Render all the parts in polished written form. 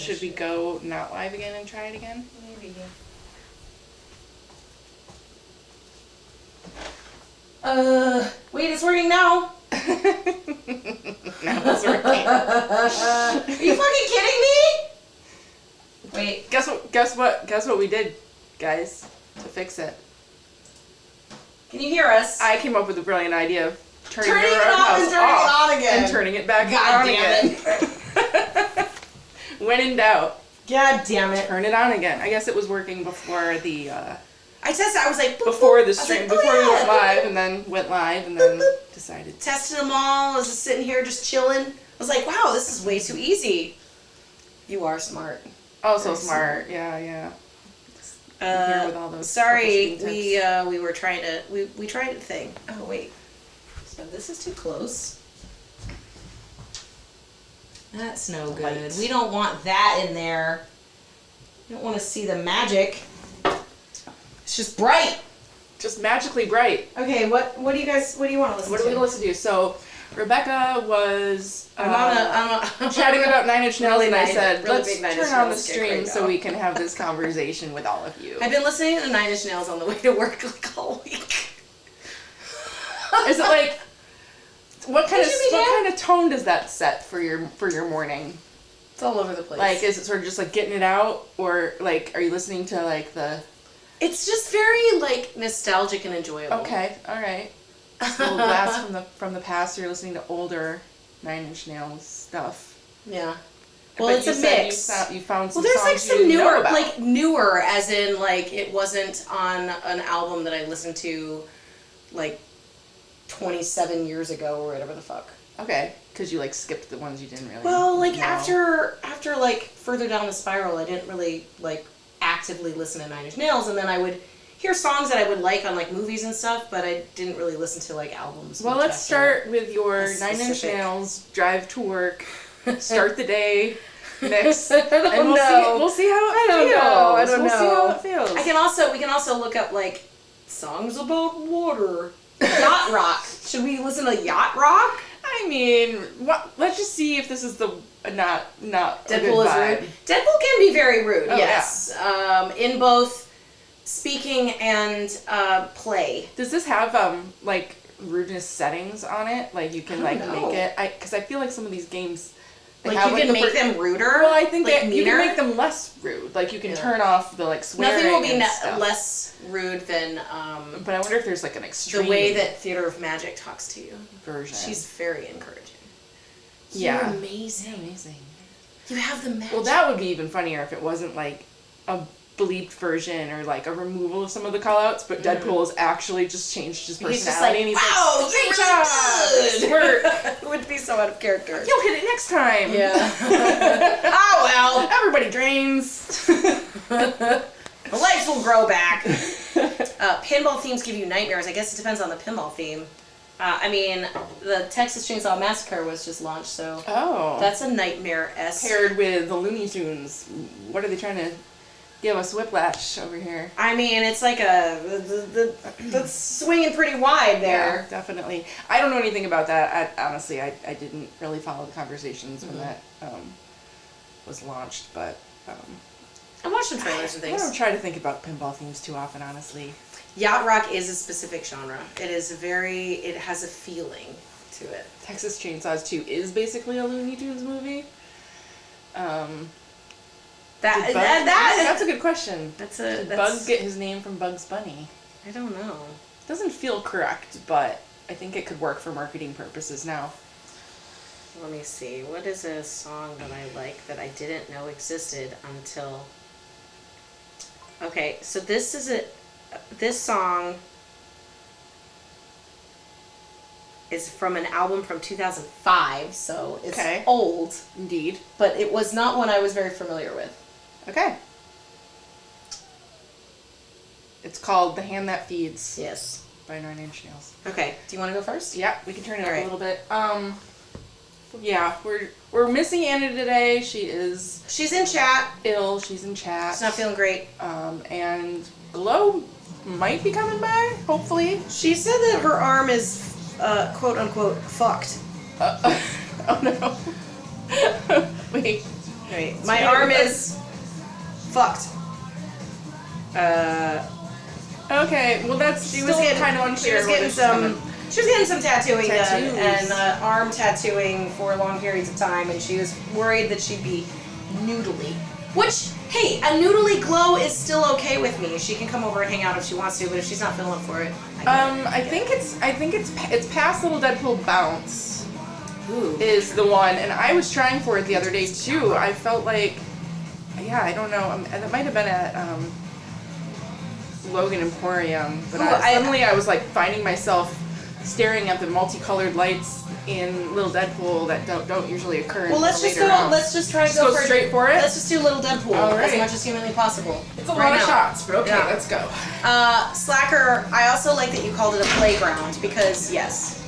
Should we go not live again and try it again? Maybe. Wait, it's working now. Now it's working. Are you fucking kidding me? Wait. Guess what we did, guys, to fix it. Can you hear us? I came up with a brilliant idea of turning it our off house and turning it on again. and turning it back God on damn again. When in doubt, God damn it. turn it on again. I guess it was working before the I tested. I was like, boop, before boop. the I was stream, like, before we yeah. went live, and then went live, and then decided. Tested them all. I was just sitting here, just chilling. I was like, wow, this is way too easy. You are smart. Oh, so smart. Yeah. Here with all those Sorry, troubleshooting we were trying to we tried a thing. Oh wait, so this is too close. That's no good. Light. We don't want that in there. We don't want to see the magic. It's just bright. just magically bright. Okay, what do you want to listen What to? do we listen to? So, Rebecca was I'm chatting about Nine Inch Nails, Really and I nice- said, really let's big Nine Inch turn on the Nails kick stream right so now." we can have this conversation with all of you. I've been listening to Nine Inch Nails on the way to work like all week. Is it like what kind Did of tone does that set for your morning? It's all over the place. Like, is it sort of just like getting it out, or like are you listening to like the? It's just very like nostalgic and enjoyable. Okay, all right. It's a little blast from the past. You're listening to older Nine Inch Nails stuff. Yeah. But Well, it's you a said mix. You found some Well, there's like songs you some didn't know newer, about. like newer, as in like it wasn't on an album that I listened to, like 27 years ago or whatever the fuck. Okay, because you like skipped the ones you didn't really. Well, like know. after like further down the spiral, I didn't really like actively listen to Nine Inch Nails, and then I would hear songs that I would like on like movies and stuff, but I didn't really listen to like albums. Well, much let's after. start with your a Nine Inch specific- Nails drive to work, start the day mix, I don't and know. we'll see how it I don't feels. know. I don't we'll see know. how it feels. We can also look up like songs about water. Yacht rock. Should we listen to yacht rock? I mean, let's just see if this is the not a good Deadpool is vibe. rude. Deadpool can be very rude. Oh, yes, in both speaking and play. Does this have like rudeness settings on it? Like you can like I don't know. make it. Because I feel like some of these games. They Like have, you can the make them ruder. Well, I think like that you can meaner. make them less rude. Like you can Yeah. turn off the like swearing. Nothing will be and stuff. less rude than But I wonder if there's like an extreme the way that Theater of Magic talks to you. version. She's very encouraging. Yeah. You're amazing. amazing. You have the magic. Well, that would be even funnier if it wasn't like a bleeped version or like a removal of some of the callouts, but Deadpool has actually just changed his He's personality. just like, and he's wow, like, you're "Great job! really Work. good. It would be so out of character. You'll hit it next time. Yeah. Oh Everybody drains. well. The legs will grow back. Pinball themes give you nightmares. I guess it depends on the pinball theme. I mean, the Texas Chainsaw Massacre was just launched, so Oh. that's a nightmare-esque. Paired with the Looney Tunes. What are they trying to give us whiplash over here? I mean, it's like that's swinging pretty wide there. Yeah, definitely. I don't know anything about that. Honestly, I didn't really follow the conversations when that was launched, but I watched some trailers and I things. don't try to think about pinball themes too often, honestly. Yacht rock is a specific genre. It has a feeling to it. Texas Chainsaws 2 is basically a Looney Tunes movie. That's a good question. Did Bugs get his name from Bugs Bunny? I don't know. Doesn't feel correct, but I think it could work for marketing purposes now. Let me see. What is a song that I like that I didn't know existed until... Okay, so this song is from an album from 2005, so it's Okay. old, Indeed. but it was not one I was very familiar with. Okay. It's called The Hand That Feeds Yes. by Nine Inch Nails. Okay, do you want to go first? Yeah, we can turn it up All right. a little bit. Yeah, we're missing Anna today. She's in chat. Ill. She's in chat. She's not feeling great. And Glow might be coming by, hopefully. She said that her arm is, quote unquote, fucked. Oh no. Wait. Right. My arm is fucked. Okay, well that's She was getting kind of unclear. She was where getting this is coming. some tattooing Tattoos. done and arm tattooing for long periods of time, and she was worried that she'd be noodly. Which, hey, a noodly glow is still okay with me. She can come over and hang out if she wants to, but if she's not feeling up for it, I think it's past Little Deadpool Bounce Ooh. is the one, and I was trying for it the other day too. I felt like, yeah, I don't know, and it might have been at Logan Emporium, but Ooh, suddenly I was like finding myself staring at the multicolored lights in Little Deadpool that don't usually occur. Well, let's until just later go. on. Let's just try and Just go for straight for it? Let's just do Little Deadpool All as right. much as humanly possible. It's a right lot of now. shots, but okay, Yeah. let's go. Slacker, I also like that you called it a playground because yes.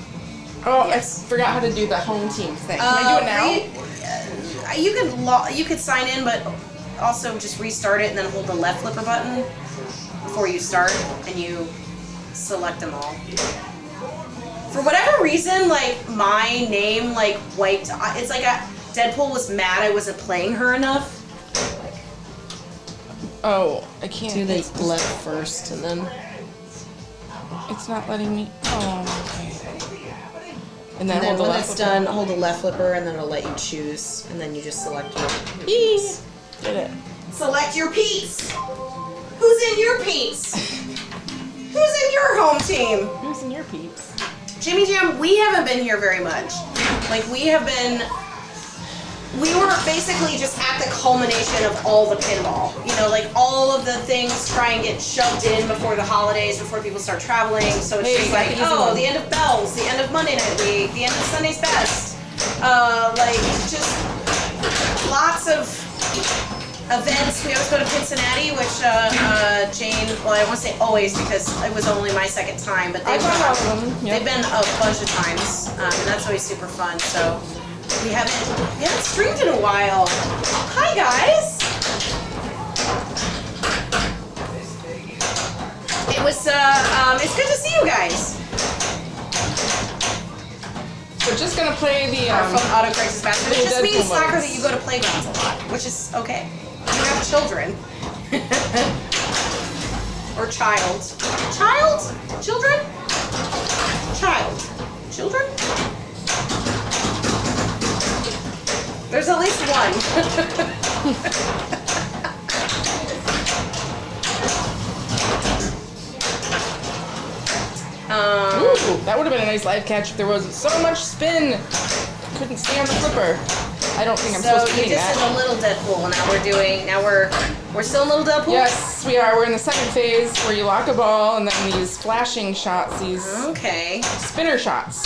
Oh, Yes. I forgot how to do the home team thing. Can I do it now? You could sign in, but also just restart it and then hold the left flipper button before you start, and you select them all. For whatever reason, like my name like wiped. It's like Deadpool was mad I wasn't playing her enough. Oh, I can't. Do the left first, and then. It's not letting me. Oh, okay. And then, And then hold the when left it's flipper. done, hold the left flipper, and then it'll let you choose, and then you just select your Eee. piece. Did it. Select your piece. Who's in your piece? Who's in your home team? Who's in your peeps? Jimmy Jam, we haven't been here very much. Like, we were basically just at the culmination of all the pinball. You know, like all of the things try and get shoved in before the holidays, before people start traveling. So it's Hey, just got like, the easy oh, one. the end of Bells, the end of Monday Night League, the end of Sunday's Best. Like, just lots of events. We always go to Cincinnati, which Jane, well, I don't want to say always because it was only my second time, but I've done all of them. they've Yep. been a bunch of times, and that's always super fun. So we haven't streamed in a while. Hi guys. It was it's good to see you guys. We're just gonna play the From Auto Crisis Basket. It Little just means Deadpool Slacker modes. that you go to playgrounds a lot, which is okay. You have children. Or child. Child? Children? Child. Children? There's at least one. Ooh, that would have been a nice live catch if there wasn't so much spin. Couldn't stay on the flipper. I don't think I'm So supposed to be you eating just that. did a little Deadpool, and now we're still in Little Deadpool? Yes, we are. We're in the second phase where you lock a ball and then these flashing shots, these Okay. spinner shots.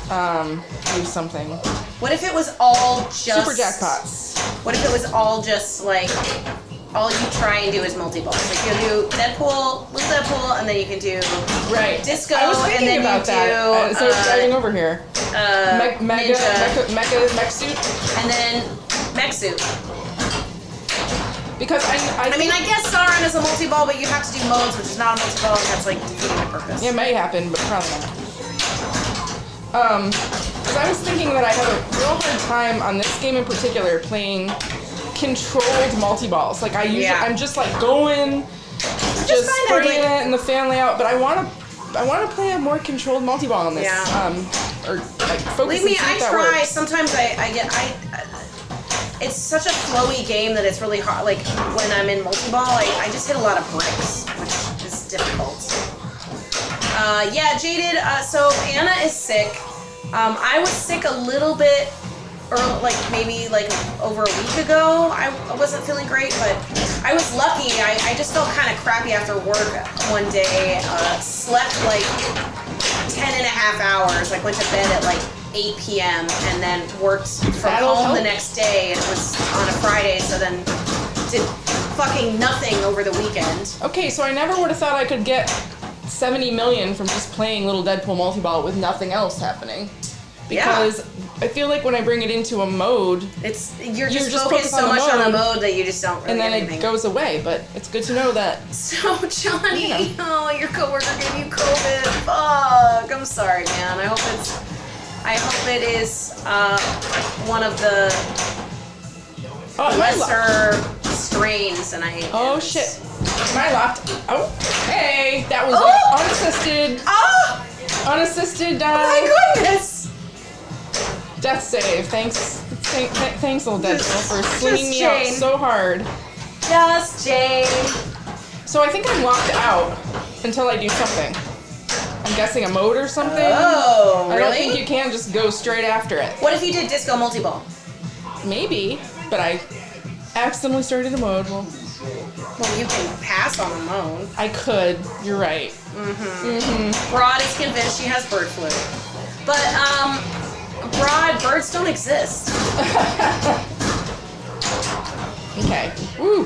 Do something. What if it was all just Super jackpots. What if it was all just like all you try and do is multi-balls? Like you do Deadpool, Little Deadpool, and then you can do Right. Disco, I was thinking and then about you that do as I was driving over here. Mega Ninja, mech suit. and then Mech Suit. Because I I mean, I guess Sauron is a multi-ball, but you have to do modes, which is not a multi-ball, and that's like defeating the purpose. it may happen, but probably not. Because I was thinking that I have a real hard time on this game in particular playing controlled multi-balls. Like I'm just like going, just find out, spraying like- it in the fan layout. But I want to play a more controlled multi-ball on this. Yeah. Or like focus Believe and me, see I if that try. works. Sometimes it's such a flowy game that it's really hard. Like when I'm in multi-ball, I just hit a lot of bricks, which is difficult. Yeah, Jaded. So Anna is sick. I was sick a little bit, or like maybe like over a week ago. I wasn't feeling great, but I was lucky. I just felt kind of crappy after work one day. Slept like 10 and a half hours. Like went to bed at like 8 p.m. and then worked from That'll home the help. next day, and it was on a Friday. So then did fucking nothing over the weekend. Okay, so I never would have thought I could get 70 million from just playing Little Deadpool multi-ball with nothing else happening. Because I feel like when I bring it into a mode, You're just just focused focus on so the much on the mode, mode that you just don't really and then get anything. it goes away. But it's good to know that. So Johnny, You oh, your coworker gave you COVID. Fuck. I'm sorry, man. I hope it is one of the Oh, am I locked? lesser strains, and I. Oh shit. Am I locked? Oh, hey, that was Oh! unassisted. Oh Unassisted my goodness! death save. Thanks, little Deadpool, for Just slinging me out Jane. so hard. Just Jane. So I think I'm locked out until I do something. I'm guessing a mode or something. Oh, I really? don't think you can just go straight after it. What if you did disco multi-ball? Maybe, but I accidentally started a mode. Well, Well, you can pass on the mode. I could. You're right. Broad is convinced she has bird flu. But, Broad, birds don't exist. Okay. Woo.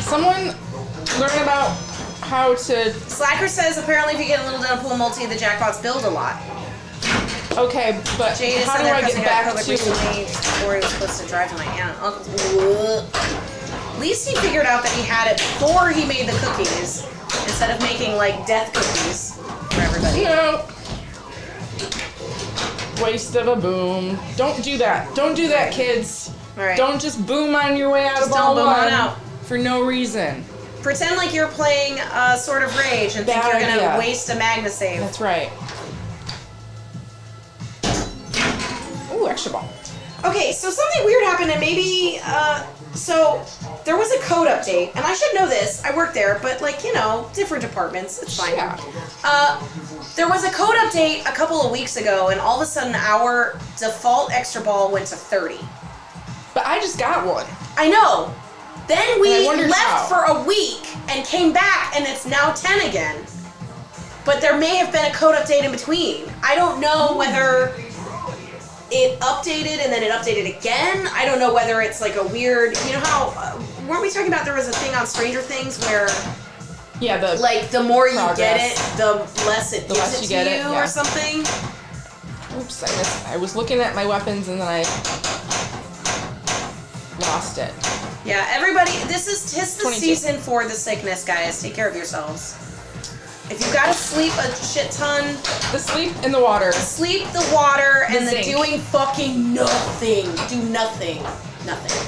Someone learn about how to. Slacker says apparently if you get a little Deadpool multi, the jackpots build a lot. Okay, but Jade how said do their I cousin get got back COVID to? recently just before he was supposed to drive to my aunt and uncle's. At least he figured out that he had it before he made the cookies, instead of making like death cookies for everybody. No. Waste of a boom. Don't do that. Don't do that, kids. All right. Don't just boom on your way out Just of all don't boom on one out. for no reason. Pretend like you're playing Sword of Rage and think Bad you're gonna idea. waste a Magna save. That's right. Ooh, extra ball. Okay, so something weird happened, and maybe, so there was a code update, and I should know this. I work there, but like, you know, different departments. It's fine. Yeah. There was a code update a couple of weeks ago, and all of a sudden our default extra ball went to 30. But I just got one. I know. Then And we I wondered left how. for a week and came back, and it's now 10 again. But there may have been a code update in between. I don't know whether it updated and then it updated again. I don't know whether it's like a weird, you know how, weren't we talking about there was a thing on Stranger Things where Yeah, the like the more you get it, Progress. the less it The gives less it you to get you it, yeah. or something? Oops, I missed. I was looking at my weapons and then I lost it. Yeah, everybody, this is tis the 22. season for the sickness, guys. Take care of yourselves. If you gotta sleep a shit ton, The sleep in the water. sleep the water and the zinc. doing fucking nothing. Do nothing. Nothing.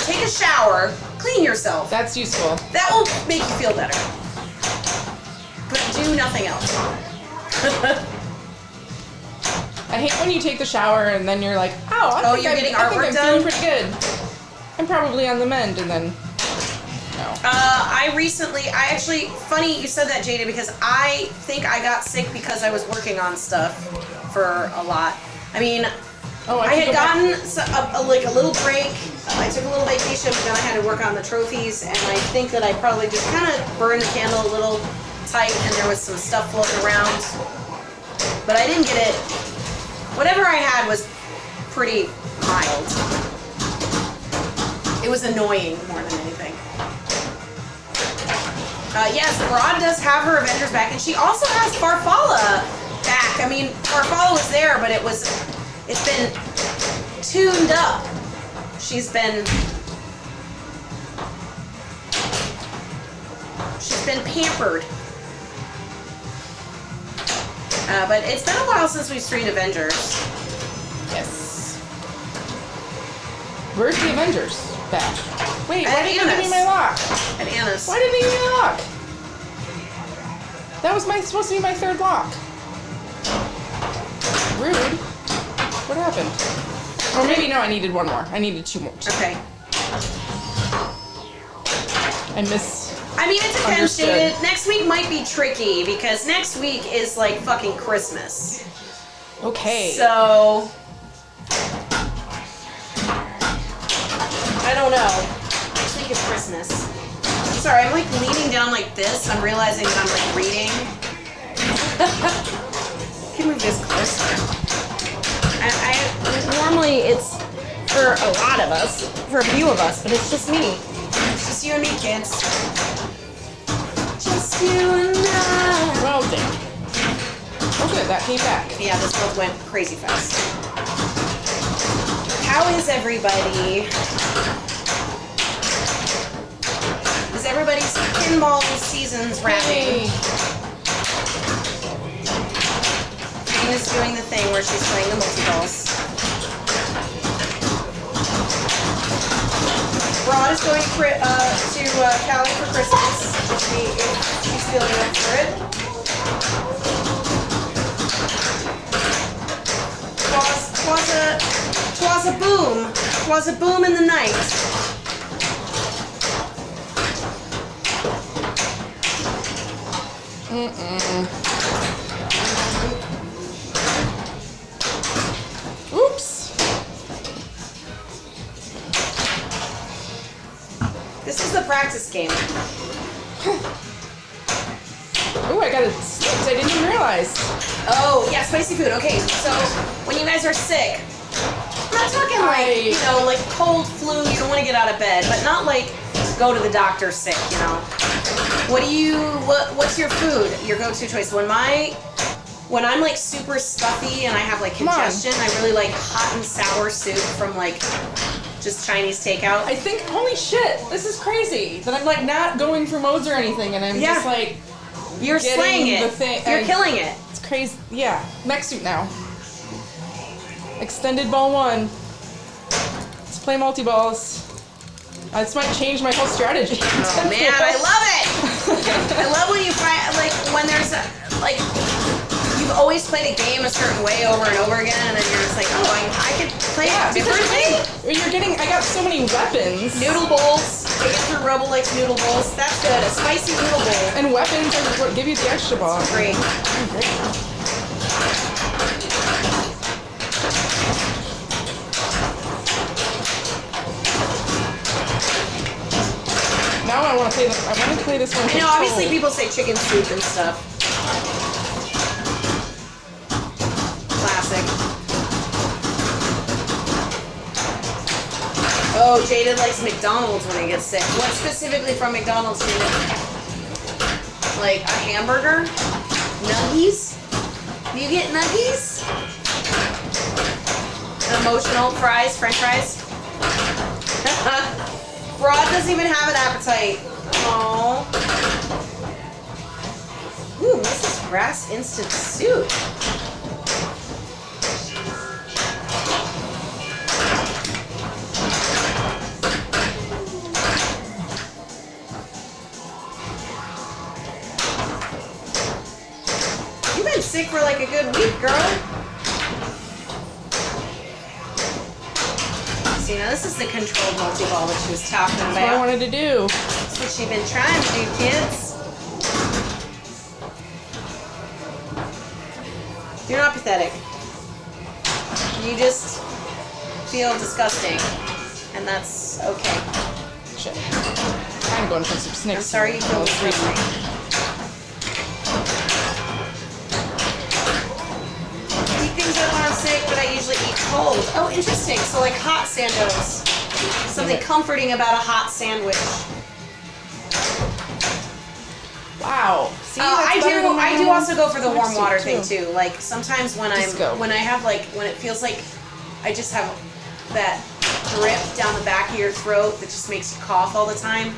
Take a shower, clean yourself. That's useful. That will make you feel better. But do nothing else. I hate when you take the shower and then you're like, oh, I think you're I'm, getting I think artwork I'm done? feeling pretty good. I'm probably on the mend, and then no. I actually, funny you said that, Jada, because I think I got sick because I was working on stuff for a lot. I mean, Oh, I can had go back. gotten like a little break. I took a little vacation, but then I had to work on the trophies, and I think that I probably just kind of burned the candle a little tight, and there was some stuff floating around. But I didn't get it. Whatever I had was pretty mild. It was annoying more than anything. Yes, Rod does have her Avengers back, and she also has Farfalla back. I mean, Farfalla was there, but it's been tuned up. She's been pampered. But it's been a while since we've streamed Avengers. Yes. Where's the Avengers back? Wait, At why didn't you give me Anna's. my lock? At Anna's. Why didn't you give me my lock? That was supposed to be my third lock. Rude. What happened? Or maybe no, I needed one more. I needed two more. Okay. I miss. I mean, it depends, Understood. David. Next week might be tricky because next week is like fucking Christmas. Okay. So I don't know. I think it's Christmas. I'm sorry, I'm like leaning down like this. I'm realizing that I'm like reading. Can move this closer. I normally it's for a lot of us, for a few of us, but it's just me. It's just you and me, kids. Just you and I. Well, damn. Oh, good. That came back. Yeah, this both went crazy fast. How is everybody? Is everybody's pinball seasons wrapping? Hey. Tina's doing the thing where she's playing the multi-balls. Broad is going to Cali for Christmas if she's feeling up for it. Twas a boom. Twas a boom in the night. Oops. This is the practice game. Ooh, I got it snipped. I didn't even realize. Oh, yeah, spicy food. Okay, so when you guys are sick, I'm not talking like, you know, like cold flu, you don't want to get out of bed, but not like go to the doctor sick, you know. What's your food, your go-to choice? When I'm like super stuffy and I have like congestion, I really like hot and sour soup from like just Chinese takeout. I think, holy shit, this is crazy. That I'm like not going for modes or anything, and I'm just like, you're slaying it. You're killing it. It's crazy. Yeah, mech suit now. Extended ball 1. Let's play multi-balls. This might change my whole strategy. Oh man, I love it! I love when you find, like, when there's, like, you've always played a game a certain way over and over again, and then you're just like, oh, I could play it differently. I got so many weapons. Noodle bowls. Andrew Rebel likes noodle bowls. That's good. A spicy noodle bowl. And weapons are what give you the extra ball. Great. Great. Now I want to play this. I want to play this one. I know. Obviously, people say chicken soup and stuff. Classic. Oh, Jaded likes McDonald's when he gets sick. What specifically from McDonald's, Jaded? Like a hamburger? Nuggies? Do you get nuggies? Emotional fries, French fries? Broad doesn't even have an appetite. Aww. Ooh, Mrs. Grass instant soup. You've been sick for like a good week, girl. See, now this is the controlled multi-ball that she was talking about. That's what I wanted to do. That's what she's been trying to do, kids. You're not pathetic. You just feel disgusting, and that's okay. Shit. I'm going for some Snickers. I'm sorry you feel disgusting. I eat things up when I'm sick, but I usually eat cold. Oh, interesting. So like hot sandos. Something comforting about a hot sandwich. Wow. See, I do also go for the warm water thing too. Like sometimes when when it feels like I just have that drip down the back of your throat that just makes you cough all the time.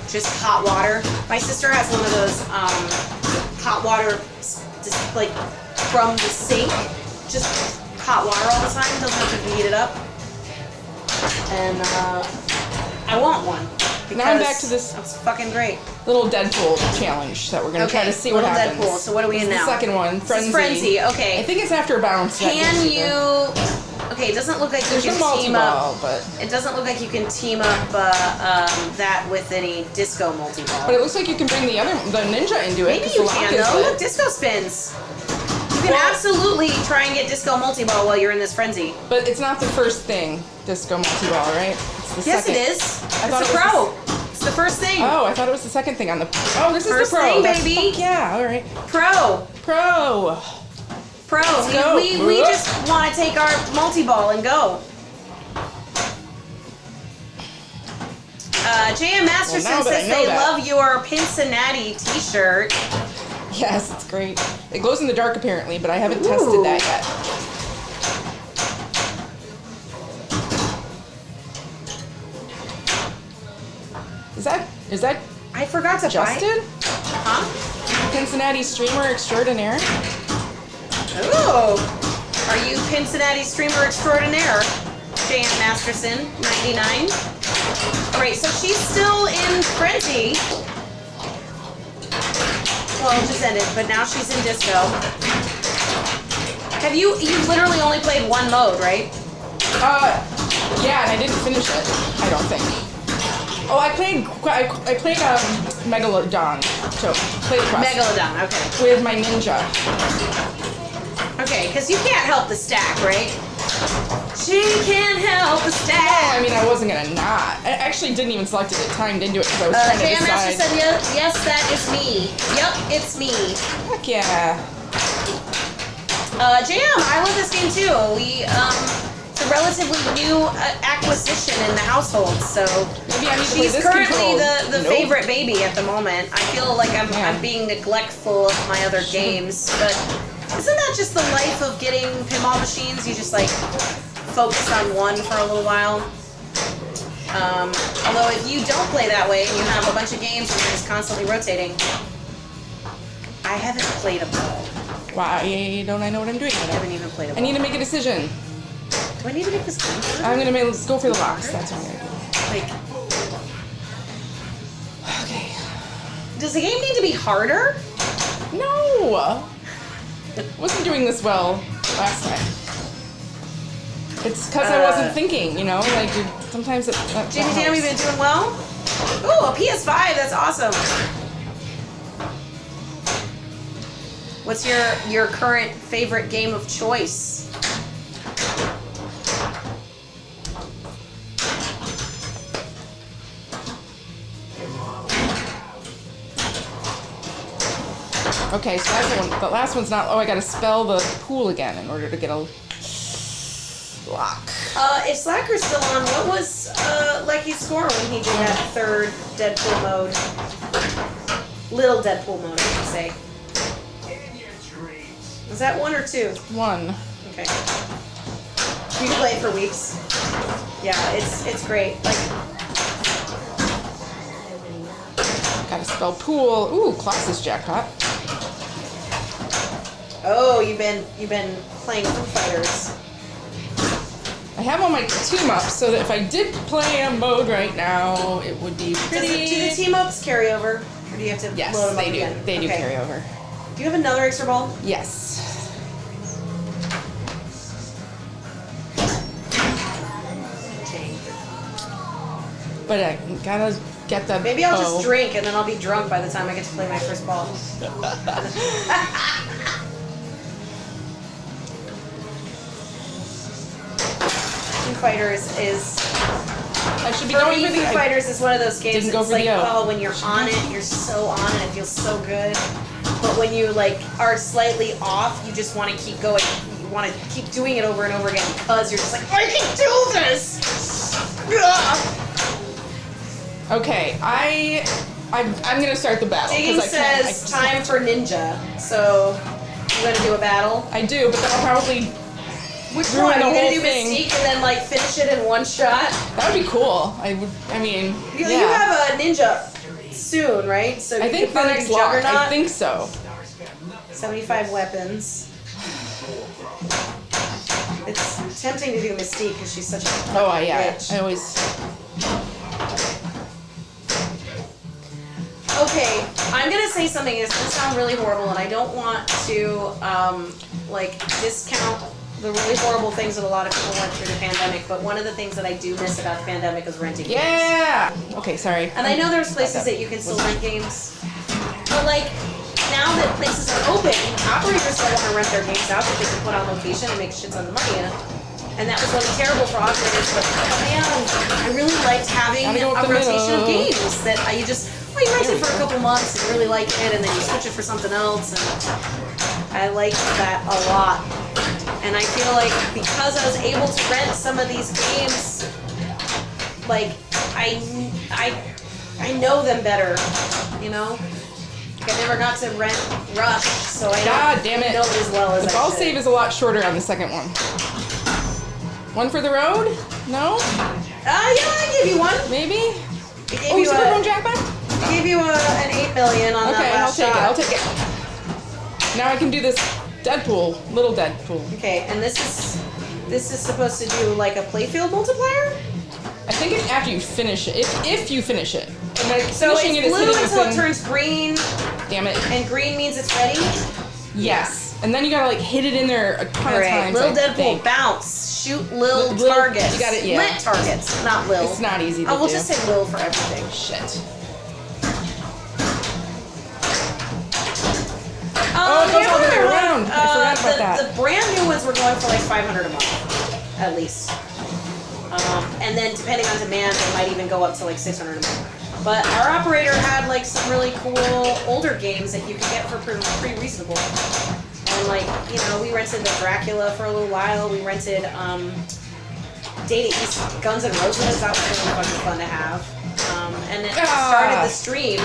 Just hot water. My sister has one of those hot water, just like from the sink. Just hot water all the time. Doesn't have to heat it up. And I want one. Now I'm back to this. That's fucking great. Little Deadpool challenge that we're gonna try to see what happens. Deadpool. So what are we in now? The second one, Frenzy. Frenzy. Okay. I think it's after a bounce. Can you? Okay, it doesn't look like you can team up. But it doesn't look like you can team up that with any disco multi-ball. But it looks like you can bring the ninja into it. Maybe you can though. Look, disco spins. You can absolutely try and get disco multi-ball while you're in this frenzy. But it's not the first thing, disco multi-ball, right? It's the yes, second. it is. It's the pro. It's the first thing. Oh, I thought it was the second thing on the. Oh, this first is the pro. Thing, baby. Yeah, all right. Pro. We just want to take our multi-ball and go. J.M. Masterson says they love your Cincinnati t-shirt. Yes, it's great. It glows in the dark apparently, but I haven't tested that yet. Is that I forgot to Justin? buy. Huh? Cincinnati streamer extraordinaire. Oh, are you Cincinnati streamer extraordinaire? Jan Masterson, 99. Alright, so she's still in Frenzy. Well, it just ended, but now she's in Disco. Have you've literally only played one mode, right? Yeah, and I didn't finish it. I don't think. Oh, I played Megalodon. So played Quest Megalodon, okay. with my ninja. Okay, because you can't help the stack, right? She can't help the Oh, stack. I mean, I wasn't gonna not. I actually didn't even select it at timed into it because I was trying to Jan Master decide. said yes, that is me. Yup, it's me. Heck yeah. Jam, I love this game too. It's a relatively new acquisition in the household, so Maybe I need to play she's this currently control. the Nope. favorite baby at the moment. I feel like I'm Yeah. being neglectful of my other games, but isn't that just the life of getting pinball machines? You just like focus on one for a little while. Although if you don't play that way and you have a bunch of games and you're just constantly rotating, I haven't played a ball. Why don't I know what I'm doing? I haven't even played a I ball. need to make a decision. Do I need to make this game? I'm gonna let's go for the box. That's what I'm gonna do. Like, Okay. does the game need to be harder? No. Wasn't doing this well last time. It's because I wasn't thinking, you know. Like sometimes it. Jamie Jam, you been doing well? Ooh, a PS5. That's awesome. What's your current favorite game of choice? Okay, so that's the one. The last one's not. Oh, I gotta spell the pool again in order to get a lock. If Slacker's still on, what was Lecky's score when he did that third Deadpool mode? Little Deadpool mode, I should say. Was that 1 or 2? 1. Okay. You can play it for weeks. Yeah, it's great. Like, Gotta spell pool. Ooh, Colossus jackpot. oh, you've been playing Foo Fighters. I have all my team ups so that if I did play a mode right now, it would be pretty. Do the team ups carry over, or do you have to Yes, load them up they do. again? They do Okay. carry over. Do you have another extra ball? Yes. But I gotta get the. Maybe I'll just bow. drink and then I'll be drunk by the time I get to play my first ball. Foo Fighters is I should be for going me. for Foo the. Fighters is one of those games. Didn't go It's for like, the O. oh, when you're on it, you're so on it. It feels so good. But when you like are slightly off, you just want to keep going. You want to keep doing it over and over again because you're just like, I can do this. Ugh. Okay, I'm gonna start the battle. 'cause Digging I can't- says time for ninja. So you gonna do a battle? I do, but then I'll probably. Which Ruin one? Are the you gonna whole do thing. Mystique and then like finish it in one shot? That would be cool. I would. I mean. You Yeah. have a ninja soon, right? So I you think can the probably next do lock. Juggernaut. I think so. 75 weapons. It's tempting to do Mystique because she's such a Oh, yeah. bitch. I always. Okay, I'm gonna say something that's gonna sound really horrible, and I don't want to like discount the really horrible things that a lot of people went through the pandemic. But one of the things that I do miss about the pandemic is renting games. Yeah. Okay, sorry. And I know there's places that you can still rent games, but like now that places are open, operators still want to rent their games out that they can put on location and make shit ton of money in. And that was really terrible for operators, but man, I really liked having Gotta go up a the rotation of middle. games that you just, well, you rent it for a couple months and really like it, and then you switch it for something else, and I liked that a lot. And I feel like because I was able to rent some of these games, like I know them better, you know? Like I never got to rent Rush, so I God don't damn it. know it as well as The I ball should. save is a lot shorter on the second one. One for the road? No? Yeah, I gave you one. Maybe? I gave Oh, you Super a, Bone Jackpot? I gave you an 8 million on Okay, that I'll last take it. shot. I'll take it. Now I can do this Deadpool, little Deadpool. Okay, and this is this is supposed to do like a playfield multiplier. I think it's after you finish it. If you finish it. And like So finishing it's it is blue hitting until it within- turns green, Damn it. and green means it's ready. Yes. And then you gotta like hit it in there a ton All of right, times. Lil I Deadpool, think. bounce, shoot Lil Lil- targets. you got it, yeah. Lit targets, not Lil. It's not easy to I will do. just say Lil for everything. Shit. Oh, it goes all the way around. I forgot about that. The brand new ones were going for like $500 a month, at least. And then depending on demand, they might even go up to like $600 a month. But our operator had like some really cool older games that you could get for pretty reasonable. And like, you know, we rented the Dracula for a little while. We rented Data East Guns N' Roses. That was really fucking fun to have. And then started the stream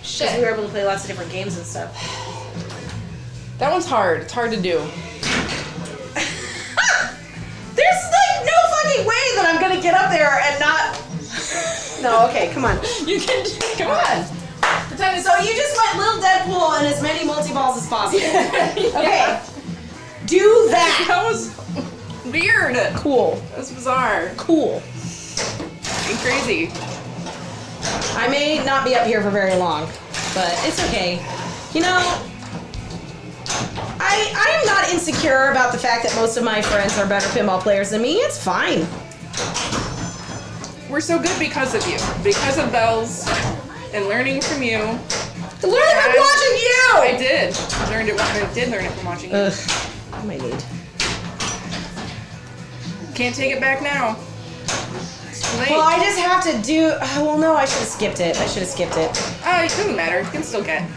because we were able to play lots of different games and stuff. That one's hard. It's hard to do. There's like no fucking way that I'm gonna get up there and not. No, okay, come on. You can come on. Pretend so you just went Lil Deadpool and as many multi-balls as possible. Okay. Do that. That was weird. Cool. That was bizarre. Cool. And crazy. I may not be up here for very long, but it's okay. You know, I am not insecure about the fact that most of my friends are better pinball players than me. It's fine. We're so good because of you. Because of Bells and learning from you. Learn from watching you! I did. I did learn it from watching you. Ugh. I might need. Can't take it back now. It's too late. Well, I just have to do. Well, no, I should have skipped it. It doesn't matter. You can still get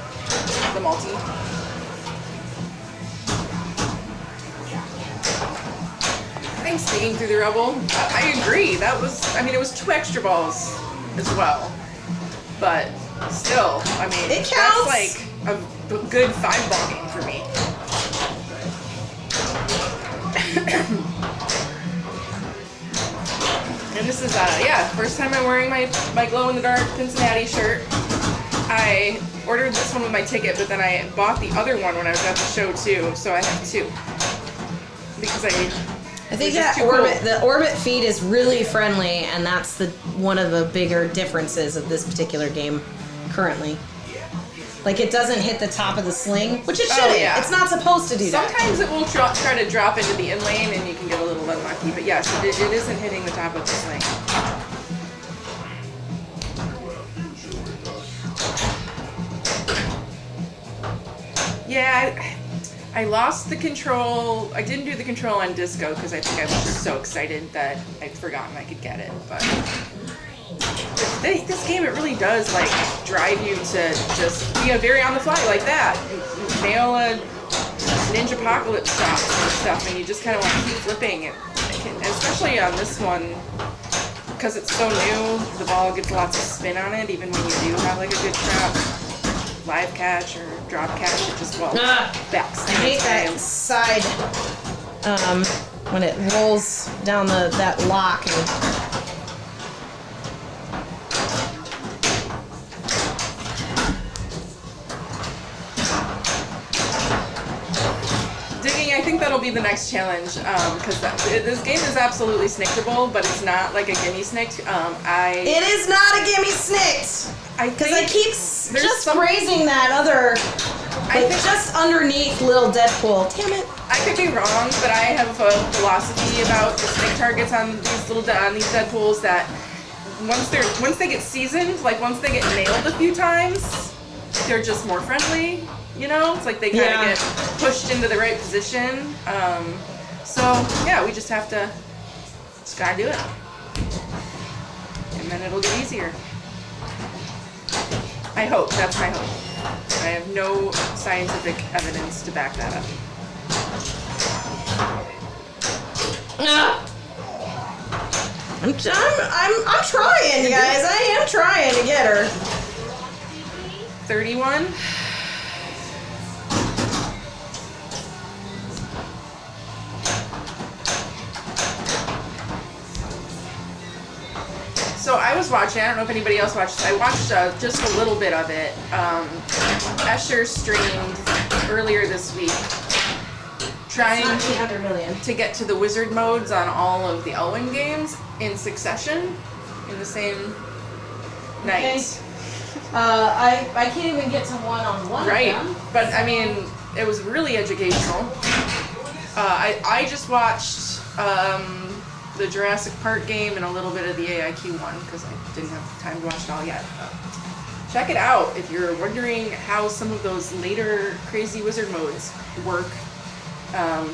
the multi. I'm sneaking through the rubble. I agree. That was, it was 2 extra balls as well. But still, it counts. That's like a good 5-ball game for me. And this is, first time I'm wearing my glow-in-the-dark Cincinnati shirt. I ordered this one with my ticket, but then I bought the other one when I was at the show too, so I have 2. Because I think that the Orbit feed is really friendly, and that's one of the bigger differences of this particular game currently. Like, it doesn't hit the top of the sling, which it shouldn't. Yeah. It's not supposed to do that. Sometimes it will try to drop into the in lane, and you can get a little unlucky. But yes, it isn't hitting the top of the sling. Yeah, I lost the control. I didn't do the control on Disco because I think I was just so excited that I'd forgotten I could get it. But this game, it really does like drive you to just be very on the fly like that. Nail a Ninja Apocalypse shots and stuff, and you just kind of want to keep flipping it. Especially on this one, because it's so new, the ball gets lots of spin on it, even when you do have like a good trap, live catch or drop catch, it just backs. I hate that side when it rolls down that lock. Digging, I think that'll be the next challenge, because this game is absolutely snickable, but it's not like a gimme snicked. It is not a gimme snicked! Because I keep just raising that other, just underneath Lil Deadpool. Damn it. I could be wrong, but I have a philosophy about the snake targets on these Deadpools that once they get seasoned, like once they get nailed a few times, they're just more friendly. You know, it's like they kind of get pushed into the right position. So yeah, we just gotta do it, and then it'll get easier. I hope. That's my hope. I have no scientific evidence to back that up. I'm trying, guys. I am trying to get her. 31. So I was watching, I don't know if anybody else watched, I watched just a little bit of it. Escher streamed earlier this week, trying It's not 800 million. to get to the wizard modes on all of the Elwyn games in succession in the same night. Okay. I can't even get to one Right, of them. but I mean, it was really educational. I just watched the Jurassic Park game and a little bit of the AIQ one because I didn't have time to watch it all yet. Check it out if you're wondering how some of those later crazy wizard modes work, and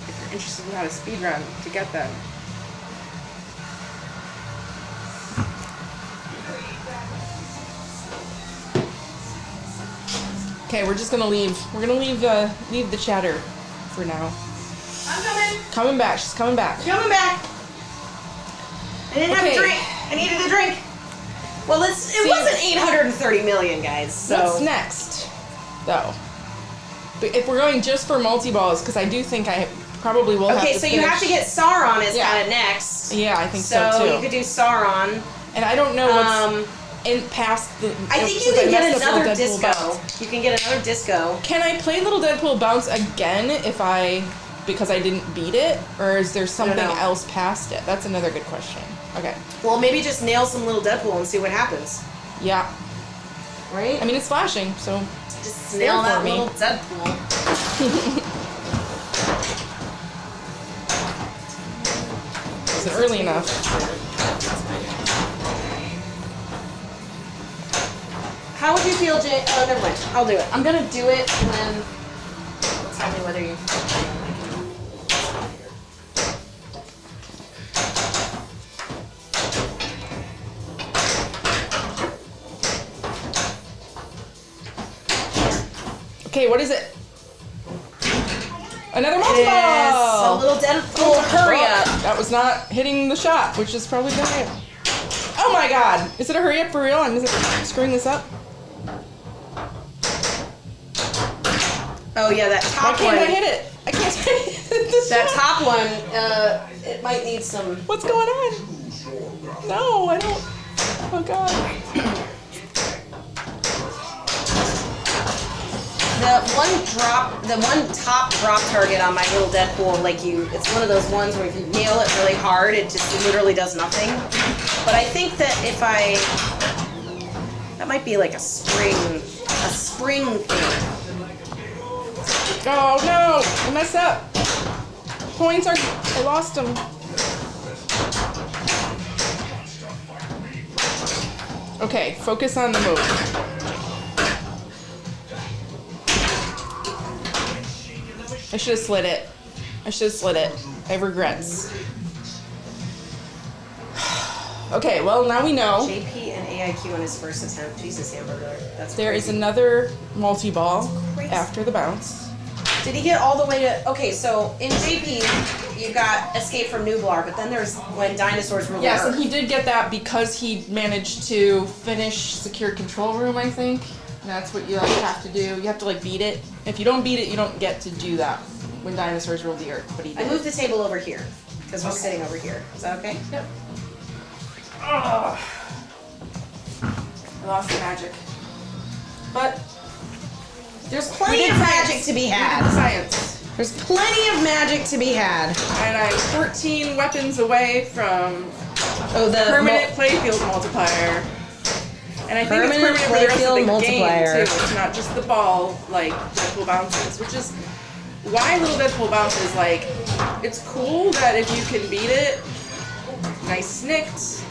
if you're interested in how to speedrun to get them. Okay, we're just gonna leave. We're gonna leave the chatter for now. I'm coming. Coming back. She's coming back. Coming back. I didn't have Okay. a drink. I needed a drink. Well, it wasn't 830 million, guys. So What's next, though? But if we're going just for multi-balls, because I do think I probably will have okay, to so you have to get Sauron is Yeah. kind of next. Yeah, I think so too. you could do Sauron. And I don't know what's in past the. I think you since can get messed up Little another Deadpool disco. Bounce. You can get another disco. Can I play Little Deadpool Bounce again because I didn't beat it, or is there something know. else past it? That's another good question. Okay. Well, maybe just nail some Little Deadpool and see what happens. Yeah. Right? I mean, it's flashing, so. just there nail for that me. Little Deadpool. Is it early enough? How would you feel, Jay? Oh, never mind. I'll do it. I'm gonna do it, and then tell me whether you. Okay, what is it? Another It multi-ball! is a Little Deadpool. Hurry up! That was not hitting the shot, which is probably gonna hit. Oh my god! Is it a hurry up for real? I'm screwing this up. Oh yeah, that Why top can't one. I hit it? I can't hit the That shot. top one, it might need some. What's going on? No, I don't. Oh god. The one top drop target on my Little Deadpool, it's one of those ones where if you nail it really hard, it just literally does nothing. But I think that that might be like a spring thing. Oh no! I messed up. Points are. I lost them. Okay, focus on the move. I should have slid it. I have regrets. Okay, well now we know. JP and AIQ on his first attempt. Jesus, Hamburger. That's There is crazy. another multi-ball crazy. after the bounce. Did he get all the way to? Okay, so in JP, you got Escape from Nublar, but then there's When Dinosaurs Rule the Yes, Earth. and he did get that because he managed to finish Secure Control Room, I think. And that's what you have to do. You have to beat it. If you don't beat it, you don't get to do that when dinosaurs ruled the earth. But he I did. moved the table over here because we're sitting over here. Is that okay? Yep. Oh. I lost the magic. But There's we plenty did of science. magic to be We did the had. science. There's plenty of magic to be had. And I'm 14 weapons away from Oh, the permanent playfield multiplier. And I think it's Permanent permanent for the rest of the playfield multiplier. game too. It's not just the ball like Deadpool bounces, which is why Little Deadpool bounces it's cool that if you can beat it, nice snicked,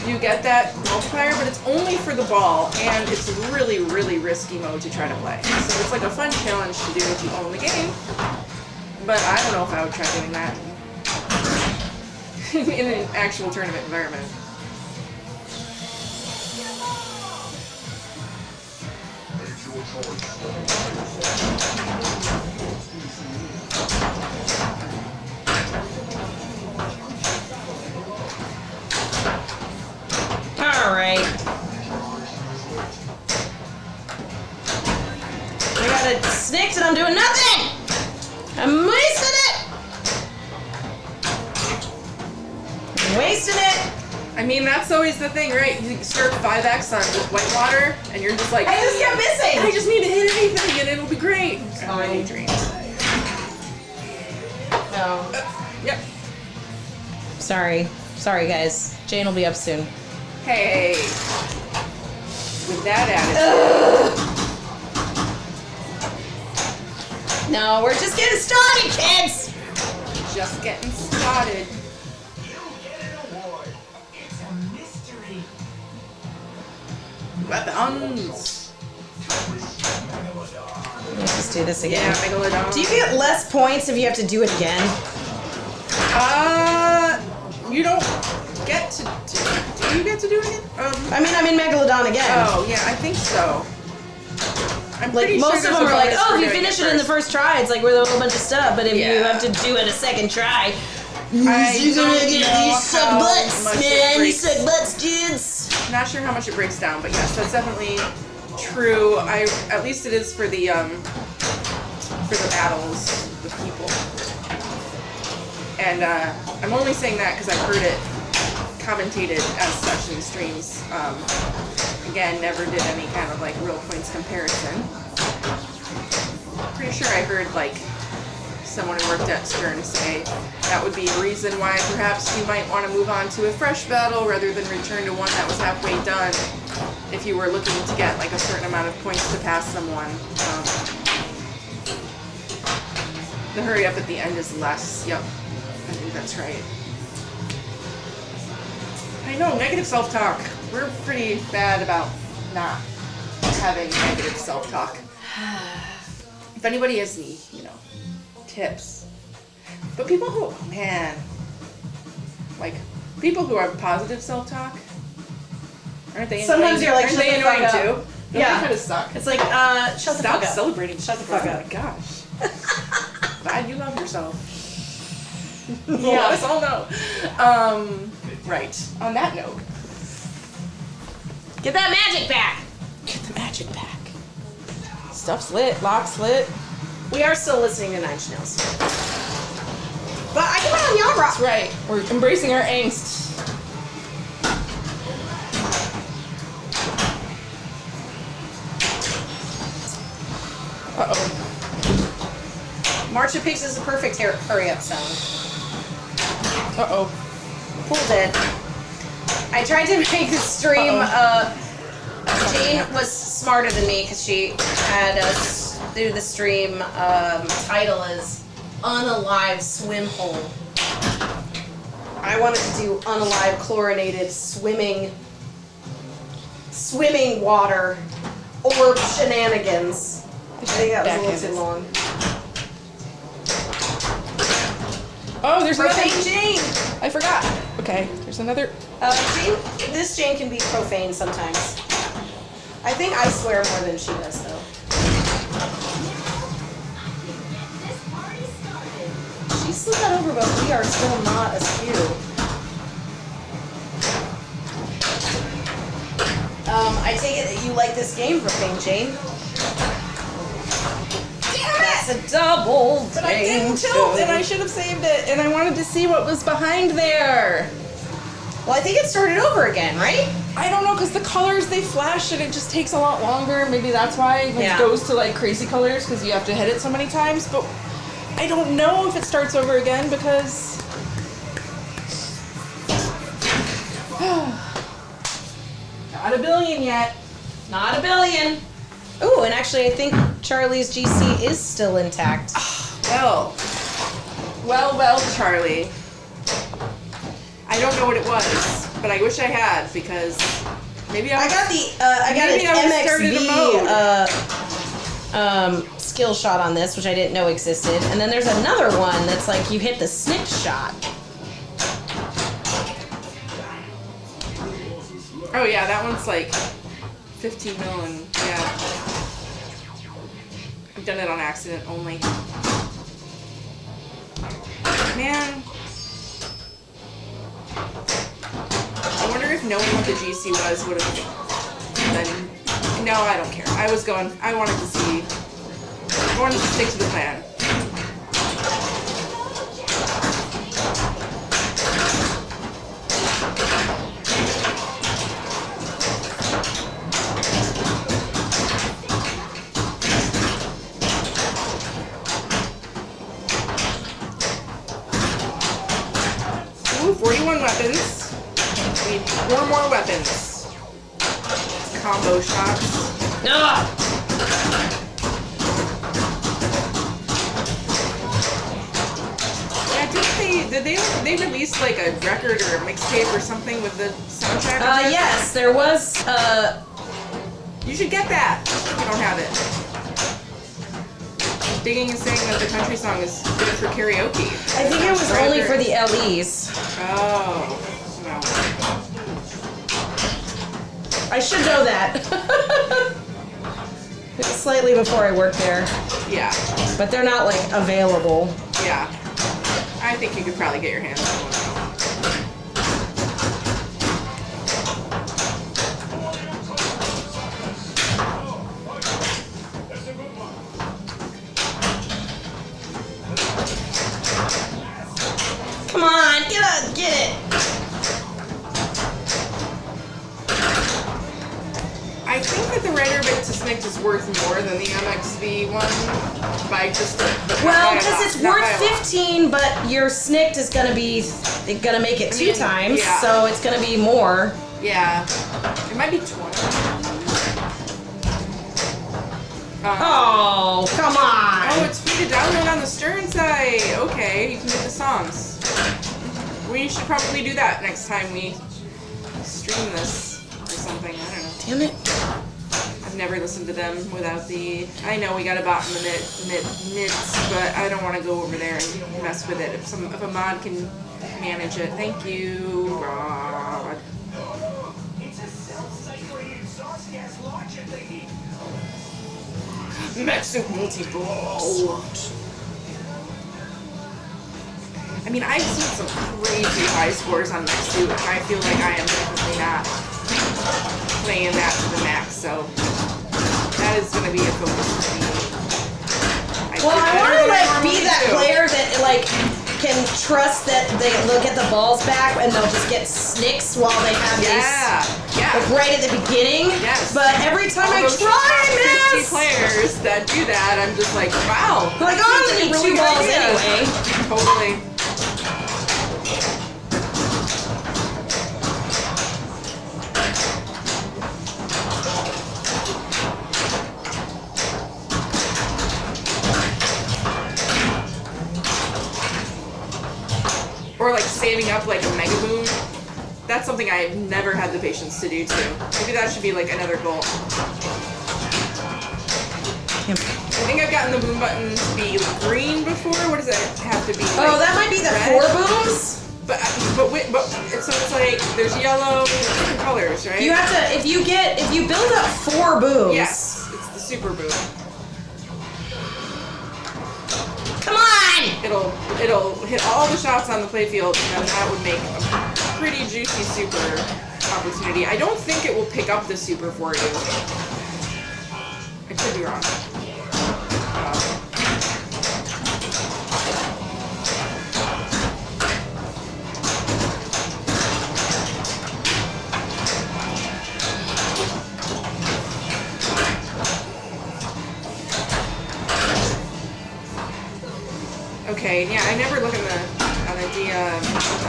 you get that multiplier, but it's only for the ball, and it's a really, really risky mode to try to play. So it's like a fun challenge to do if you own the game, but I don't know if I would try doing that in an actual tournament environment. Alright. I got it snicked and I'm doing nothing! I'm wasting it! I'm wasting it! I mean, that's always the thing, right? You start 5x on just Whitewater, and you're just like, I just kept missing! I just need to hit anything, and it'll be great. Oh. I need dreams. No. Yep. Sorry, guys. Jane will be up soon. Hey. With that attitude. No, we're just getting started, kids. Just getting started. Weapons. Let's do this Yeah, again. Megalodon. Do you get less points if you have to do it again? You don't get to do you get to do it again? I mean, I'm in Megalodon again. Oh, yeah, I think so. I'm Like, pretty most sure of there's them a are like, bonus oh, for if you doing finish it in the first try, it's like worth a whole bunch of stuff. But if you Yeah. have to do it a second try, I you're gonna don't get know you suck how butts, much it man. You breaks. suck butts, dudes. Not sure how much it breaks down, but yes, that's definitely true. At least it is for the battles with people. And I'm only saying that because I've heard it commentated as such in streams. Again, never did any kind of like real points comparison. Pretty sure I heard like someone who worked at Stern say that would be a reason why perhaps you might want to move on to a fresh battle rather than return to one that was halfway done if you were looking to get like a certain amount of points to pass someone. The hurry up at the end is less. Yep, I think that's right. I know, negative self-talk. We're pretty bad about not having negative self-talk. If anybody has any, tips. But people who, like, people who have positive self-talk, aren't they annoying? Sometimes you're like, aren't shut they the fuck annoying up. too? Don't Yeah. they kind of suck? It's like, shut the Stop fuck up. celebrating. Shut the fuck Oh up. my gosh. Glad you love yourself. Yeah. Let us all know. Right. On that note, Get that magic back. get the magic back. Stuff's lit. Lock's lit. We are still listening to Nine Inch Nails. But I can put on Yacht Rock. That's right. We're embracing our angst. Uh-oh. March of Pigs is a perfect hurry up song. Uh-oh. Pulled it. I tried to make the stream. Jane was smarter than me because she had us do the stream title as Unalive Swim Hole. I wanted to do unalive chlorinated swimming water or shenanigans. I think that was a little too long. Oh, there's another. Profane Jane! I forgot. Okay, there's another. This Jane can be profane sometimes. I think I swear more than she does, though. She slid that over, but we are still not askew. I take it that you like this game, Profane Jane. That's a double. But I didn't tilt, and I should have saved it, and I wanted to see what was behind there. Well, I think it started over again, right? I don't know, because the colors, they flash, and it just takes a lot longer. Maybe that's why it Yeah. goes to, like, crazy colors, because you have to hit it so many times. But I don't know if it starts over again, because... Not a billion yet. Not a billion. Ooh, and actually, I think Charlie's GC is still intact. Well, Charlie. I don't know what it was, but I wish I had, because maybe I got Maybe I an would've started a MXV skill shot on this, which I didn't know existed. And then there's another one that's like you hit the snip shot. Oh yeah, that one's like 15 mil and yeah. I've done it on accident only. Man. I wonder if knowing what the GC was would have been... No, I don't care. I wanted to stick to the plan. weapons. We need 4 more weapons. Combo shots. Ugh. Yeah, did they release like a record or a mixtape or something with the soundtrack? of this? Yes, there was. You should get that if you don't have it. Digging is saying that the country song is good for karaoke. I think it was only for the LEs. Oh. No. I should know that. It was slightly before I worked there, Yeah. but they're not like available. Yeah. I think you could probably get your hands on one. Come on, get it. I think that the Raider bit to SNCC is worth more than the MXV one by just Well, because it's worth 15, but your SNCC is gonna make it 2 times, yeah. so it's gonna be more. Yeah. It might be 20. Oh, come on. Oh, it's free to download on the Stern site. Okay, you can get the songs. We should probably do that next time we stream this or something. I don't know. Damn it. I've never listened to them without the. I know we got a bot in the mids, but I don't want to go over there and mess with it. If a mod can manage it, thank you, Rod. Mexican multi-ball. I mean, I've seen some crazy high scores on Mexu, and I feel like I am definitely not playing that to the max, so that is going to be a focus for me. Well, I want to like be that player that like can trust that they'll get the balls back and they'll just get SNCCs while they have like right at the beginning. Yes. But every time All I those try, top I 50 miss. players that do that, I'm just like, wow. Like I only need 2 balls anyway. Totally. Or like saving up like a mega boom. That's something I've never had the patience to do too. Maybe that should be like another goal. Yep. I think I've gotten the boom button to be green before. What does that have to be? Oh, that might be the red? 4 booms. But so it's like there's yellow, different colors, right? You have to if you build up 4 booms. Yes, it's the super boom. Come on. It'll hit all the shots on the playfield, and then that would make a pretty juicy super opportunity. I don't think it will pick up the super for you. I could be wrong. Okay, yeah, I never look at the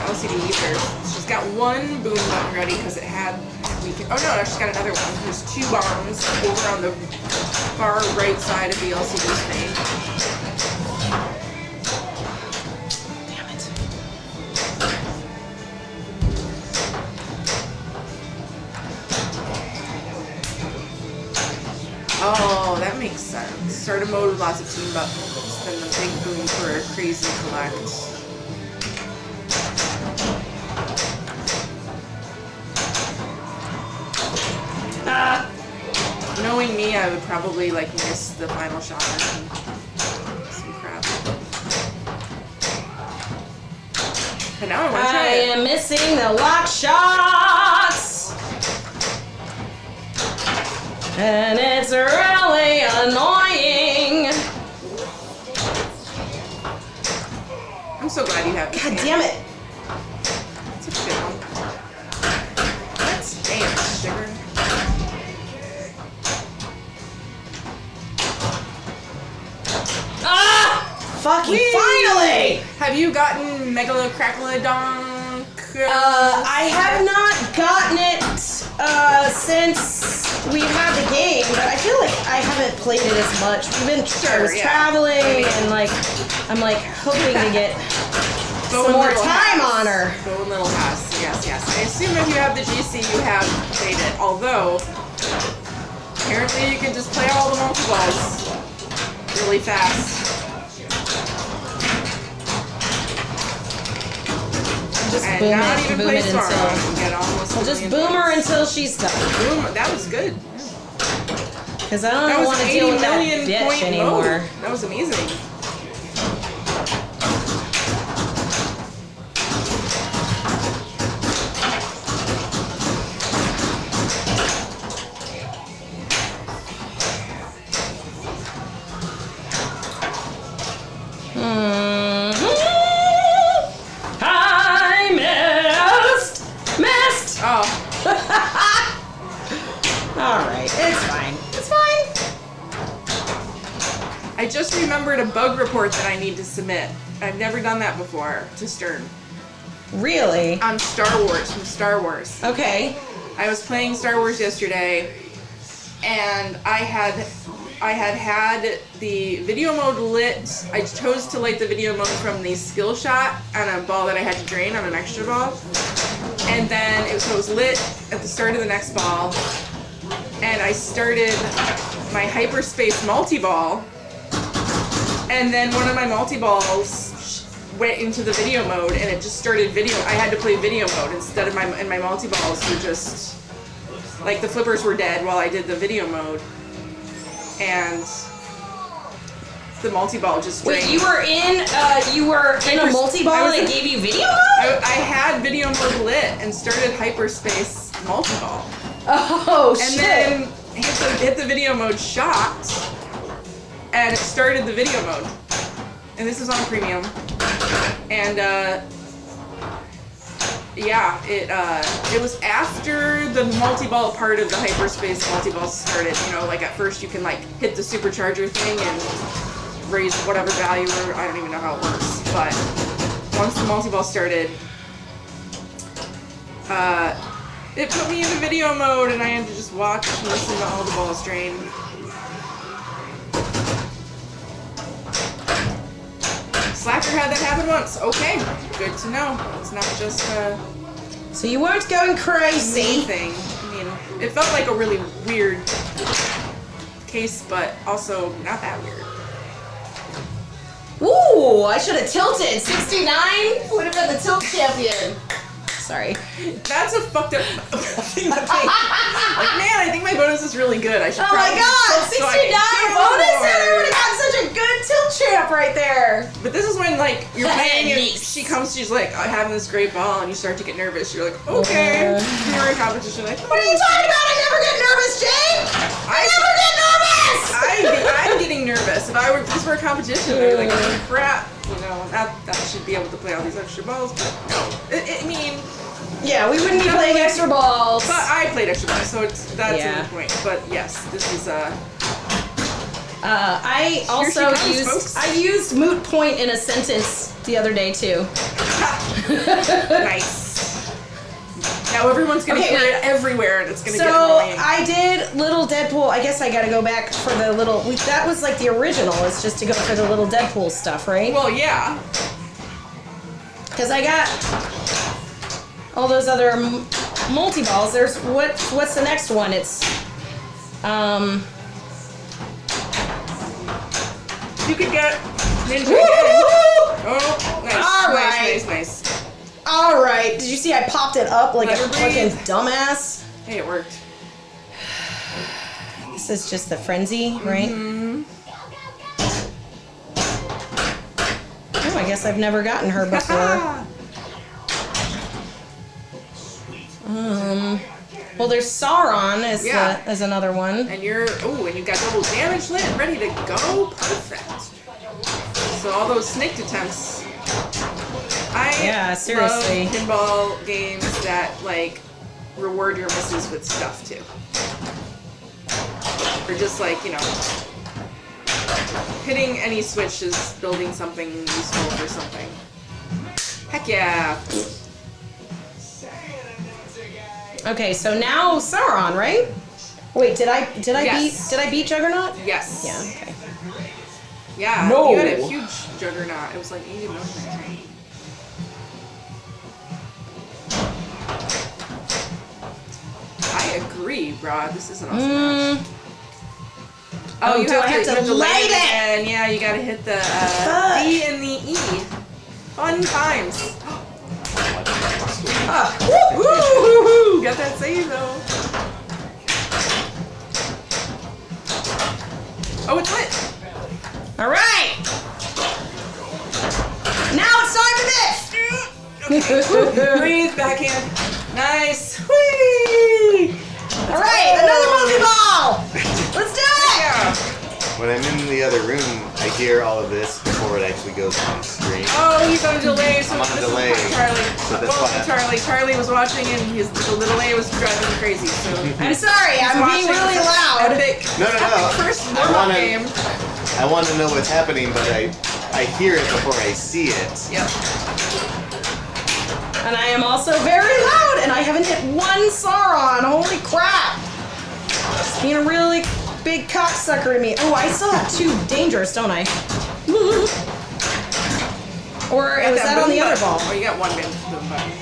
LCD either. She's got 1 boom button ready because it had oh no, she's got another one. There's 2 bombs over on the far right side of the LCD screen. Damn it. Oh, that makes sense. Start a mode with lots of team buttons, then the big boom for a crazy collect. Knowing me, I would probably like miss the final shot or some crap. But now I want to try it. I am missing the lock shots. And it's really annoying. I'm so glad you have this God game. damn it. It's a good one. Let's dance, sugar. Ah! Fucking finally! Have you gotten Megalocrackalodon I have not gotten it since we had the game, but I feel like I haven't played it as much. I was traveling, and like I'm like hoping to get some more time on her. Bo and Little House, yes. I assume if you have the GC, you have played it. Although apparently you can just play all the multi-balls really fast. Just And boom not it, even boom play it Sauron until. and get almost We'll just boom her until she's done. Boom, that was good. Because I That don't was want an to deal 80 with that million bitch point anymore. mode. That was amazing. I missed. Oh, All right, it's fine. It's fine. I just remembered a bug report that I need to submit. I've never done that before to Stern. Really? On Star Wars, from Star Wars. Okay. I was playing Star Wars yesterday, and I had the video mode lit. I chose to light the video mode from the skill shot on a ball that I had to drain on an extra ball. And then it was lit at the start of the next ball. And I started my hyperspace multi-ball. And then one of my multi-balls went into the video mode, and it just started video. I had to play video mode instead of my multi-balls were just, like, the flippers were dead while I did the video mode. And the multi-ball just drained. Wait, you were in a multi-ball and it gave you video mode? I had video mode lit and started hyperspace multi-ball. Oh, And shit. then hit the video mode shot, and it started the video mode. And this is on premium. And yeah, it was after the multi-ball part of the hyperspace multi-ball started. You know, like at first you can like hit the supercharger thing and raise whatever value, or I don't even know how it works. But once the multi-ball started, it put me into video mode, and I had to just watch and listen to all the balls drain. Slacker had that happen once. Okay, good to know. It's not just a So you weren't going me crazy. thing. I mean, it felt like a really weird case, but also not that weird. Ooh, I should have tilted. 69 would have been the tilt champion. Sorry. That's a fucked up thing to think. Like, man, I think my bonus is really good. I should Oh my probably god, tilt so I 69 can do bonus, more. and I would have gotten such a good tilt champ right there. But this is when, like, you're playing and Nice. she comes, she's like, having this great ball, and you start to get nervous. You're like, okay. You're in competition, like, What are you talking about? I never get nervous, Jane! I never get nervous! I'm getting nervous. If this were a competition, I'd be like, oh, crap. You know, not that I should be able to play all these extra balls, but no. I mean, Yeah, we wouldn't be playing extra balls. but I played extra balls, so that's Yeah. the point. But yes, this is I also Here she comes, used folks. I used moot point in a sentence the other day too. nice. Now everyone's gonna Okay, hear wait. it everywhere, and it's gonna get So annoying. I did little Deadpool. I guess I got to go back for the little. That was like the original. Is just to go for the little Deadpool stuff, right? Well, yeah. Because I got all those other multi balls. There's what's the next one? It's You could get Ninja Woo! again. Oh, nice. All nice, right. nice. All right. Did you see I popped it up like Let a her fucking breathe. dumbass? Hey, it worked. This is just the frenzy, right? Oh, I guess I've never gotten her before. Well, there's Sauron Yeah. as another one. And and you got double damage lit, ready to go. Perfect. So all those snicked attempts. Yeah, seriously. love pinball games that like reward your misses with stuff too. Or just like, you know, hitting any switch is building something useful for something. Heck yeah. Okay, so now Sauron, right? Wait, did I Yes. beat Juggernaut? Yes. Yeah. Okay. Yeah. No. You had a huge juggernaut. It was like 80 million. Right? I agree, Rod. This is an awesome match. Oh, you do I have to you have light it? again. Yeah, you gotta hit the Fuck. D and the E. Fun times. Woo! Got that save though. Oh, it's lit. All right. Now it's time for this. Breathe, backhand. Nice. Whee! All right, another multi-ball. Let's do it. Yeah. When I'm in the other room, I hear all of this before it actually goes on screen. Oh, he's on a delay. So I'm on this delay. is Charlie. So that's why- Charlie was watching and the delay was driving him crazy. So I'm sorry, I'm being watching really loud. Epic, No. first I warm-up wanna- game. I want to know what's happening, but I hear it before I see it. Yep. And I am also very loud, and I haven't hit one Sauron. Holy crap! Just being a really big cocksucker to me. Oh, I still have 2 dangerous, don't I? Or was that on the other ball? Oh, you got one boom button.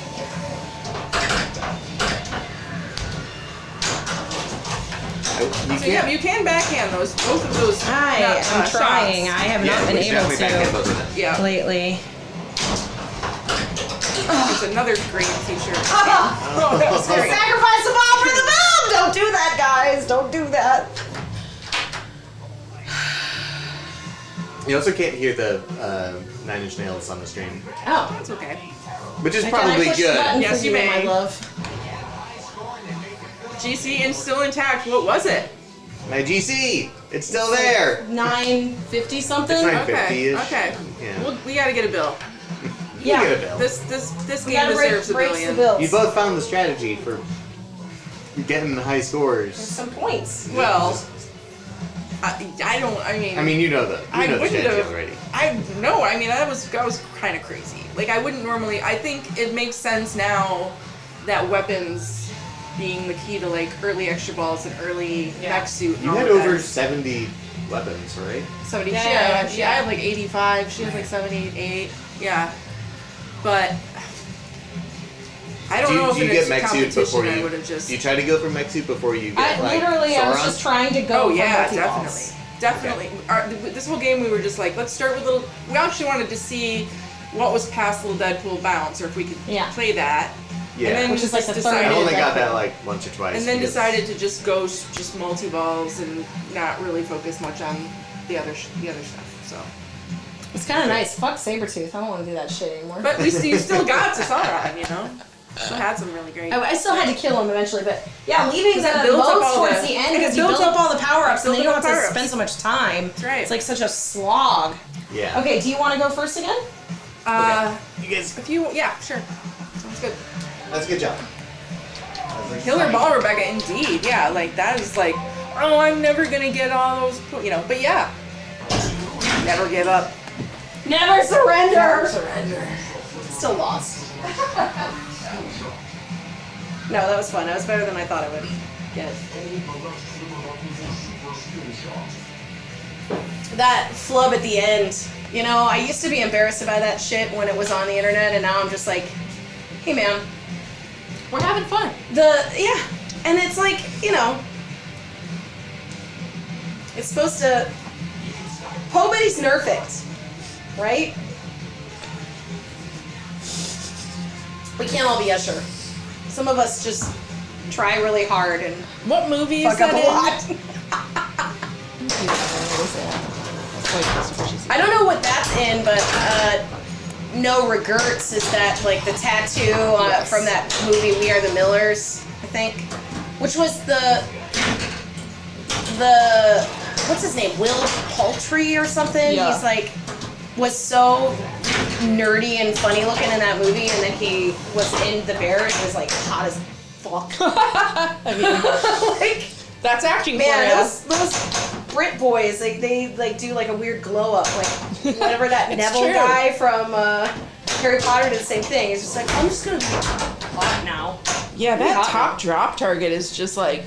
You So yeah, you can backhand those, both of those. I am trying. shots. I have not been we able definitely backhand to both of them. Yeah, lately. it's another great feature. Oh, Oh, that was great. sacrifice the ball for the boom! Don't do that, guys. Don't do that. You also can't hear the 9 Inch Nails on the stream, Oh. That's okay. which is Can I probably push the good. button Yes, for you you, may. my love? GC is still intact. What was it? My GC, it's still there. 950 something? It's 9 Okay. 50-ish. Okay. Yeah. Well, we gotta get a bill. You Yeah. get a bill. This We game gotta deserves a break the billion. bills. You both found the strategy for getting the high scores. Some points. Well, I don't. I mean, you know the I wouldn't strategy have. already. I mean that was kind of crazy. Like I wouldn't normally. I think it makes sense now that weapons being the key to like early extra balls and early mech suit. And You all had of that over is- 70 weapons, right? 70. Yeah, I yeah. had like 85. She had like 78. Yeah, but I don't know if do you in get a mech suit competition before I you? would have just. Do you try to go for mech suit before you I get like literally, I was Sauron? just trying to go Oh for yeah, multi-balls. definitely. This whole game we were just like, let's start with little. We actually wanted to see what was past little Deadpool bounce, or if we could Yeah. play that. Yeah. And then Which is like just the third I decided, only got Deadpool. that like once or twice. and then because- decided to just go just multi balls and not really focus much on the other stuff. So, It's kind of nice. Fuck Sabretooth. I don't want to do that shit anymore. but you still got to Sauron, you know. Still had some really great. I still had to kill him eventually, but yeah, leaving Because it the builds up boats all towards the- the end and it because you builds build up up- all the power-ups and builds then you up don't the have to power-ups. spend so much time. That's right. It's like such a slog. Yeah. Okay, do you want to go first again? You guys, If you, yeah, sure, sounds good. that's a good job. Killer ball, Rebecca. Indeed, yeah. Like that is like, oh, I'm never gonna get all those, But yeah, never give up. Never surrender. Surrender. Still lost. No, that was fun. That was better than I thought I would get. That flub at the end. You know, I used to be embarrassed about that shit when it was on the internet, and now I'm just like, hey man, We're having fun. and it's like, you know, it's supposed to. Nobody's nerfed, right? We can't all be Usher. Some of us just try really hard and What movie is fuck up that a in? lot. I don't know what that's in, but No Regrets is that like the tattoo Yes. from that movie We Are the Millers, I think, which was the what's his name, Will Paltry or something. Yeah. He's like was so nerdy and funny looking in that movie, and then he was in The Bear and was like hot as fuck. Like. That's acting Man, for those Brit boys, they like do like a weird glow up, like whatever that It's Neville true. guy from Harry Potter did the same thing. He's just like, I'm just gonna be hot now. Yeah, Pretty that hot top now. drop target is just like,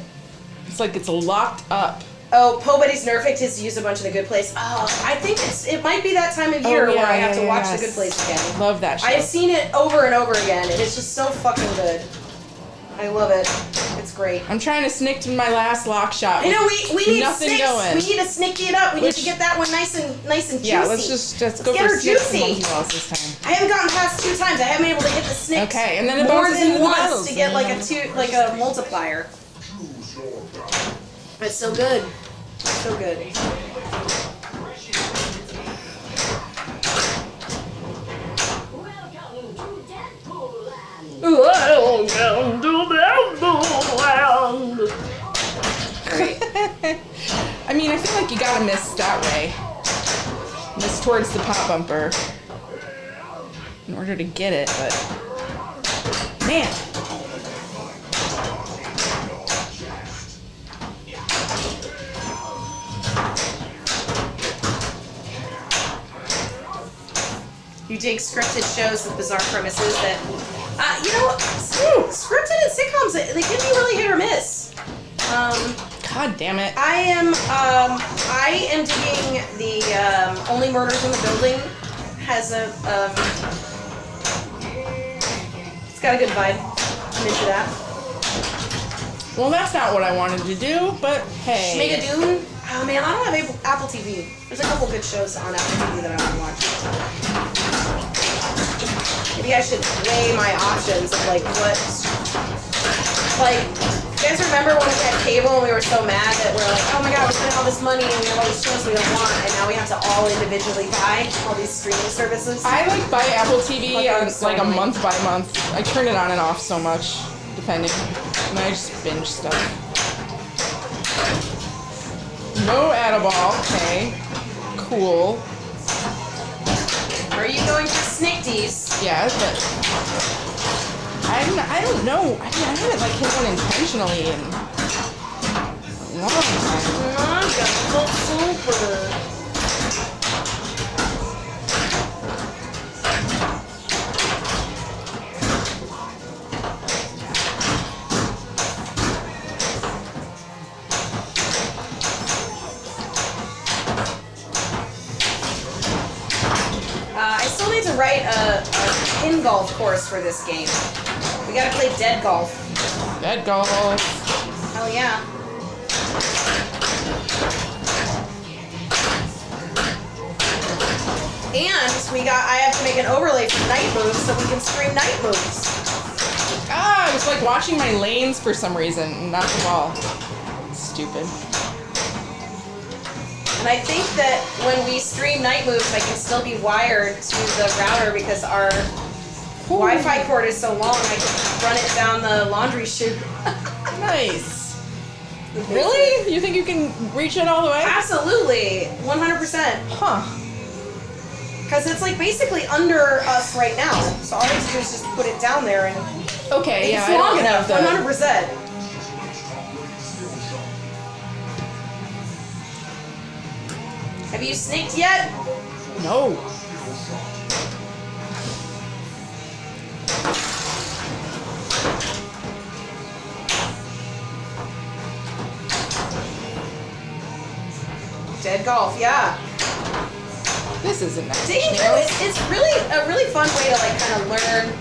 it's like it's locked up. Oh, Po Buddy's Nerfing has used a bunch of the Good Place. Oh, I think it might be that time of year where I have to watch the Good Place again. Love that show. I've seen it over and over again, and it's just so fucking good. I love it. It's great. I'm trying to snick to my last lock shot. I know we need nothing snicks. going. We need to snicky it up. We need to get that one nice and juicy. Yeah, let's go get for her snicks and juicy. monkey balls this time. I haven't gotten past 2 times. I haven't been able to hit the snicks. Okay, and then it more bounces than into the once battles, to get and like a multiplier. It's so good. So good. Welcome to Bamboo Land. Great. I mean, I feel like you gotta miss that way. Miss towards the pop bumper in order to get it, but man. You dig scripted shows with bizarre premises that, you know, scripted and sitcoms, they can be really hit or miss. God damn it. I am digging the Only Murders in the Building. Has a it's got a good vibe. I'm into that. Well, that's not what I wanted to do, but hey. Schmigadoon. Oh man, I don't have Apple TV. There's a couple good shows on Apple TV that I want to watch. Maybe I should weigh my options of like what. Like, you guys remember when we had cable and we were so mad that we're like, oh my god, we're spending all this money and we have all these shows we don't want, and now we have to all individually buy all these streaming services? I like buy Apple TV Fucking on so like a annoying. month by month. I turn it on and off so much, depending. And I just binge stuff. No Adaball, okay. Cool. Are you going for Snickties? Yeah, but I don't know. I mean, I haven't like hit one intentionally in a long time. I'm gonna go super. I still need to write a pin golf course for this game. We gotta play dead golf. Dead golf. Hell yeah. And I have to make an overlay for night moves so we can stream night moves. Ah, I was like watching my lanes for some reason, not the ball. Stupid. And I think that when we stream night moves, I can still be wired to the router because our Wi-Fi cord is so long, I can run it down the laundry chute. Nice. Really? You think you can reach it all the way? Absolutely, 100%. Huh. Because it's like basically under us right now. So all I have to do is just put it down there and Okay, yeah. it's I long don't enough, have 100%. Have you sneaked yet? No. Dead golf, yeah. This isn't that. Digging through it's really a really fun way to like kind of learn.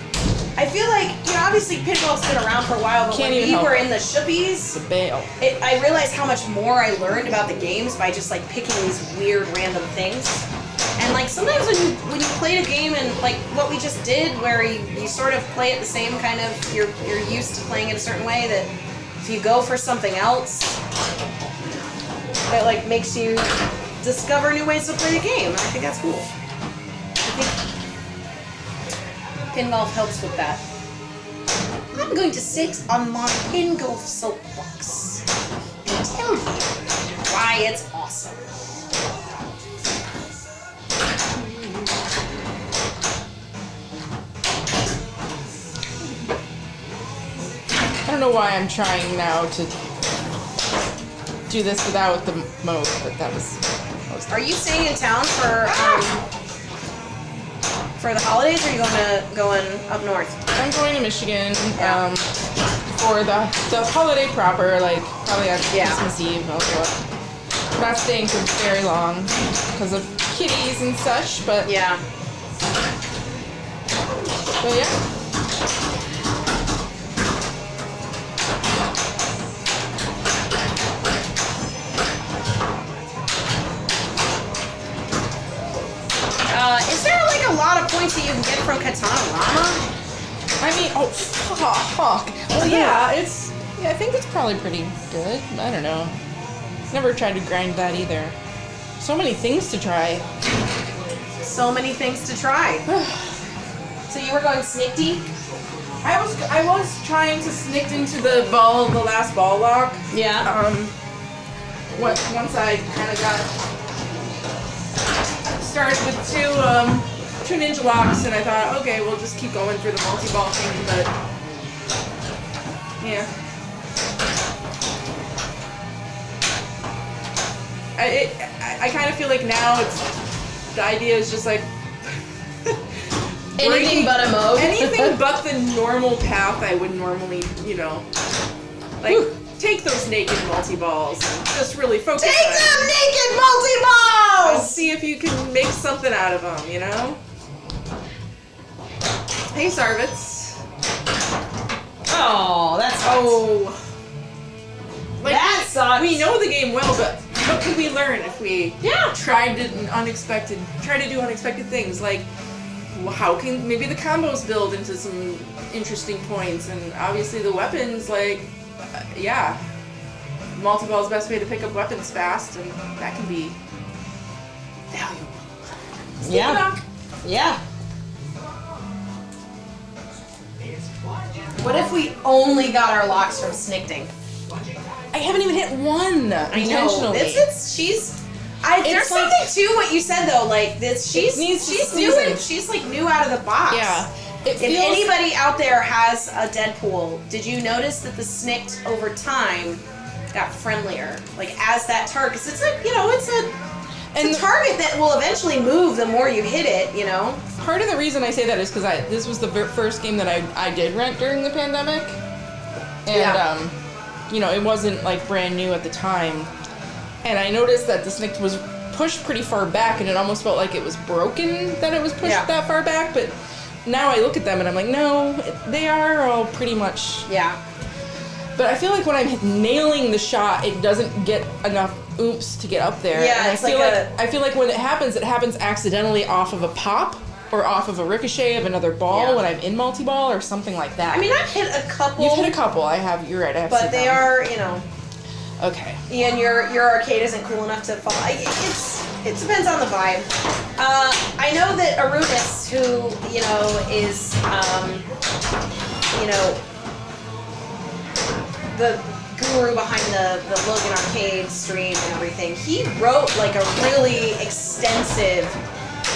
I feel like, you know, obviously pin golf's been around for a while, but Can't when even we help were it. in the shuppies, The bail. I realized how much more I learned about the games by just like picking these weird random things. And like sometimes when you play a game and like what we just did, where you sort of play it the same kind of, you're used to playing it a certain way, that if you go for something else, it like makes you discover new ways to play the game. I think that's cool. I think pin golf helps with that. I'm going to sit on my pin golf soapbox and tell you why it's awesome. I don't know why I'm trying now to do this without the mode, but that was. Are you staying in town for the holidays, or are you going up north? I'm going to Michigan. Yeah. for the holiday proper, like probably on Yeah. Christmas Eve, I'll do it. Not staying for very long because of kitties and such, but Yeah. yeah. Is there like a lot of points that you can get from Katana Rama? I mean, oh fuck. Well, yeah, I think it's probably pretty good. I don't know. Never tried to grind that either. So many things to try. So many things to try. So you were going Snikty? I was trying to snick into the last ball lock. Yeah. Once I kind of got started with two ninja locks, and I thought, okay, we'll just keep going through the multi-ball thing, but yeah. I kind of feel like now the idea is just like Anything but a mode. anything but the normal path I would normally, like take those naked multi-balls and just really focus Take on it. them naked multi-balls! See if you can make something out of them, you know? Hey, Sarvitz. Oh, that's Oh. Like, That sucks. We know the game well, but what could we learn if we try to do unexpected things? Like, how can maybe the combos build into some interesting points? And obviously the weapons, like, yeah. Multi-ball is the best way to pick up weapons fast, and that can be valuable. Yeah. Yeah. What if we only got our locks from Snikting? I haven't even hit one intentionally. There's something to what you said though. Like this, she's new. season. She's like new out of the box. Yeah. If anybody out there has a Deadpool, did you notice that the Snikt over time got friendlier? Like as that target, 'cause it's a target that will eventually move the more you hit it. You know. Part of the reason I say that is because this was the first game that I did rent during the pandemic, and it wasn't like brand new at the time, and I noticed that the Snikt was pushed pretty far back, and it almost felt like it was broken that it was pushed that far back. But now I look at them and I'm like, no, they are all pretty much. Yeah. But I feel like when I'm nailing the shot, it doesn't get enough oomph to get up there. Yeah, and it's I feel like when it happens accidentally off of a pop or off of a ricochet of another ball when I'm in multi-ball or something like that. I mean, I've hit a couple. You've hit a couple. You're right. I have But seen they them. are, Okay. and your arcade isn't cool enough to fall. It depends on the vibe. I know that Arubis, who is the guru behind the Logan Arcade stream and everything, he wrote like a really extensive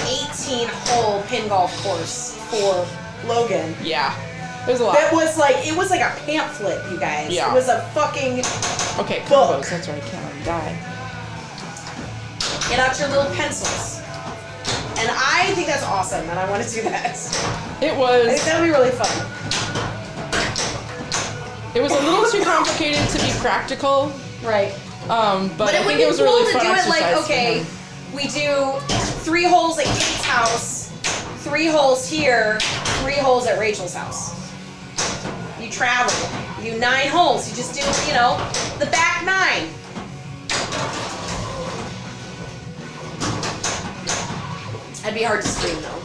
18-hole pin golf course for Logan. Yeah. There's a lot. It was like a pamphlet, you guys. Yeah. It was a fucking Okay, book. combos. That's right. I can't let him die. Get out your little pencils. And I think that's awesome, and I want to do that. It I was. think that would be really fun. It was a little too complicated to be practical. Right. But I it would think be it was a cool really to fun do it exercise like, for okay, him. we do 3 holes at Kate's house, 3 holes here, 3 holes at Rachel's house. You travel. You 9 holes. You just do, the back 9. That'd be hard to stream though.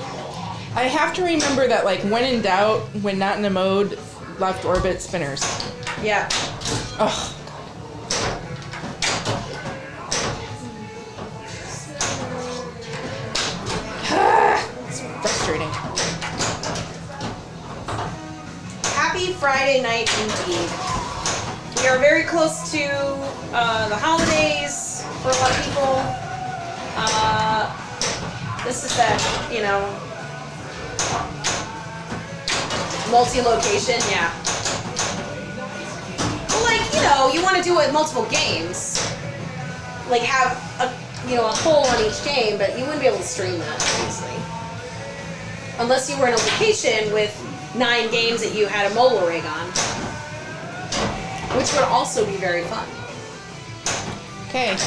I have to remember that, like, when in doubt, when not in a mode, left orbit spinners. Yeah. Oh. It's frustrating. Happy Friday night indeed. We are very close to the holidays for a lot of people. This is that, multi-location, yeah. Well, like, you want to do it with multiple games. Like have a hole on each game, but you wouldn't be able to stream that, obviously. Unless you were in a location with 9 games that you had a mobile rig on. which would also be very fun. Okay.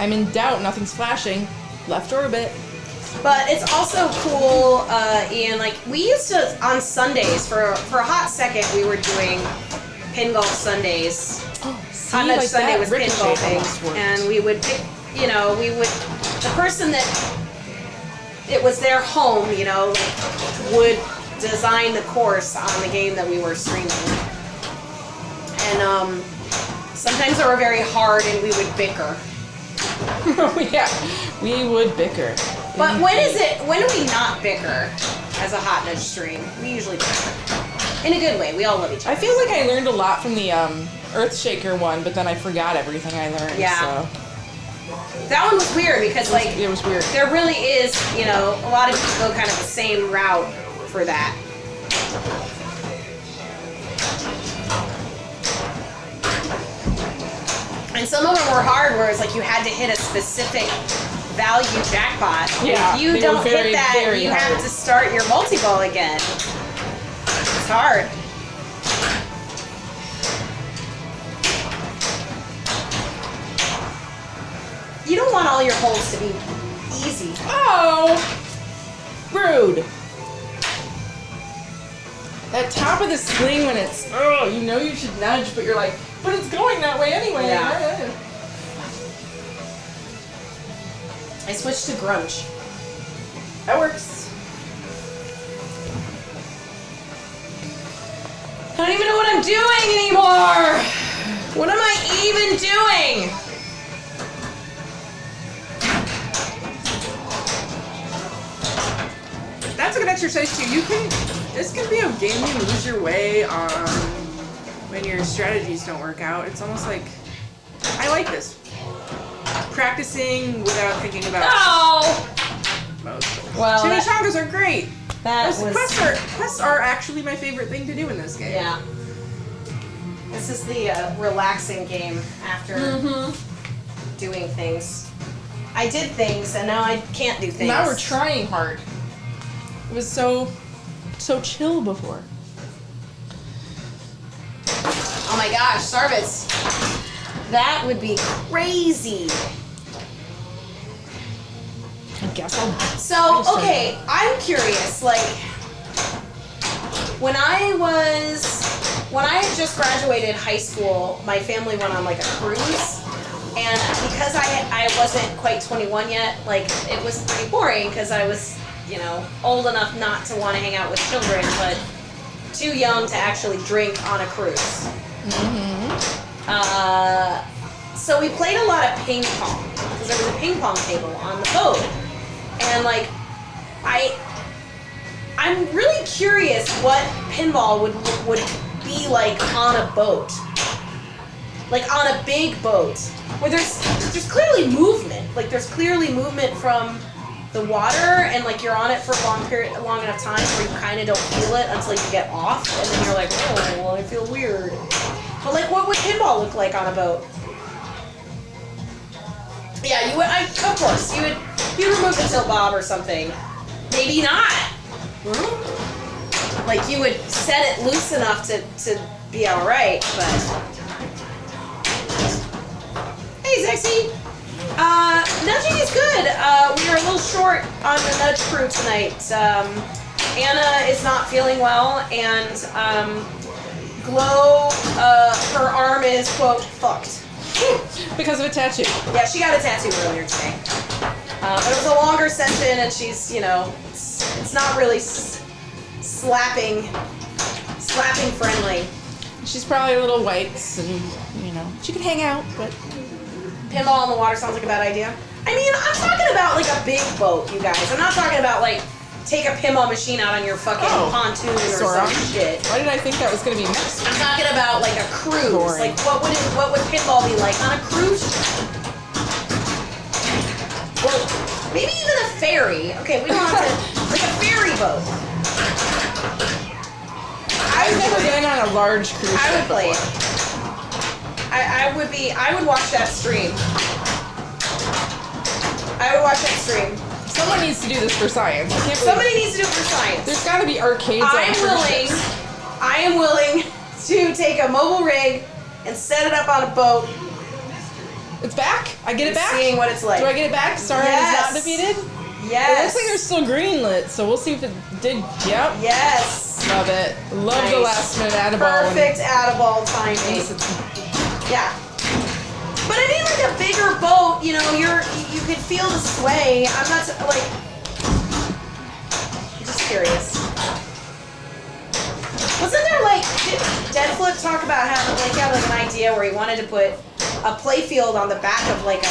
I'm in doubt. Nothing's flashing. Left orbit. But it's also cool, Ian, like, we used to, on Sundays, for a hot second, we were doing Pin Golf Sundays. Oh, see, Hot Nudge like Sunday that was pin ricochet golfing, almost worked. and we would pick, the person that it was their home, would design the course on the game that we were streaming. And sometimes they were very hard and we would bicker. Yeah, we would bicker. But when do we not bicker as a Hot Nudge stream? We usually bicker. In a good way, we all love each other. I feel like I learned a lot from the Earthshaker one, but then I forgot everything I learned. Yeah. So. That one was weird because, like, It was weird. there really is, a lot of people go kind of the same route for that. And some of them were hard where it's like you had to hit a specific value jackpot. And Yeah, if you they were don't very, hit that, very you hard. have to start your multi-ball again. It's hard. You don't want all your holes to be easy. Oh! Rude. That top of the sling when it's, you know you should nudge, but you're like, but it's going that way anyway. Yeah. I switched to grunge. That works. I don't even know what I'm doing anymore. What am I even doing? That's a good exercise too. This can be a game you lose your way on when your strategies don't work out. It's almost like, I like this. Practicing without thinking about Oh! most. Well, Chimichangas are great. that was... Quests are actually my favorite thing to do in this game. Yeah. This is the relaxing game after doing things. I did things and now I can't do things. Now we're trying hard. It was so chill before. Oh my gosh, Sarvis. That would be crazy. I guess I'll. So, okay, I'm curious, like, when I had just graduated high school, my family went on, like, a cruise, and because I wasn't quite 21 yet, like, it was pretty boring, because I was, old enough not to want to hang out with children, but too young to actually drink on a cruise. So we played a lot of ping pong, because there was a ping pong table on the boat. And like, I'm really curious what pinball would be like on a boat, like on a big boat, where there's clearly movement. Like there's clearly movement from the water, and like you're on it for a long enough time where you kind of don't feel it until you get off, and then you're like, oh, well, I feel weird. But like, what would pinball look like on a boat? Yeah, you would. Of course, you would. You remove the tilt bob or something. Maybe not. Like you would set it loose enough to be all right, but. Hey, Zexy. Nudging is good. We are a little short on the nudge crew tonight. Anna is not feeling well, and Glow, her arm is quote fucked. Because of a tattoo. Yeah, she got a tattoo earlier today. But it was a longer session, and she's, it's not really slapping friendly. She's probably a little whites and, she could hang out, but. Pinball in the water sounds like a bad idea. I mean, I'm talking about like a big boat, you guys. I'm not talking about like take a pinball machine out on your fucking pontoon or Sora. some shit. Why did I think that was going to be next? I'm talking about like a cruise. Boring. Like what would pinball be like on a cruise? Or maybe even a ferry. Okay, we don't have to like a ferry boat. I've never been on a large cruise ship I would play before. it. I would watch that stream. I would watch that stream. Someone needs to do this for science. I can't believe Somebody needs to do it for science. There's got to be arcades on cruise ships. I am willing to take a mobile rig and set it up on a boat. It's back. I get it and back. Seeing what it's like. Do I get it back? Sauron Yes. is not defeated. It Yes. looks like they're still greenlit, so we'll see if it did. Yep. Yes. Love it. Love the Nice. last minute Adaball. Perfect Adaball timing. Yeah. But I mean, like a bigger boat, you know, you could feel the sway. I'm not like. I'm just curious. Wasn't there like did Deadflip talk about having like he had like an idea where he wanted to put a playfield on the back of like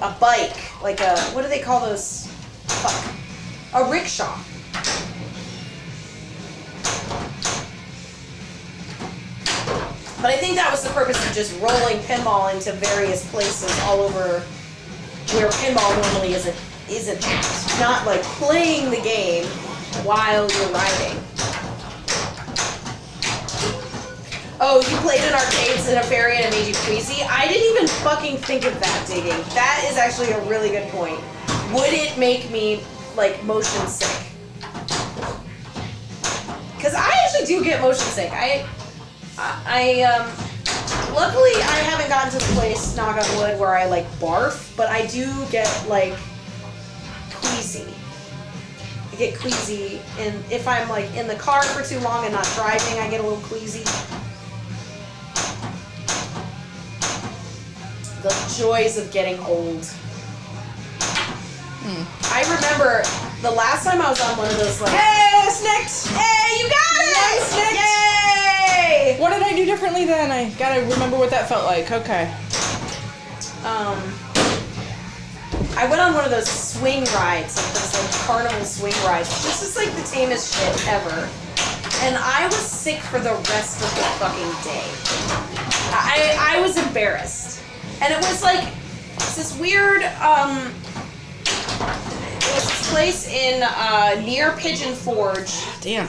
a bike, like a what do they call those? Fuck, a rickshaw. But I think that was the purpose of just rolling pinball into various places all over where pinball normally isn't at. Not like playing the game while you're riding. Oh, you played in arcades in a ferry and it made you queasy? I didn't even fucking think of that, Digging. That is actually a really good point. Would it make me like motion sick? Because I actually do get motion sick. Luckily I haven't gotten to the place, knock on wood, where I like barf, but I do get like queasy. I get queasy, and if I'm like in the car for too long and not driving, I get a little queasy. The joys of getting old. I remember the last time I was on one of those like, Hey, Snicks! hey, you got it! Yes, Nick! Yay! What did I do differently then? I gotta remember what that felt like. Okay. I went on one of those swing rides, like those like carnival swing rides. This is like the tamest shit ever. And I was sick for the rest of the fucking day. I was embarrassed. And it was like, it's this weird, it was this place in, near Pigeon Forge Damn.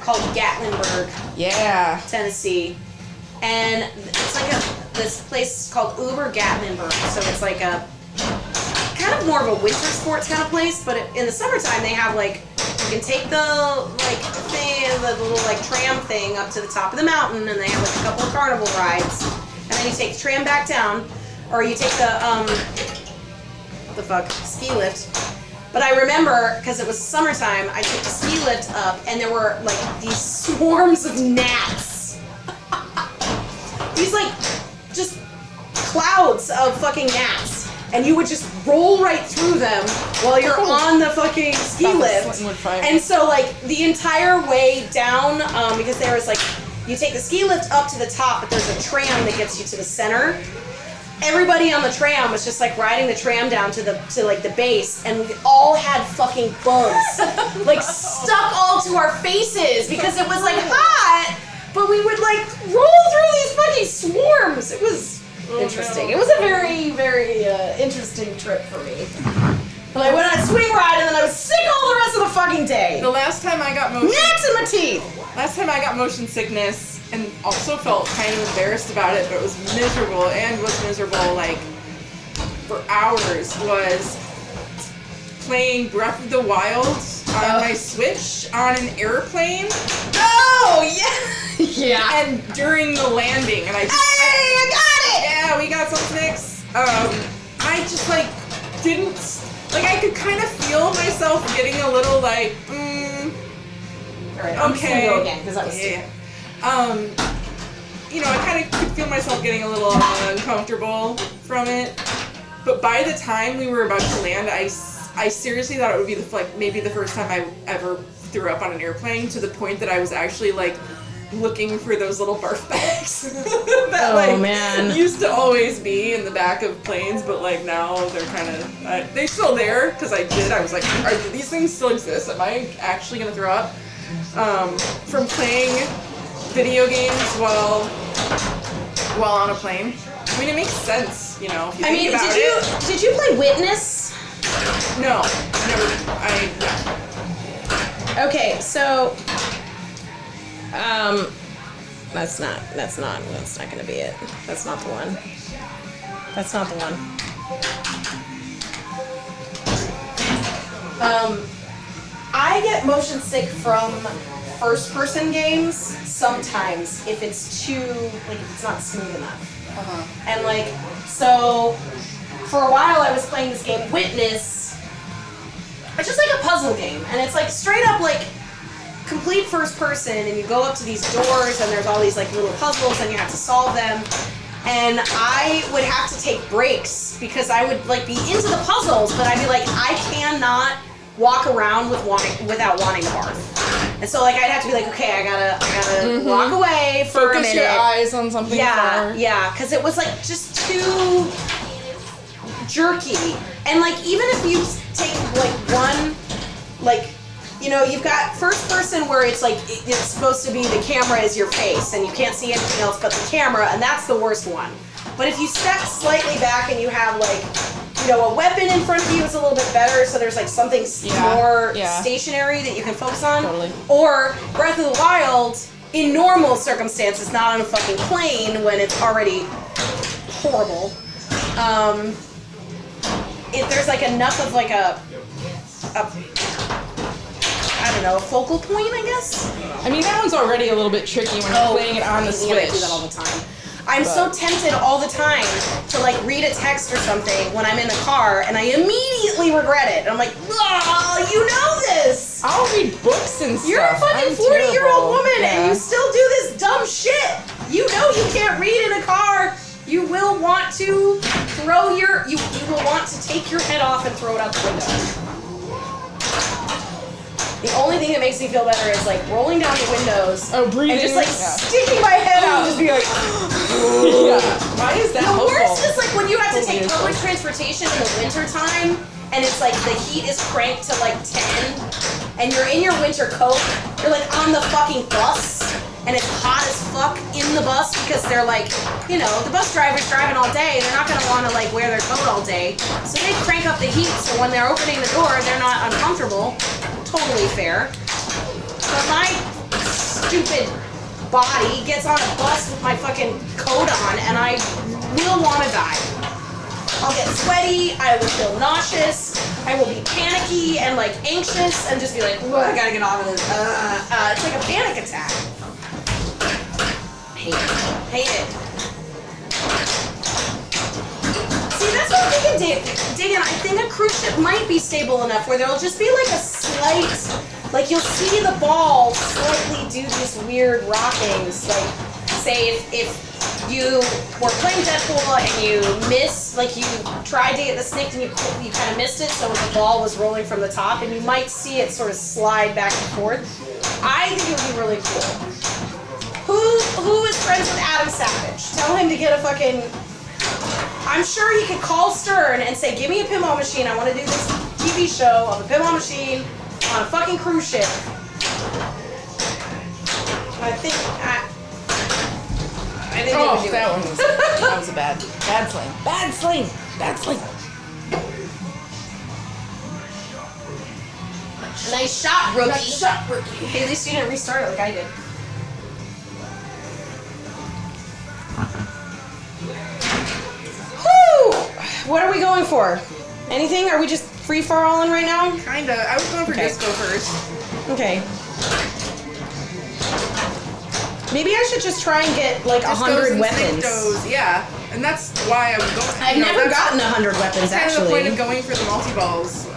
called Gatlinburg, Yeah. Tennessee. And it's like this place called Uber Gatlinburg. So it's like a, kind of more of a winter sports kind of place, but in the summertime they have like, you can take the like thing, the little like tram thing up to the top of the mountain, and they have like a couple of carnival rides, and then you take the tram back down, or you take the what the fuck, ski lift. But I remember, because it was summertime, I took the ski lift up, and there were like these swarms of gnats. These like just clouds of fucking gnats. And you would just roll right through them while you're on the fucking ski Stop, lift. sweating with fire. And so like the entire way down, because there was like, you take the ski lift up to the top, but there's a tram that gets you to the center. Everybody on the tram was just like riding the tram down to like the base, and we all had fucking bugs like stuck all to our faces because it was like hot, but we would like roll through these fucking swarms. It was interesting. It was a very, very interesting trip for me. But I went on a swing ride and then I was sick all the rest of the fucking day. The last time I got motion, Gnats in my teeth. last time I got motion sickness, and also felt kind of embarrassed about it, but it was miserable and was miserable like for hours, was playing Breath of the Wild on my Switch on an airplane. Oh yeah, yeah. And during the landing, and I just, Hey, I got it. yeah, we got some Snicks. I just like didn't, like I could kind of feel myself getting a little like, All right, I'm just gonna okay. go again because I was stupid. Yeah. You know, I kind of could feel myself getting a little uncomfortable from it. But by the time we were about to land, I seriously thought it would be maybe the first time I ever threw up on an airplane, to the point that I was actually like looking for those little barf bags that man. used to always be in the back of planes, but like now they're kind of they're still there because I was like, do these things still exist? Am I actually gonna throw up? From playing video games while on a plane. I mean, it makes sense, you know, if you think about it. Did you play Witness? No, never. Okay, so that's not gonna be it. That's not the one. That's not the one. I get motion sick from first-person games, sometimes if it's too, like if it's not smooth enough. Uh-huh. And like, so for a while I was playing this game, Witness. It's just like a puzzle game, and it's like straight up like complete first person, and you go up to these doors, and there's all these like little puzzles, and you have to solve them. And I would have to take breaks because I would like be into the puzzles, but I'd be like, I cannot walk around without wanting to barf. And so like I'd have to be like, okay, I gotta walk away for a Focus minute. your eyes on something. Yeah, far. yeah, because it was like just too jerky. And like even if you take like one, like, you know, you've got first person where it's like it's supposed to be the camera is your face and you can't see anything else but the camera, and that's the worst one. But if you step slightly back and you have like, you know, a weapon in front of you, it's a little bit better, so there's like something more stationary that you can focus on. Totally. Or Breath of the Wild, in normal circumstances, not on a fucking plane when it's already horrible. There's like enough of like a I don't know, a focal point, I guess. I mean, that one's already a little bit tricky when you're playing it on the Yeah, I Switch. do that all the time. I'm so tempted all the time to like read a text or something when I'm in the car, and I immediately regret it. And I'm like, oh, you know this. I'll read books and stuff. You're a fucking I'm 40-year-old terrible. woman, Yeah. and you still do this dumb shit. You know you can't read in a car. You will want to throw your, you will want to take your head off and throw it out the window. The only thing that makes me feel better is like rolling down the windows breathing. and just like Yeah. sticking my head out and just be like, Yeah. Why is that the helpful? worst is like when you have to So take beautiful. public transportation in the winter time and it's like the heat is cranked to like 10 and you're in your winter coat, you're like on the fucking bus and it's hot as fuck in the bus because they're like, you know, the bus driver's driving all day, they're not gonna wanna like wear their coat all day. So they crank up the heat so when they're opening the door, they're not uncomfortable. Totally fair. But my stupid body gets on a bus with my fucking coat on and I will want to die. I'll get sweaty, I will feel nauseous, I will be panicky and like anxious and just be like, whoa, I gotta get off of this. It's like a panic attack. Hate it. Hate it. See, that's what I'm thinking, digging. I think a cruise ship might be stable enough where there'll just be like a slight, like you'll see the ball slightly do these weird rockings. Like, say if you were playing Deadpool and you missed, like you tried to get the stick and you kind of missed it, so the ball was rolling from the top, and you might see it sort of slide back and forth. I think it would be really cool. Who is friends with Adam Savage? Tell him to get a fucking. I'm sure he could call Stern and say, give me a pinball machine. I want to do this TV show of a pinball machine on a fucking cruise ship. I think they Oh, would do that it. one was a bad sling. Bad sling. Bad sling. Nice shot, rookie. Nice shot, rookie. Hey, at least you didn't restart it like I did. Woo! What are we going for? Anything? Are we just free for all in right now? Kinda. I was going for Okay. disco first. Okay. Maybe I should just try and get like Discos 100 and weapons. Snake-dos, yeah. And that's why I'm going. I've never gotten 100 weapons Kind of the point of actually. going for the multi-balls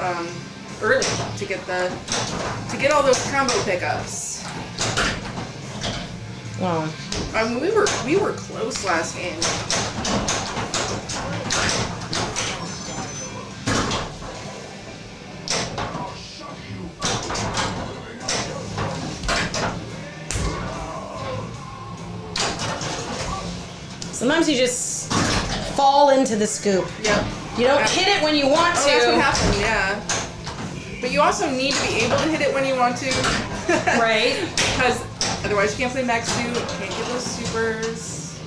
early to get all those combo pickups. Oh. I mean, we were close last game. Sometimes you just fall into the scoop. Yep. You don't hit it when you want Oh, that's what to. happened, yeah. But you also need to be able to hit it when you want to. Right. Because otherwise you can't play Max 2, can't get those supers.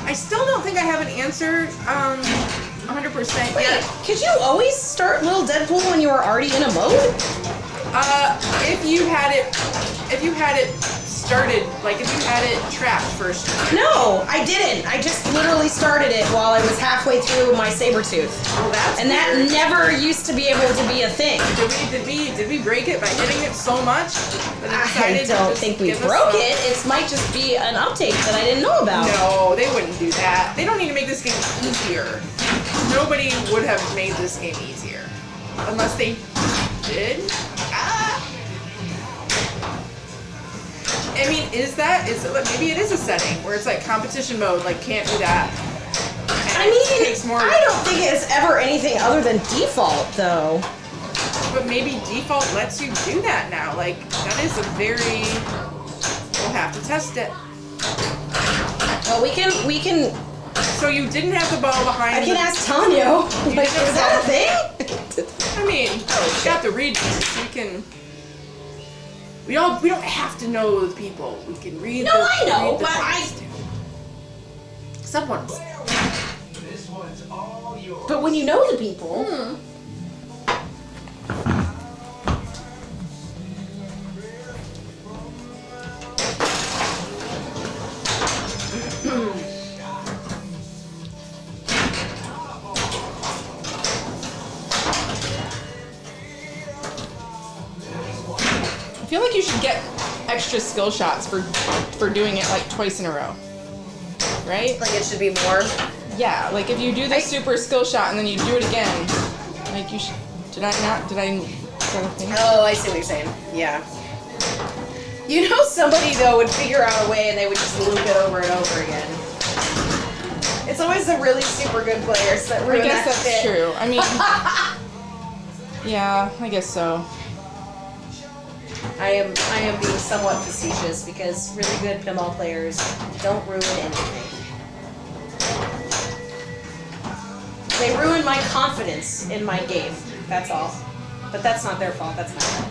I still don't think I have an answer 100% Wait, yet. could you always start Little Deadpool when you were already in a mode? If you had it started, like if you had it trapped first. No, I didn't. I just literally started it while I was halfway through my Sabretooth. Well, that's And that weird. never used to be able to be a thing. Did we break it by hitting it so much that it I decided to don't just think we give us broke a- it. It might just be an update that I didn't know about. No, they wouldn't do that. They don't need to make this game easier. Nobody would have made this game easier. Unless they did. I mean, maybe it is a setting where it's like competition mode, like can't do that. And I it mean, takes more, I don't think it's ever anything other than default, though. but maybe default lets you do that now. Like, that is a very, we'll have to test it. Well, we can. So you didn't have the ball behind I can the- ask Tanya. Like, is that a thing? I mean, we got the regions. We can. We don't have to know the people. We can read. No, I know, read the but things, too. Someone's. But when you know the people. I feel like you should get extra skill shots for doing it like twice in a row. Right? Like, it should be more. Yeah. Like if you do the super skill shot and then you do it again, like you should. Did I not? Did I? Is that a thing? Oh, I see what you're saying. Yeah. You know, somebody, though, would figure out a way and they would just loop it over and over again. It's always the really super good players that I ruin guess that that's shit. true. I mean. Yeah, I guess so. I am being somewhat facetious because really good pinball players don't ruin anything. They ruin my confidence in my game. That's all. But that's not their fault. That's my fault.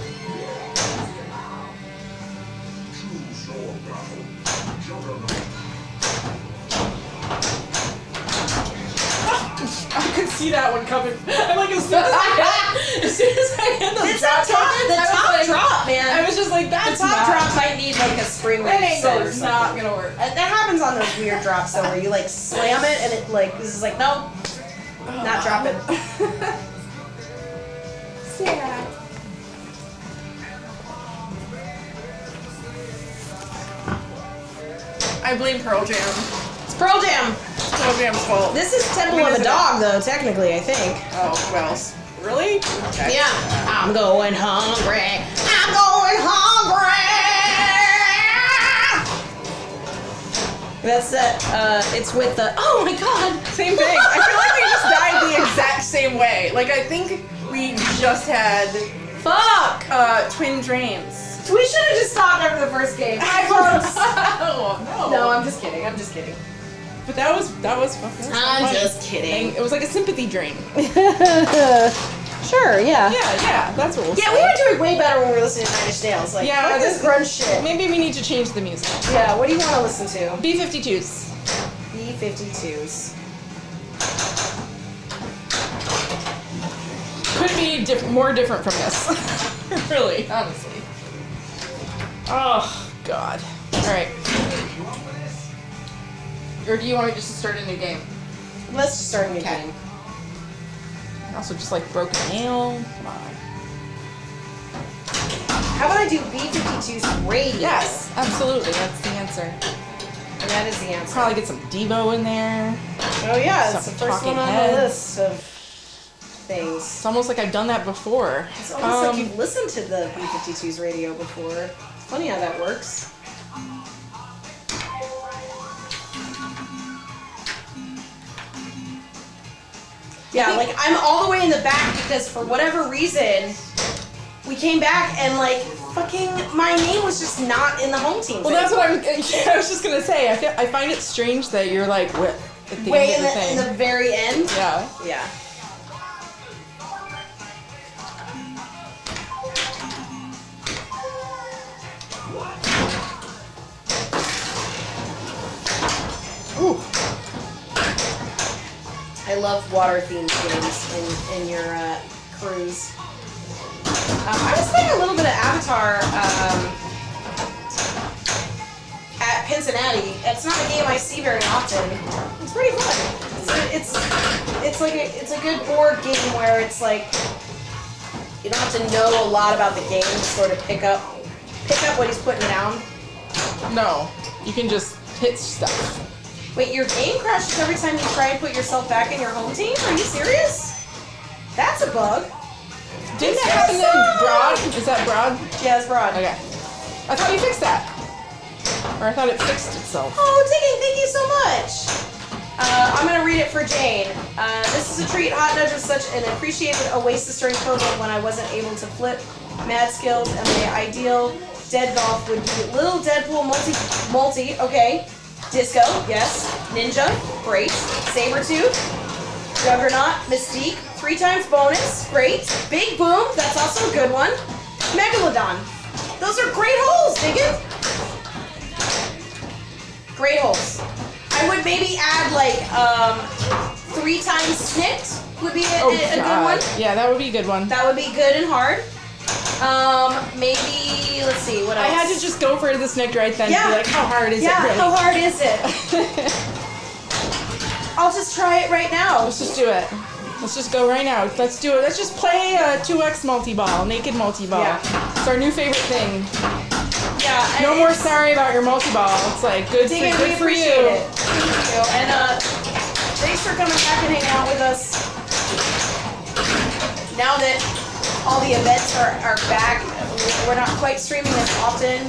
I could see that one coming. I'm like, as soon as I hit the It's drop the top, tokens, the I was top like- drop, man. I was just like, The that's top not, drop might need like a spring that reset angle or is something. not gonna work. That happens on those weird drops though, where you like slam it and it like this is like no, not dropping. Sad. I blame Pearl Jam. It's Pearl Jam. It's Pearl Jam's fault. This is Temple I mean, of a is it- Dog though, technically I think. Oh, well, really? Okay. Yeah. I'm going hungry. I'm going hungry. That's that. It's with the. Oh my God. Same thing. I feel like we just died the exact same way. Like, I think we just had Fuck. twin drains. We should have just stopped after the first game. Hi, folks. Oh, No, I'm just kidding. I'm just kidding. But that was fucking I'm fun. just kidding. It was like a sympathy drain. Sure. Yeah. Yeah, that's what we'll Yeah, say. we were doing way better when we were listening to Nine Inch Nails. Like, Yeah, fuck this grunge shit. Maybe we need to change the music. Yeah, what do you want to listen to? B-52s. B-52s. Could be more different from this. Really, honestly. Oh, God. Alright. Or do you want me just to start a new game? Let's just start a new Okay. game. Also, just like Broken Nail. Come on. How about I do B-52s radio? Yes, absolutely. That's the answer. And that is the answer. Probably get some Devo in there. Oh yeah, it's the Some first one Talking on Heads. the list of things. It's almost like I've done that before. It's almost like you've listened to the B-52s radio before. It's funny how that works. Yeah, like I'm all the way in the back because for whatever reason, we came back and like fucking my name was just not in the home team. Well, that's what I was just gonna say. I find it strange that you're like at the way end in of the thing. the very end. Yeah. Yeah. Ooh. I love water themed games in your cruise. I was playing a little bit of Avatar Cincinnati. It's not a game I see very often. It's pretty fun. It's a good board game where it's like you don't have to know a lot about the game to sort of pick up what he's putting down. No, you can just hit stuff. Wait, your game crashes every time you try and put yourself back in your home team? Are you serious? That's a bug. Didn't that happen in Broad? Is that Broad? Yeah, it's broad. Okay. I thought you fixed that. Or I thought it fixed itself. Oh, Digging, thank you so much. I'm gonna read it for Jane. This is a treat. Hot Nudge was such an appreciated oasis during COVID when I wasn't able to flip. Mad skills and my ideal dead golf would be Little Deadpool multi, okay. Disco, yes. Ninja, great. Sabretooth, Juggernaut, Mystique, 3 times bonus, great. Big Boom, that's also a good one. Megalodon. Those are great holes, Diggin. Great holes. I would maybe add like 3 times Snicked would be a good one. Yeah, that would be a good one. That would be good and hard. Maybe, let's see, what else? I had to just go for the Snicked right then. Yeah. Be like, how hard is it really? how hard is it? I'll just try it right now. Let's just do it. Let's just go right now. Let's do it. Let's just play a 2x multi-ball, naked multi-ball. Yeah. It's our new favorite thing. Yeah. No more sorry about your multi-ball. It's like good for, Diggin, we good for appreciate you. it. Thank you. And thanks for coming back and hanging out with us. Now that all the events are back, we're not quite streaming as often,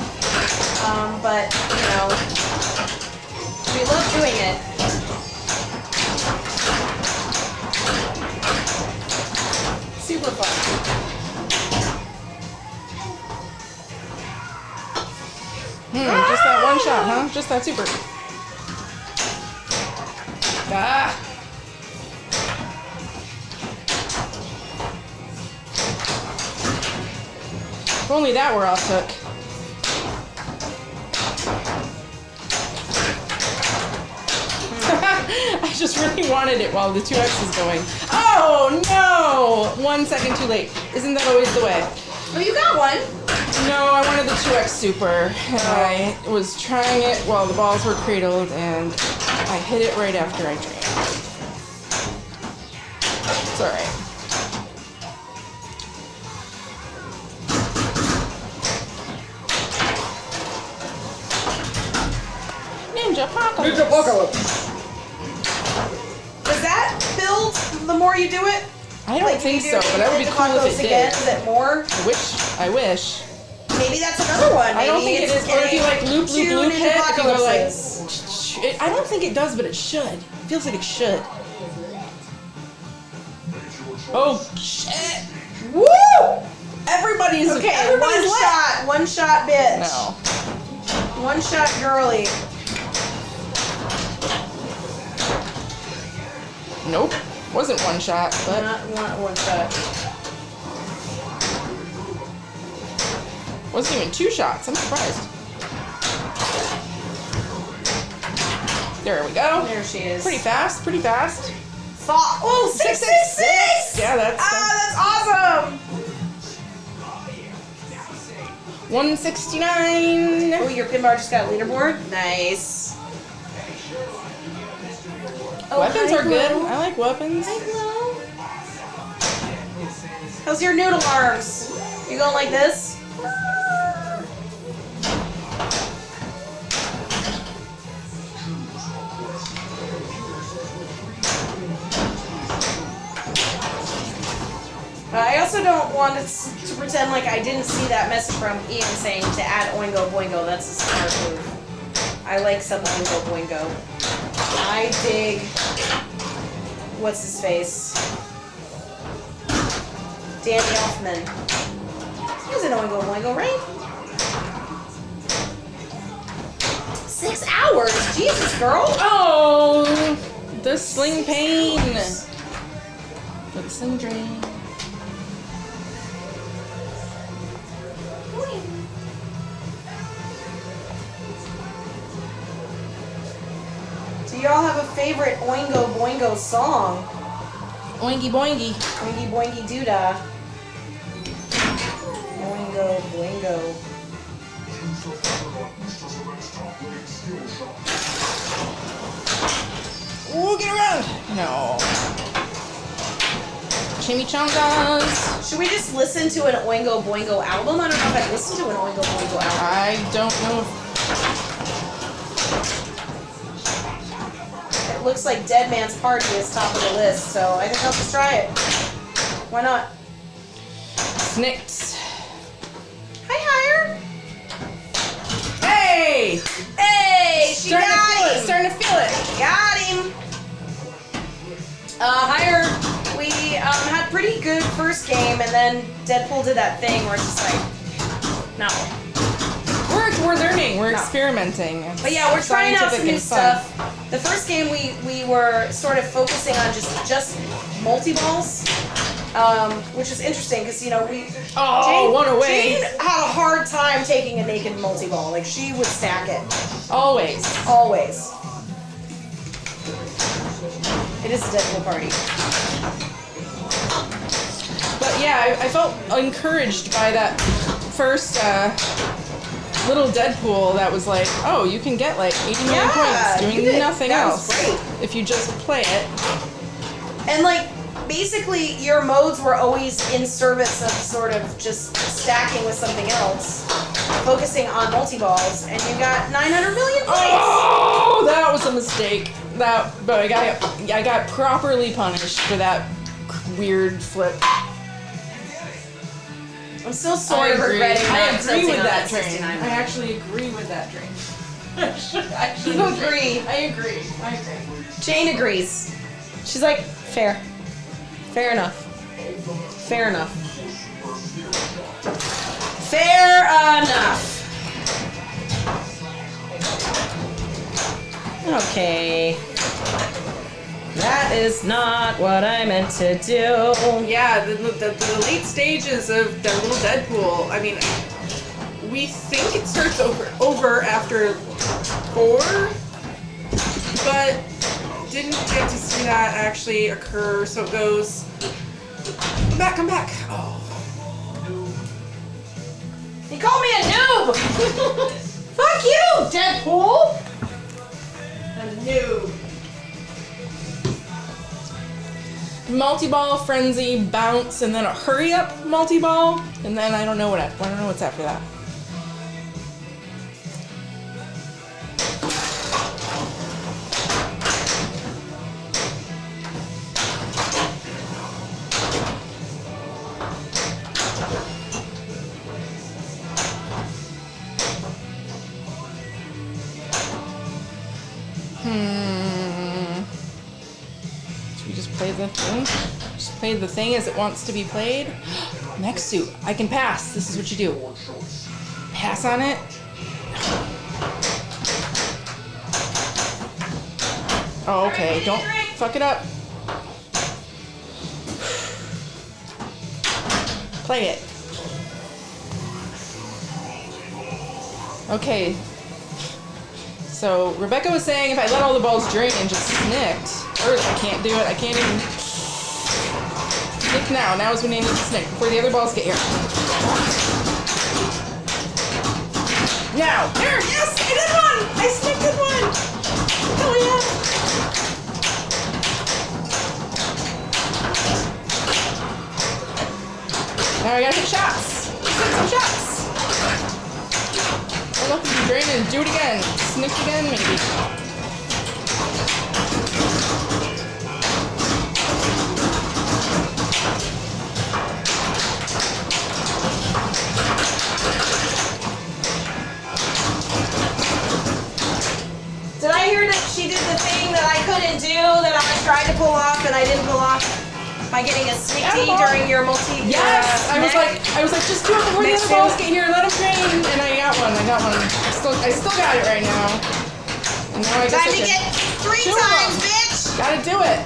but you know, we love doing it. Super fun. Just that one shot, huh? Just that super. Ah! If only that were all took. I just really wanted it while the 2x is going. Oh no! 1 second too late. Isn't that always the way? Oh, you got one. No, I wanted the 2x super. And I was trying it while the balls were cradled and I hit it right after I drained. It's alright. Ninja Apocalypse. Ninja Apocalypse. Does that build the more you do it? I don't think so, but that would be cool if it again. did. Is it more? I wish. Maybe that's another one. I don't Maybe think it it's is. Or if you like loop, getting loop, loop two hit, if you go like. Apocalypses. I don't think it does, but it should. It feels like it should. Oh shit! Woo! Everybody's Okay, everybody's lit. one shot, bitch. No. One shot, girly. Nope. Wasn't one shot, but Not one shot. wasn't even 2 shots. I'm surprised. There we go. There she is. Pretty fast. Pretty fast. Oh, 666! Yeah, that's awesome! 169. Oh, your pinbar just got a leaderboard? Nice. Oh, Weapons hi, are good. Glow. I like weapons. Hi, Glow. How's your noodle arms? You going like this? I also don't want to pretend like I didn't see that message from Ian saying to add Oingo Boingo. That's a smart move. I like some Oingo Boingo. I dig. What's his face? Danny Elfman. He's an Oingo Boingo, right? 6 hours? Jesus, girl! Oh, the sling pain. For the sling drain. Do y'all have a favorite Oingo Boingo song? Oingy boingy. Oingy Boingy Doodah. Oingo Boingo. Ooh, get around! No. Chimichangas. Should we just listen to an Oingo Boingo album? I don't know if I've listened to an Oingo Boingo album. I don't know if... It looks like Dead Man's Party is top of the list, so I think I'll just try it. Why not? Snicks. Hi, Hire. Hey! Hey, she Starting to got feel it, him. starting to feel it. Got him. Hire. We had pretty good first game, and then Deadpool did that thing where it's just like, no. We're learning, we're No. experimenting. But yeah, we're trying out some Scientific new and fun. stuff. The first game we were sort of focusing on just multi-balls, which is interesting because we Oh, one away. Jane had a hard time taking a naked multi-ball. Like she would stack it Always. always. It is a Deadpool party. But yeah, I felt encouraged by that first little Deadpool that was like, oh, you can get like 80 million points you doing did. nothing That else was great. if you just play it. And like basically your modes were always in service of sort of just stacking with something else, focusing on multi-balls, and you got 900 million points. Oh, that was a mistake. But I got properly punished for that weird flip. I'm still sort of regretting I not agree tilting with on that train. 69 I million. actually agree with that train. You agree. I agree. Jane agrees. She's like, fair. Fair enough. Fair enough. Fair enough. Okay. That is not what I meant to do. Yeah, the late stages of the little Deadpool. I mean, we think it starts over after 4, but didn't get to see that actually occur. So it goes, come back. Oh, You called me a noob! Fuck you, Deadpool! A noob. multi-ball frenzy, bounce, and then a hurry up multi-ball, and then I don't know what's after that. Should we just play the thing? Just play the thing as it wants to be played? Mech suit. I can pass. This is what you do. Pass on it. Oh, okay. Don't fuck it up. Play it. Okay. So Rebecca was saying if I let all the balls drain and just snicked. Or I can't do it. I can't even snick now. Now is when I need to snick before the other balls get here. Now. There. Yes, I did one. I snicked in one. Oh yeah. Now I gotta hit shots. Let's hit some shots. I love to drain and do it again. Snick again, maybe. Did I hear that she did the thing that I couldn't do that I tried to pull off and I didn't pull off by getting a sneak tea during your multi? Yes! I was like, just do it before the Next other balls one. get here. Let them train. And I got one. I still got it right now. And now I guess Time I to can- get 3 Two of times, them. bitch! Gotta do it.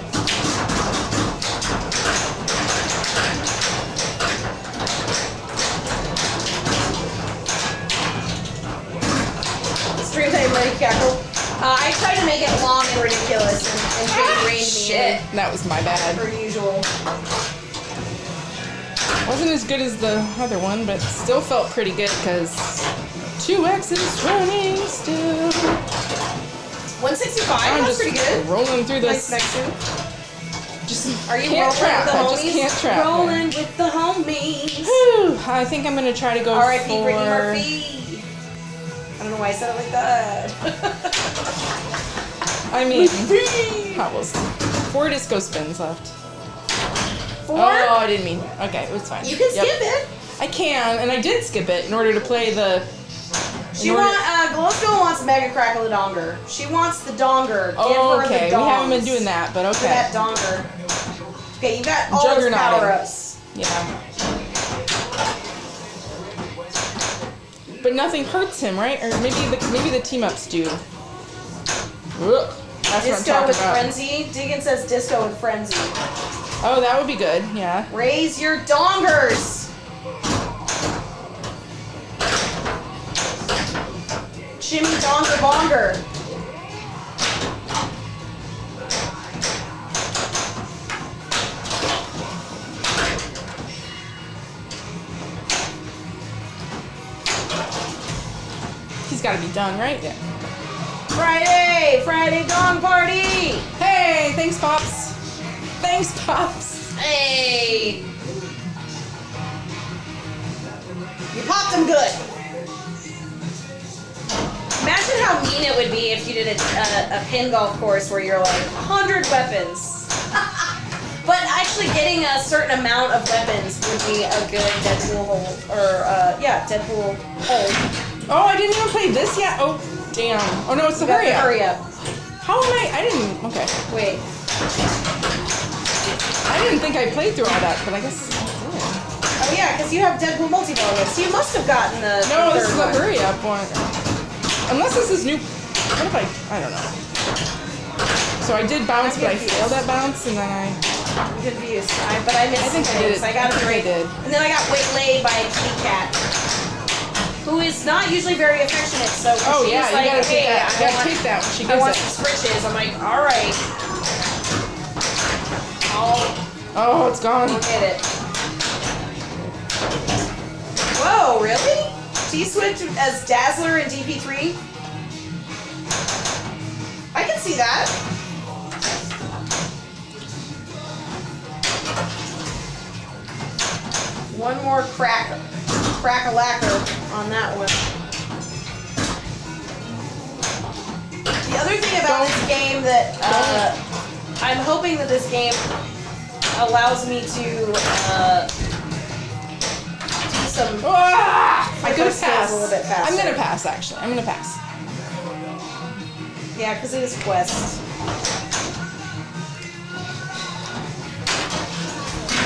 Stream time, Mighty Cackle. I tried to make it long and ridiculous, and Jade reined me Shit. in, That was my bad. per usual. Wasn't as good as the other one, but still felt pretty good because 2X is running still. 165. I'm That's just pretty good. rolling through Nice this. next two. Just Are you can't rolling trap. with the I homies? just can't trap. Rolling with the homies. Whew, I think I'm gonna try to go R.I.P. for. Brittany Murphy. I don't know why I said it like that. I mean, how was 4 disco spins left? 4? Oh, I didn't mean. Okay, it was fine. You can Yep. skip it. I can, and I did skip it in order to play the. She Glowskull wants Mega Crackle the Donger. She wants the Donger. Give Oh, her okay. the We haven't been dongs doing that, but for that okay. Donger. Okay, you got all those Juggernauting. power-ups. Yeah. But nothing hurts him, right? Or maybe the team ups do. Ugh, that's what I'm Disco talking with about. Frenzy. Diggin says Disco with Frenzy. Oh, that would be good. Yeah. Raise your Dongers. Jimmy Donger Bonger. He's got to be done, right? Yeah. Friday Dong Party. Hey, thanks, Pops. Thanks, Pops. Hey. You popped them good. Imagine how mean it would be if you did a pin golf course where you're like 100 weapons. But actually getting a certain amount of weapons would be a good Deadpool hold. Or, Deadpool hold. Oh, I didn't even play this yet. Oh, damn. Oh no, it's the You got hurry up. Hurry up. How am I didn't. Okay. Wait. I didn't think I played through all that, but I guess I did. Oh yeah, because you have Deadpool multi-ball with, so you must have gotten the No, the this is third the one. hurry up one. Unless this is new. What if I don't know. So I did bounce, I'm but I confused. failed at bounce, and then I. I'm confused. But I missed I think I did things. it. I got I it think I right. did. And then I got waylaid by a kitty cat, who is not usually very affectionate. So when Oh she yeah, was you like, gotta take hey, that. You I gotta want, take that when she I gives want it. some scritches. I'm like, all right. Oh, it's gone. I'll get it. Whoa, really? T-Switch as Dazzler in DP3? I can see that. One more crack-a-lacquer on that one. The other thing about this game that I'm hoping that this game allows me to do some Ah! I'm hyper gonna skills pass. a little bit faster. I'm gonna pass. Actually, I'm gonna pass. Yeah, because it is Quest.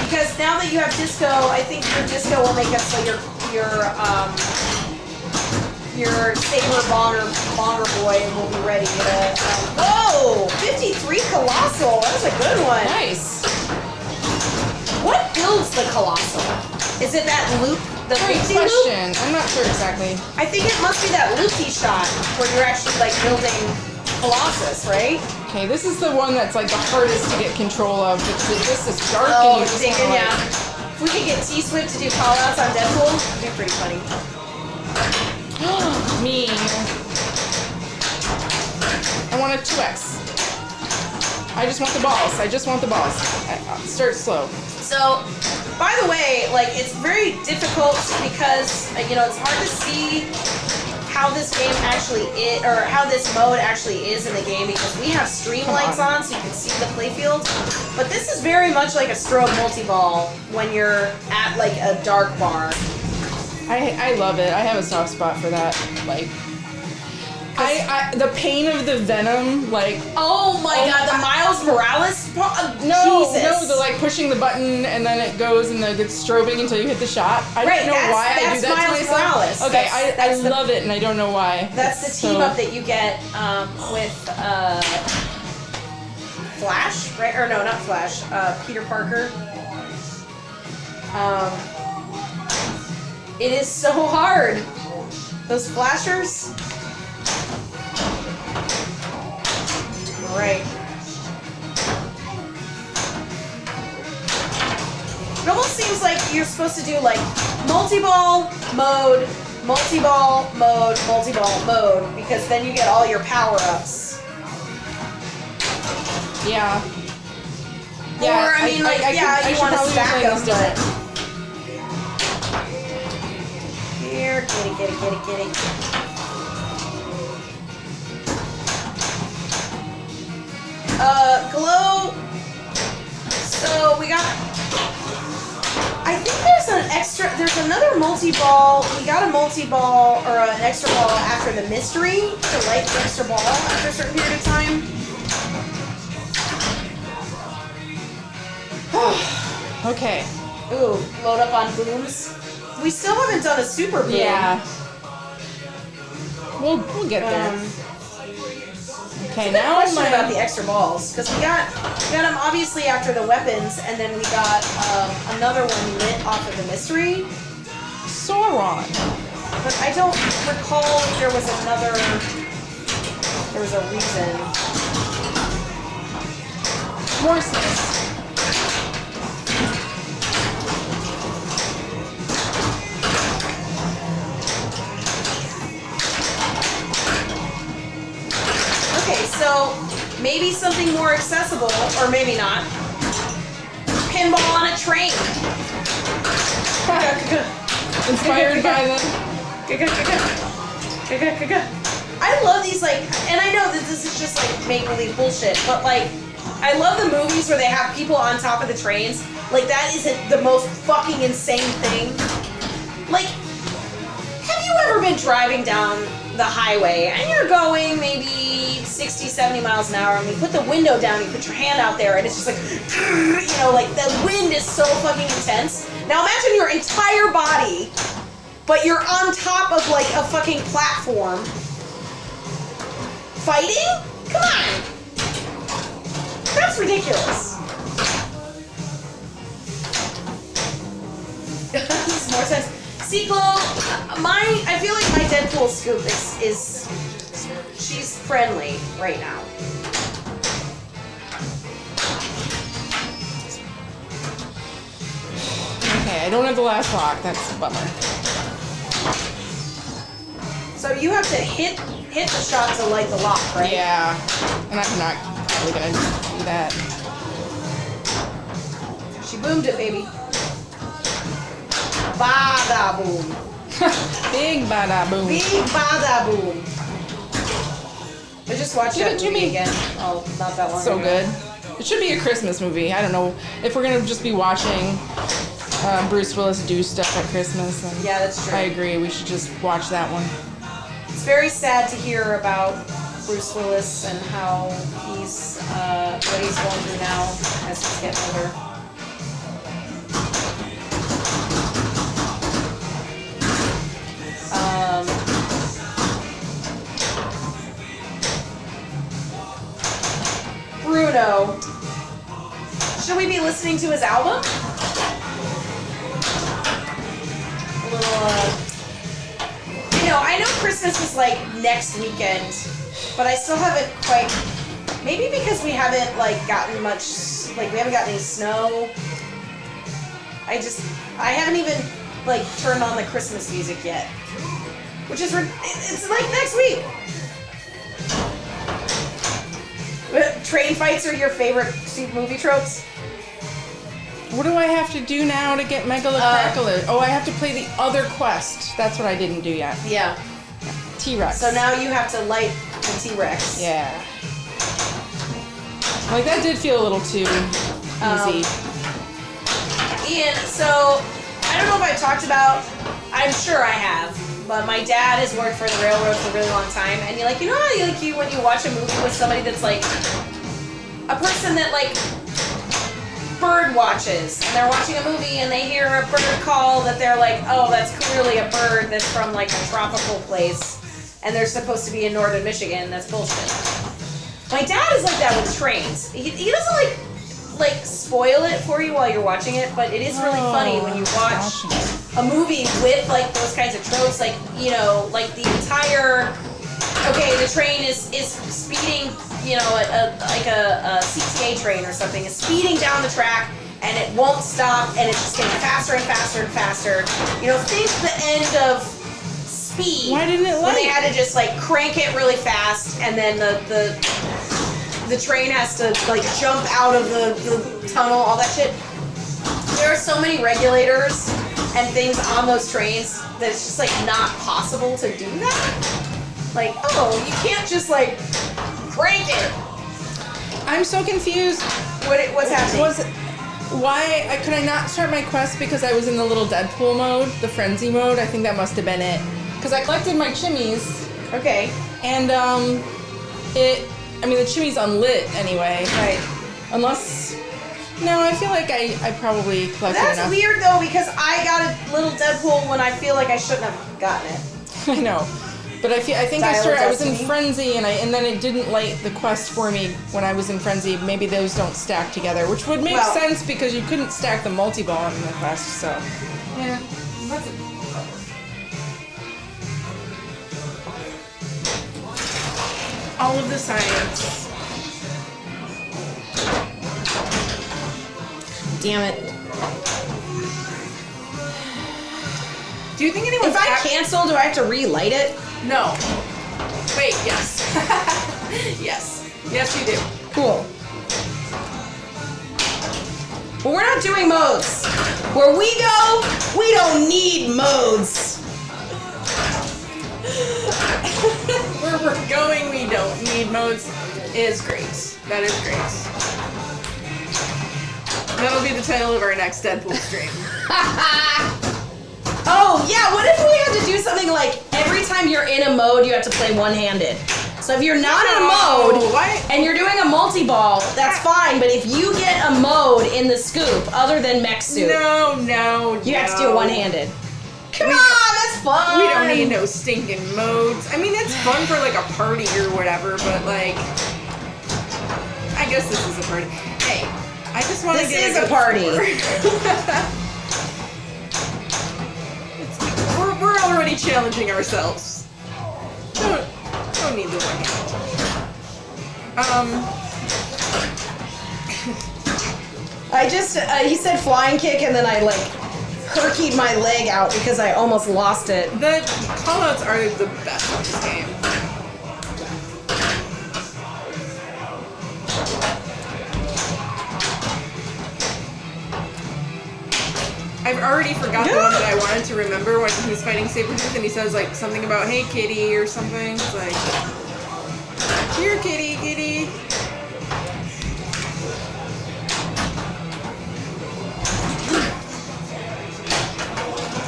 Because now that you have Disco, I think your Disco will make it so your Saber Bonger Boy will be ready to. Whoa! 53 Colossal! That was a good one. Nice. What builds the Colossal? Is it that loop? The Great loopty loop? question. I'm not sure exactly. I think it must be that loopty shot where you're actually like building Colossus, right? Okay, this is the one that's like the hardest to get control of. This is dark Oh, and you just digging, wanna, yeah. like, If we could get T-Swift to do call-outs on Deadpool, it'd be pretty funny. mean. I want a 2x. I just want the balls. I just want the balls. Start slow. So, by the way, like, it's very difficult because, it's hard to see how this game actually is, or how this mode actually is in the game because we have stream Come lights on. on so you can see the playfield. But this is very much like a strobe multi-ball when you're at, like, a dark bar. I love it. I have a soft spot for that. Like, the pain of the venom, like. Oh my god, the Miles Morales part? No, Jesus. no, the like pushing the button and then it goes and then it's strobing until you hit the shot. I Right, don't know why I do that's that Miles to myself. Morales. Okay, That's I the- love it and I don't know why. That's the team So- up that you get with Flash, right? Or no, not Flash. Peter Parker. It is so hard. Those flashers. All right. It almost seems like you're supposed to do like multi-ball mode, multi-ball mode, because then you get all your power-ups. Yeah. Or, I mean, like, you want to stack them, but... Here, kitty. Glow. So we got. I think there's another multi-ball. We got a multi-ball or an extra ball after the mystery to light the extra ball after a certain period of time. Okay. Ooh, load up on booms. We still haven't done a super boom. Yeah. We'll get there. Okay, now Question about the extra balls, because we got them obviously after the weapons, and then we got another one lit off of the mystery. Sauron. But I don't recall if there was another. There was a reason. Morses. Okay, so maybe something more accessible, or maybe not. Pinball on a train. Inspired by the... I love these, like, and I know that this is just like make-believe bullshit, but like, I love the movies where they have people on top of the trains. Like, that isn't the most fucking insane thing. Like, have you ever been driving down the highway and you're going maybe 60, 70 miles an hour, and you put the window down, you put your hand out there, and it's just like, you know, like the wind is so fucking intense. Now imagine your entire body, but you're on top of like a fucking platform. Fighting? Come on! That's ridiculous. This makes more sense. Ciclo, I feel like my Deadpool scoop is she's friendly right now. Okay, I don't have the last lock. That's a bummer. So you have to hit the shot to light the lock, right? Yeah, and I'm not really gonna do that. She boomed it, baby. Bada boom. Big bada boom. Big bada boom. I just watched Give that it to movie me. again. Oh, not that long So ago. good. It should be a Christmas movie. I don't know if we're gonna just be watching Bruce Willis do stuff at Christmas. And Yeah, that's true. I agree. We should just watch that one. It's very sad to hear about Bruce Willis and how he's what he's going through now as he's getting older. Bruno. Should we be listening to his album? A little, I know Christmas is like next weekend, but I still haven't quite, maybe because we haven't like gotten much, like we haven't gotten any snow. I haven't even like turned on the Christmas music yet, which is, it's like next week. Train fights are your favorite movie tropes? What do I have to do now to get Megalocrackler? I have to play the other quest. That's what I didn't do yet. Yeah. T-Rex. So now you have to light the T-Rex. Yeah. Like, that did feel a little too easy. Ian, so, I don't know if I've talked about, I'm sure I have, but my dad has worked for the railroad for a really long time, and you know how when you watch a movie with somebody that's like, a person that like, bird watches, and they're watching a movie and they hear a bird call that they're like, oh, that's clearly a bird that's from like a tropical place, and they're supposed to be in northern Michigan. That's bullshit. My dad is like that with trains. He doesn't like spoil it for you while you're watching it, but it is really funny when you watch a movie with like those kinds of tropes, like like the entire. Okay, the train is speeding, like a CTA train or something is speeding down the track, and it won't stop, and it's just getting faster and faster and faster. Think the end of speed. Why didn't it When they light? had to just like crank it really fast, and then the train has to like jump out of the tunnel, all that shit. There are so many regulators and things on those trains that it's just like not possible to do that. Like, oh, you can't just like crank it. I'm so confused. What's happening? Could I not start my quest because I was in the little Deadpool mode, the frenzy mode? I think that must have been it. Because I collected my chimneys, Okay. and the chimney's unlit anyway. Right. Unless, no, I feel like I probably collected That's enough. weird though, because I got a little Deadpool when I feel like I shouldn't have gotten it. I know, but I think Dial of I was in Destiny? frenzy, and then it didn't light the quest for me when I was in frenzy. Maybe those don't stack together, which would make Well- sense because you couldn't stack the multi-ball in the quest. So, yeah, that's it. All of the science. Damn it. Do you think anyone's If I cancel, do I have to relight it? No. Wait, yes. Yes. Yes, you do. Cool. But we're not doing modes. Where we go, we don't need modes. Where we're going, we don't need modes. Is great. That is great. That'll be the title of our next Deadpool stream. Oh, yeah, what if we had to do something like every time you're in a mode, you have to play one-handed? So if you're not in a mode Why? and you're doing a multi-ball, that's fine, but if you get a mode in the scoop other than mech suit, No. you have to do it one-handed. Come on, that's fun! We don't need no stinking modes. I mean, it's fun for like a party or whatever, but like, I guess this is a party. Hey, I just want to This get is a a good party. We're already challenging ourselves. Don't need the one hand. I just, he said flying kick and then I like herkied my leg out because I almost lost it. The callouts are the best in this game. I've already forgot the one that I wanted to remember when he's fighting Sabretooth and he says like something about "Hey kitty" or something. It's like, "Here kitty, kitty."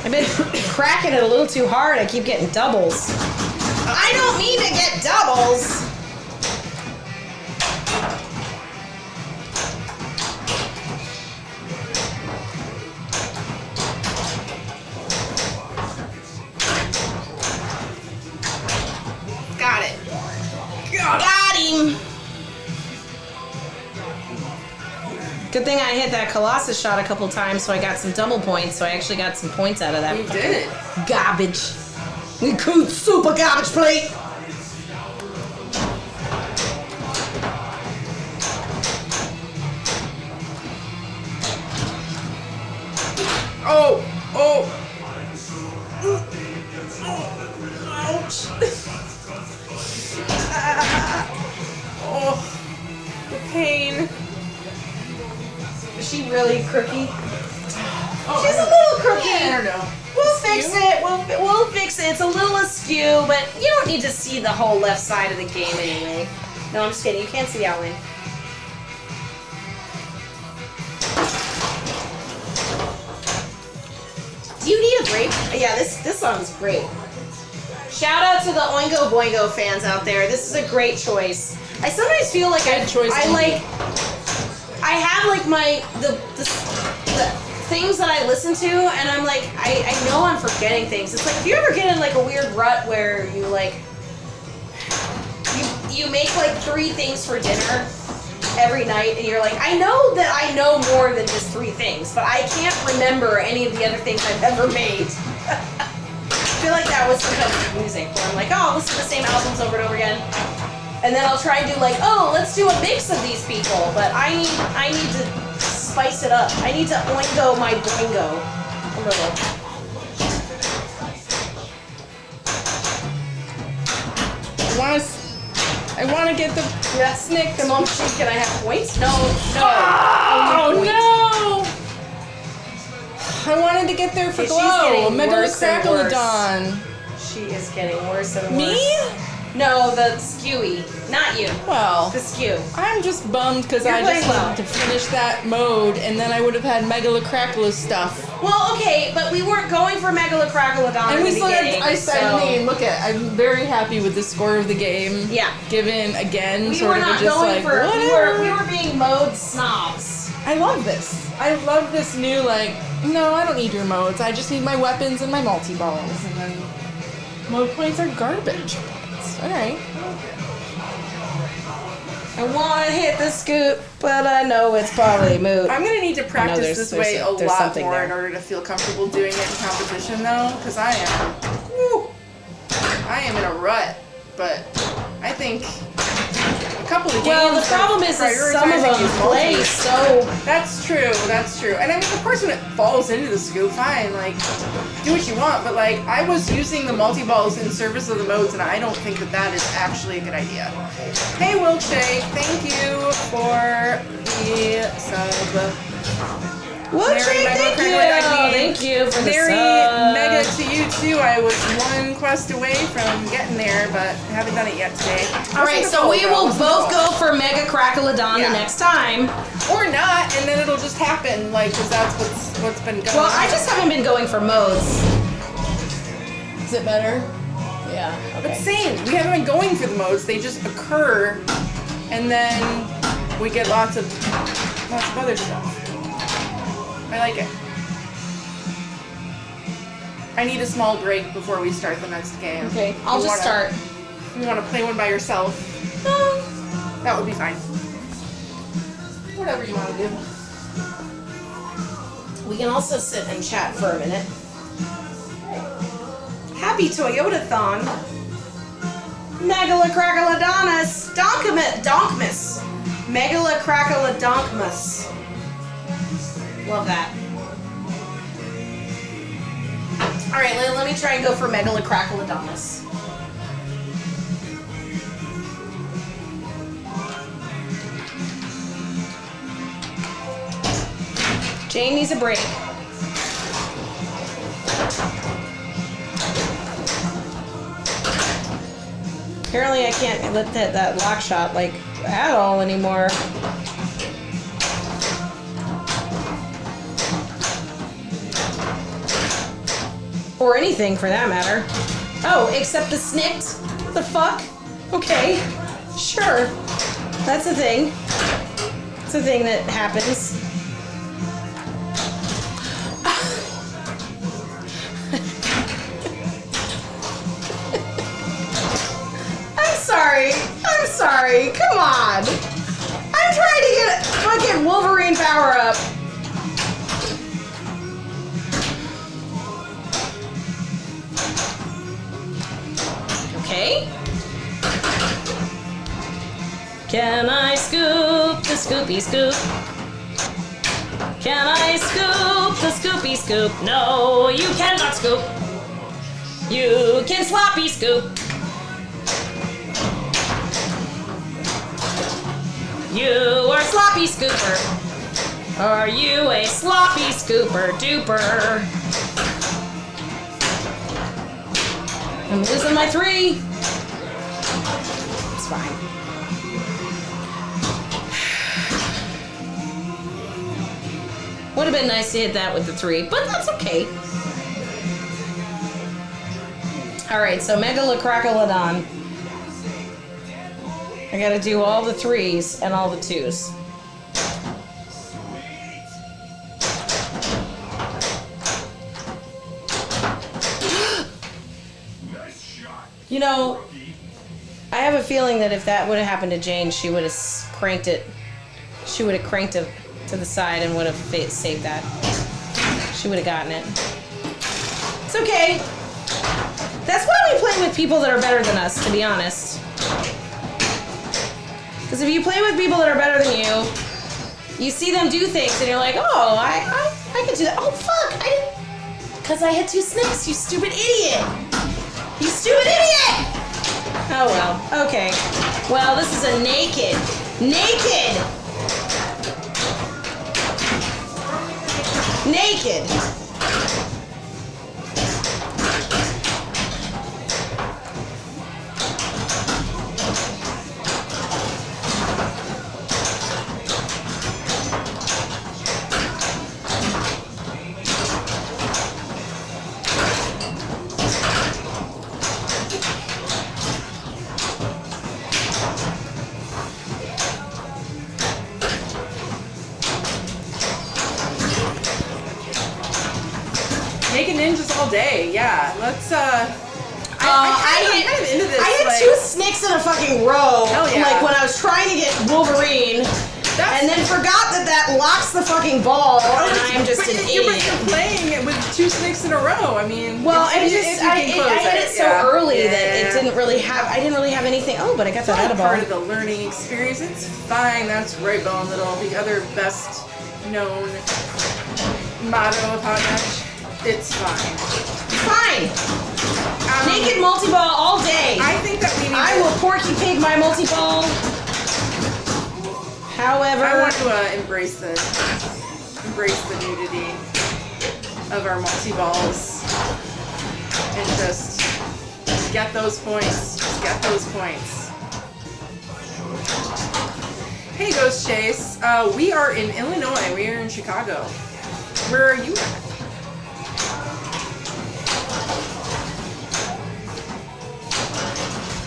I've been cracking it a little too hard. I keep getting doubles. I don't mean to get doubles. Got it. Got it. Got him. Good thing I hit that Colossus shot a couple times, so I got some double points. So I actually got some points out of that. You did it. Garbage. We could super garbage plate. Oh. Ouch. Oh. The pain. Is she really crooky? Oh, She's a little crooky. I don't know. We'll fix it. We'll fix it. It's a little askew, but you don't need to see the whole left side of the game anyway. No, I'm just kidding. You can't see the outline. Do you need a break? Yeah, this song's great. Shout out to the Oingo Boingo fans out there. This is a great choice. I sometimes feel like Good choice indeed. I have like the things that I listen to, and I'm like, I know I'm forgetting things. It's like, do you ever get in like a weird rut where you like, you make like 3 things for dinner every night, and you're like, I know that I know more than just 3 things, but I can't remember any of the other things I've ever made. I feel like that was sometimes with music, where I'm like, oh, I'll listen to the same albums over and over again. And then I'll try and do like, oh, let's do a mix of these people, but I need to spice it up. I need to oingo my boingo a little. I want to get the Snick. Come on, can I have points? No. Oh Only points. no! I wanted to get there for Okay, she's Glow. getting worse and worse. Megalocrackalodon. She is getting worse and worse. Me? No, the skewy. Not you. Well, The skew. I'm just bummed because You're I just playing well. wanted to finish that mode, and then I would have had Megalocrackalus stuff. Well, okay, but we weren't going for Megalocrackalodon And in we the still had, beginning. I mean, look at, I'm very happy with the score of the game. Yeah. Given again, We sort were of not just going like, for. whatever. We were being mode snobs. I love this. I love this new, like, no, I don't need your modes. I just need my weapons and my multi-balls. And then mode points are garbage. Alright. I want to hit the scoop, but I know it's probably moot. I'm gonna need to practice there's- this there's way a- a there's lot something more in there. order to feel comfortable doing it in competition, though, because I am in a rut. But I think a couple of games. Well, the problem is that some of prioritizing them these play multis. so. That's true. That's true. And I mean, of course, when it falls into the scoop, fine. Like, do what you want. But like, I was using the multi-balls in service of the modes, and I don't think that that is actually a good idea. Hey, Wilkshake, thank you for the sub. Wilkshake, thank you. Thank you for the Very sub. mega to you too. I was one quest away from getting there, but haven't done it yet today. All right, so we will both go for Mega Crackalodon Yeah. the next time. or not, and then it'll just happen, like, because that's what's been going Well, on. I just haven't been going for modes. Is it better? Yeah. But same, we haven't been going for the modes. They just occur, and then we get lots of other stuff. I like it. I need a small break before we start the next game. Okay, I'll You just wanna- start. If you want to play one by yourself, that would be fine. Whatever you want to do. We can also sit and chat for a minute. Happy Toyotathon. Megalocrackalodonus. Donkmas. Megalocrackalodonmus. Love that. Alright, let me try and go for Megalocrackalodonus. Jane needs a break. Apparently I can't lift that lock shot like at all anymore. Or anything for that matter. Oh, except the snicked? The fuck? Okay. Sure. That's a thing. It's a thing that happens. I'm sorry. Come on. I'm trying to get a fucking Wolverine power up. Okay. Can I scoop the scoopy scoop? Can I scoop the scoopy scoop? No, you cannot scoop. You can sloppy scoop. You are sloppy scooper. Are you a sloppy scooper duper? I'm losing my 3. It's fine. Would have been nice to hit that with the 3, but that's okay. Alright, so Megalocrackalodon. I gotta do all the 3s and all the 2s. You know, I have a feeling that if that would have happened to Jane, she would have cranked it. She would have cranked it to the side and would have saved that. She would have gotten it. It's okay. That's why we play with people that are better than us, to be honest. Because if you play with people that are better than you, you see them do things and you're like, oh, I could do that. Oh, fuck, I didn't. Because I had 2 snakes, you stupid idiot. You stupid idiot! Oh well. Okay. Well, this is a naked. Naked. Naked ninjas all day. Yeah, let's. I'm I kind of into this. had like, 2 snakes in a fucking row. Hell yeah. Like when I was trying to get Wolverine, that's- and then forgot that locks the fucking ball, and I'm just an you're idiot. playing it with 2 snakes in a row. I mean, Well, if you can close I had it so yeah. early that Yeah. it didn't really have. I didn't really have anything. Oh, but I got It's that all edible. part of the learning experience. It's fine. That's right, Bone Little. The other best known motto of Hot Match. It's fine. Fine. Naked multi-ball all day. I think that we need. I will Porky Pig my multi-ball. However, I want to embrace the nudity of our multi-balls and just get those points. Just get those points. Hey, Ghost Chase. We are in Illinois. We are in Chicago. Where are you at?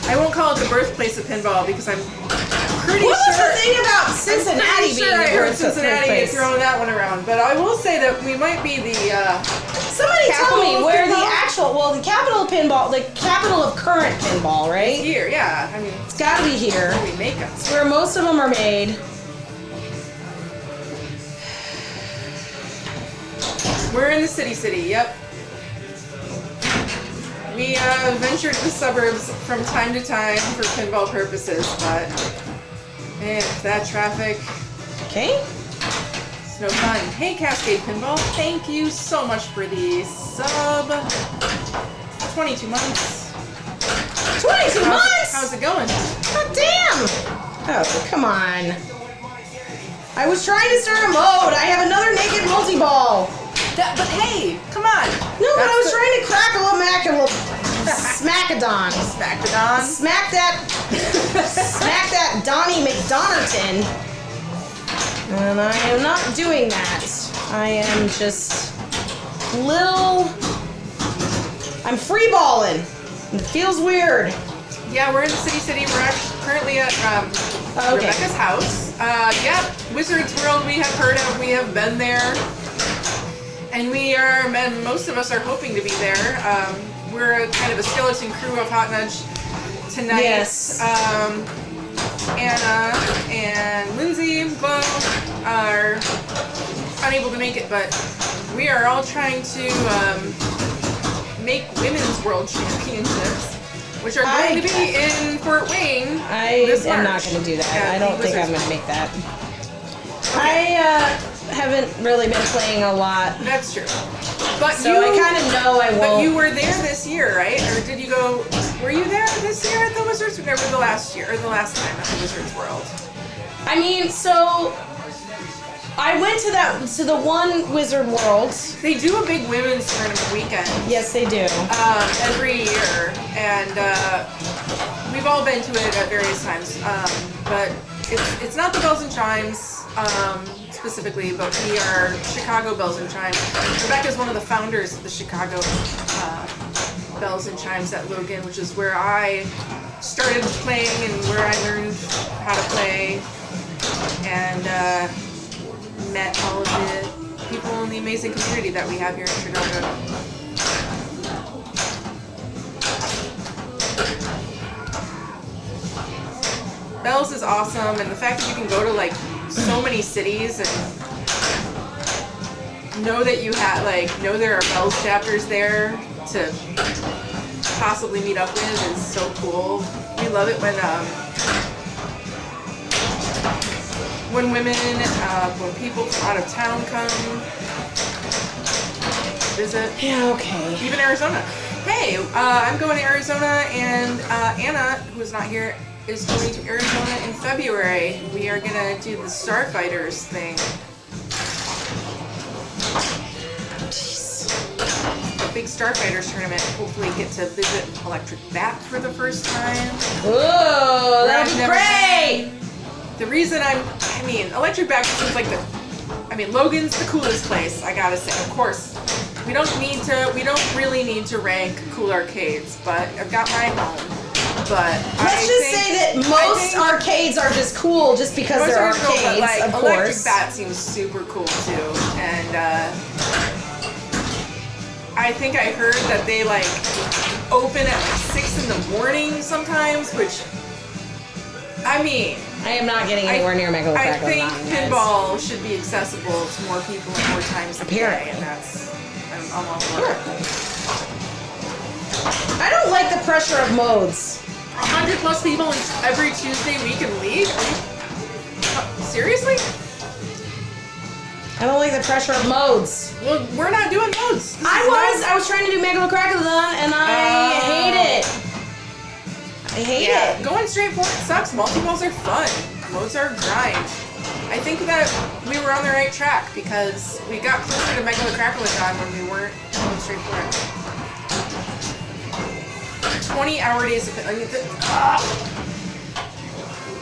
I won't call it the birthplace of pinball because I'm pretty what was sure. the thing about Cincinnati I'm pretty being sure I the heard birthplace? Cincinnati throwing that one around, but I will say that we might be the. Somebody tell me Capital of where the pinball? actual, the capital of pinball, the capital of current pinball, right? Here, yeah. I mean, It's got to be here. we make them. It's where most of them are made. We're in the city. Yep. We ventured to the suburbs from time to time for pinball purposes, but man, that traffic, Okay. it's no fun. Hey, Cascade Pinball, thank you so much for the sub. 22 months. 22 months? How's it going? God damn! Oh, come on. I was trying to start a mode. I have another naked multi-ball. But hey, come on. No, but I was trying to crackle a mackle smackadon. Smackadon. Smack that Donnie McDonerton. And I am not doing that. I am just I'm free balling. It feels weird. Yeah, we're in the city. We're actually currently at Okay. Rebecca's house. Yeah, Wizards World we have heard of. We have been there. And most of us are hoping to be there. We're kind of a skeleton crew of Hot Nudge tonight. Yes. Anna and Lindsay both are unable to make it, but we are all trying to make Women's World Championships, which are going to be in Fort Wayne. I this am not March. going to do that. Yeah, I don't the think I'm Wizards going to make that. I haven't really been playing a lot, That's true. But so I kind of know I won't. But you were there this year, right? Or did you go? Were you there this year at the Wizards? Or the last year, or the last time at the Wizards World? I mean, so I went to the one Wizard World. They do a big women's tournament weekend Yes, they do. every year, and we've all been to it at various times. But it's not the Bells and Chimes specifically, but we are Chicago Bells and Chimes. Rebecca's one of the founders of the Chicago Bells and Chimes at Logan, which is where I started playing and where I learned how to play, and met all of the people in the amazing community that we have here in Chicago. Bells is awesome, and the fact that you can go to like so many cities and know that you have know there are Bells chapters there to possibly meet up with is so cool. We love it when women, when people from out of town come visit. Yeah, okay. Even Arizona. hey, I'm going to Arizona, and Anna, who is not here, is going to Arizona in February. We are gonna do the Starfighters thing. A big Starfighters tournament. Hopefully get to visit Electric Bat for the first time. Ooh, that'd be I've never great! The reason Electric Bat seems like Logan's the coolest place, I gotta say. Of course, we don't really need to rank cool arcades, but I've got my home. But Let's just say that most arcades are just cool just because they're arcades, but like of Electric course. Bat seems super cool too, and I think I heard that they like open at like 6 in the morning sometimes, which I am not getting anywhere near Mega I think pinball should be accessible to more people at more times a day, and I'm all for it. I don't like the pressure of modes. 100 plus people every Tuesday week in League? Seriously? I don't like the pressure of modes. Well, we're not doing modes. I was trying to do Megalokrakathon and I hate it. I hate it. Going straight forward sucks. Multi-balls are fun. Modes are grind. I think that we were on the right track because we got closer to Megalokrakathon when we weren't going straight forward. 20-hour days of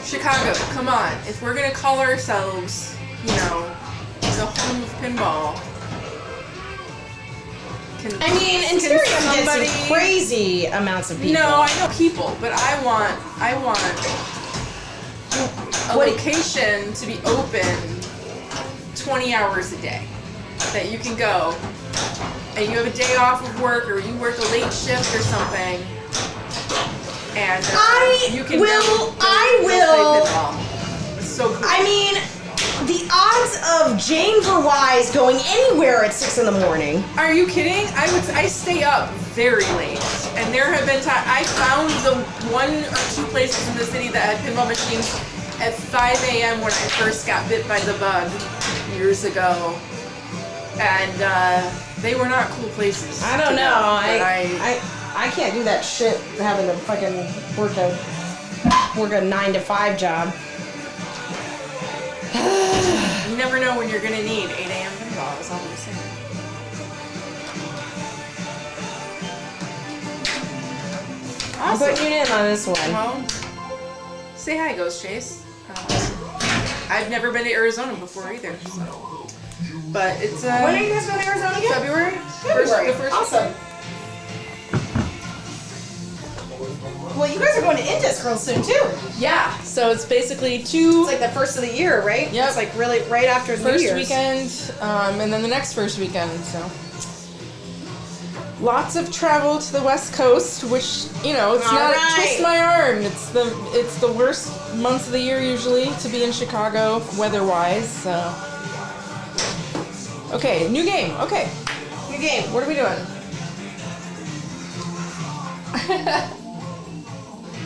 Chicago, come on. If we're gonna call ourselves, the home of pinball. Interior gets some crazy amounts of people. No, I know people, but I want a location to be open 20 hours a day. That you can go and you have a day off of work or you work a late shift or something. And you can go play pinball. It's so cool. The odds of Jane Verwise going anywhere at 6 in the morning. Are you kidding? I stay up very late, and there have been times I found the 1 or 2 places in the city that had pinball machines at 5 a.m. when I first got bit by the bug years ago, and they were not cool places. I don't know. I can't do that shit having to fucking work a 9 to 5 job. You never know when you're gonna need 8 a.m. pinball. Is all I'm saying. I'm putting you in on this one. Well, say hi, Ghost Chase. I've never been to Arizona before either, so. But it's When are you guys going to Arizona again? February. February. The first Awesome. Well, you guys are going to Indus real soon too. Yeah. So it's basically 2. It's like the first of the year, right? Yep. It's like really right after New first Year's. weekend, and then the next first weekend. So lots of travel to the West Coast, which it's All not right. twist my arm. It's the worst months of the year usually to be in Chicago weather-wise. So okay, new game. Okay, New game. what are we doing?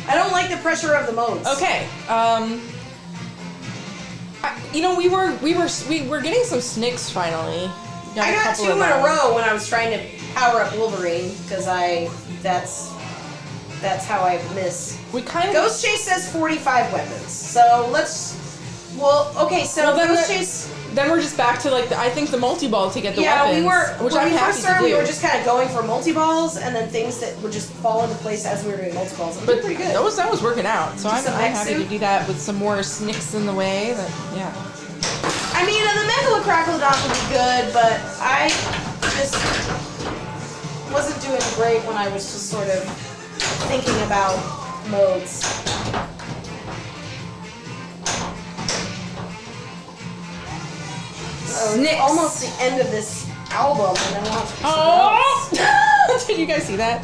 I don't like the pressure of the modes. Okay. We were getting some snicks finally. I a got couple 2 of in a them. row when I was trying to power up Wolverine because that's how I miss. We kind of Ghost Chase says 45 weapons. So let's. Well, okay. So Well, then Ghost the- Chase. Then we're just back to I think the multi-ball to get the Yeah, weapons. we were. Which when I'm we happy first started, to do. we were just kind of going for multi-balls and then things that would just fall into place as we were doing multi-balls. It was But pretty good. that was working out. So I'm some happy to X-suit. do that with some more snicks in the way. The Megalokrakathon would be good, but I just wasn't doing great when I was just sort of thinking about modes. Oh, it's Snicks. almost the end of this album, and then we'll have to do something else. Did you guys see that?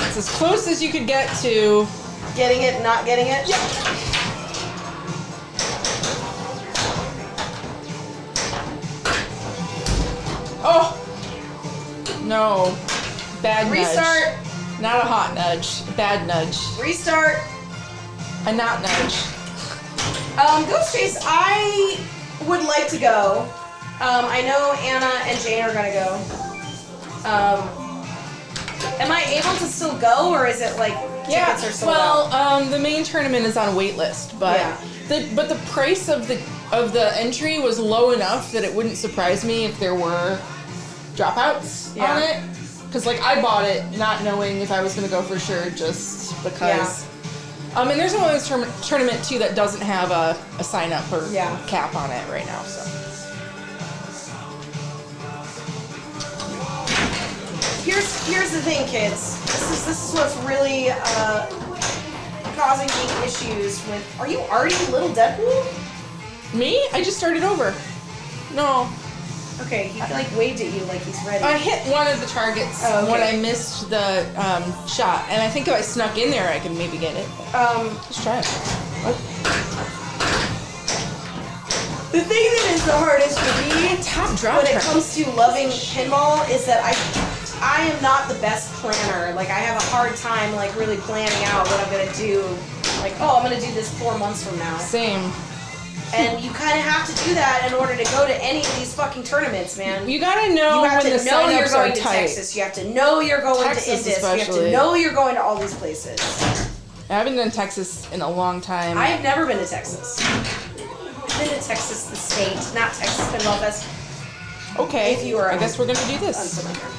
It's as close as you could get to. Getting it, not getting it? Yep. Oh! No. Bad Restart. nudge. Not a hot nudge. Bad nudge. Restart. A not nudge. Ghost Chase, I would like to go. I know Anna and Jane are gonna go. Am I able to still go, or is it like tickets are sold out? well, the main tournament is on wait list, but Yeah. the price of the entry was low enough that it wouldn't surprise me if there were dropouts Yeah. on it. Because like I bought it not knowing if I was gonna go for sure, just because. And there's a women's tournament too that doesn't have a sign up or Yeah. cap on it right now. So Here's the thing, kids. This is what's really causing me issues with. Are you already Little Deadpool? me, I just started over. No, Okay, he like waved at you like he's ready. I hit one of the targets Oh, okay. when I missed the shot, and I think if I snuck in there, I could maybe get it. Let's try it. The thing that is the hardest for me Top drop. when it track. comes to loving pinball is that I am not the best planner. Like I have a hard time like really planning out what I'm gonna do. Like, oh, I'm gonna do this 4 months from now. Same. And you kind of have to do that in order to go to any of these fucking tournaments, man. You gotta know You have when to the know you're signups going are to tight. Texas. You have to know you're going Texas to Indus. You have to especially. know you're going to all these places. I haven't done Texas in a long time. I have never been to Texas. I've been to Texas, the state, not Texas Pinball Fest. Okay. If you are I guess we're gonna do this. unfamiliar.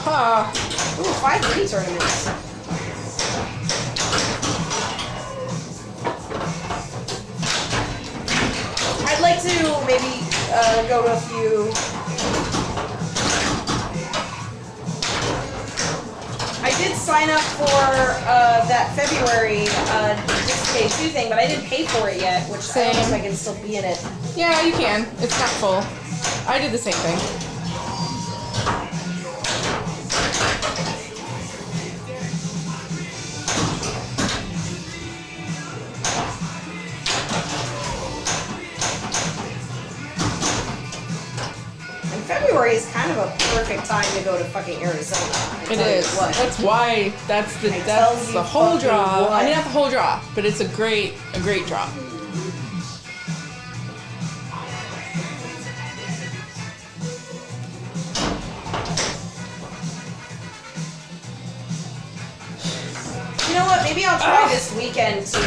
Ha. Ooh, 5 mini tournaments. I'd like to maybe go to a few. I did sign up for that February Day 2 thing, but I didn't pay for it yet, which I don't know if I can still be in it. Yeah, you can. It's not full. I did the same thing. And February is kind of a perfect time to go to fucking Arizona. I It tell you is. what. That's why. That's I tell the you whole fucking draw. what. I mean, not the whole draw, but it's a great draw. You know what? Maybe I'll try this weekend to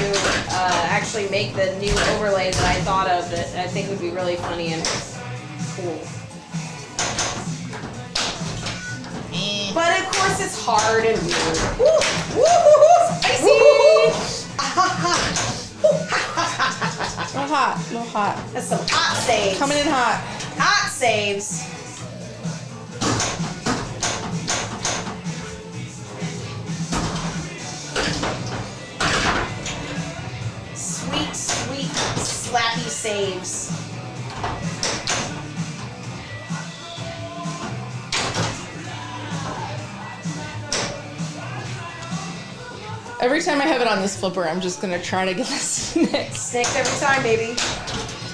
actually make the new overlay that I thought of that I think would be really funny and cool. But of course, it's hard and weird. Woo! Woo! Spicy! No hot. No hot. That's some hot saves. Coming in hot. Hot saves. Sweet, sweet, slappy saves. Every time I have it on this flipper, I'm just gonna try to get this next. Snakes every time, baby.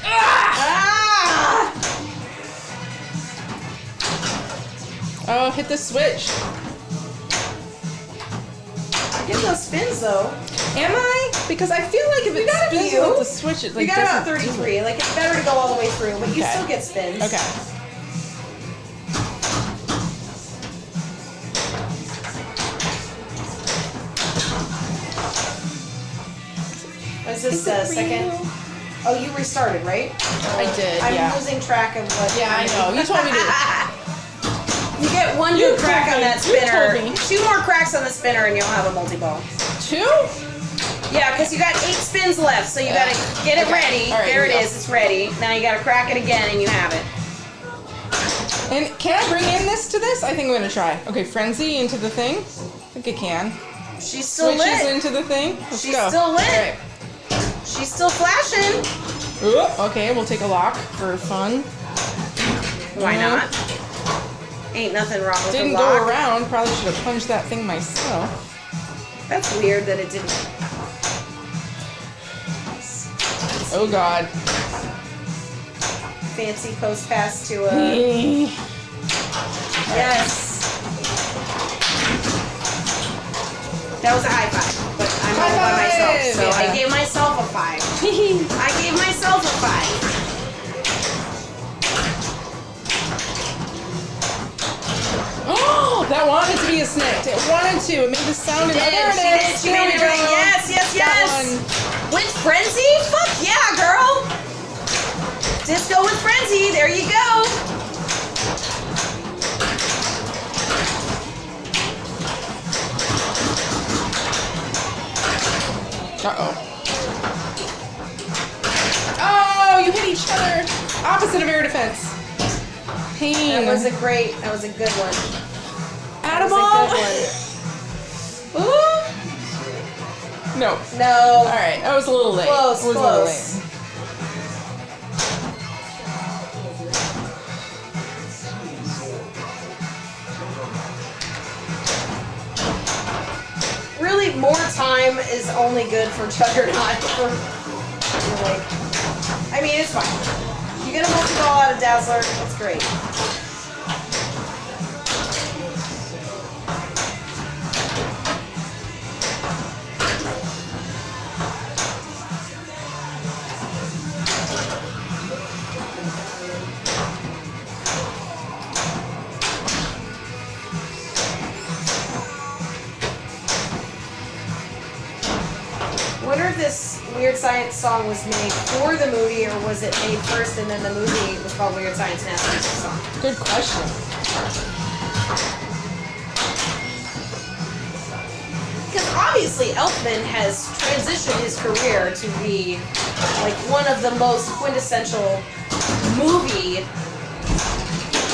Ah! Oh, hit the switch. Get those spins though. Am I? Because I feel like if it got a spins few. with the switch, it like You got about doesn't do 33. it. Like it's better to go all the way through, but you Okay. still get spins. Okay. Is this Is it second? real? Oh, you restarted, right? I did, I'm yeah. losing track of what. Yeah, I know. You told me to. You get one You good crack told on me. that You spinner. told me. 2 more cracks on the spinner, and you'll have a multi-ball. 2? Yeah, because you got 8 spins left, so you gotta get it Okay. ready. All right, There here it we is. It's ready. Now you gotta crack it again, and you have it. And can I bring in this to this? I think I'm gonna try. Okay, frenzy into the thing. I think I can. She's still Switches lit. into the thing. Let's She's go. still lit. All right. She's still flashing. Ooh, okay, we'll take a lock for fun. Why not? Ain't nothing wrong with Didn't the go lock. around. Probably should have punched that thing myself. That's weird that it didn't. Oh God. Fancy post pass to a. Yes. That was a high five, but I'm all by myself, so Yeah. I gave myself a 5. I gave myself a 5. snicked. It wanted to. It made the sound. She and there did. it is. She There made we everything. go. Yes, yes, yes. That one. With Frenzy? Fuck yeah, girl. Disco with Frenzy. There you go. Uh-oh. Oh, you hit each other. Opposite of air defense. Pain. That was a good one. That was Attaboy. a good one. Ooh. No. No. All right, I was a little late. Close, I was a little close. late. Really, more time is only good for Juggernaut. I mean, it's fine. You get a multi-ball out of Dazzler, that's great. Wonder if this Weird Science song was made for the movie, or was it made first and then the movie was called Weird Science and that's the song? Good question. Because obviously Elfman has transitioned his career to be like one of the most quintessential movie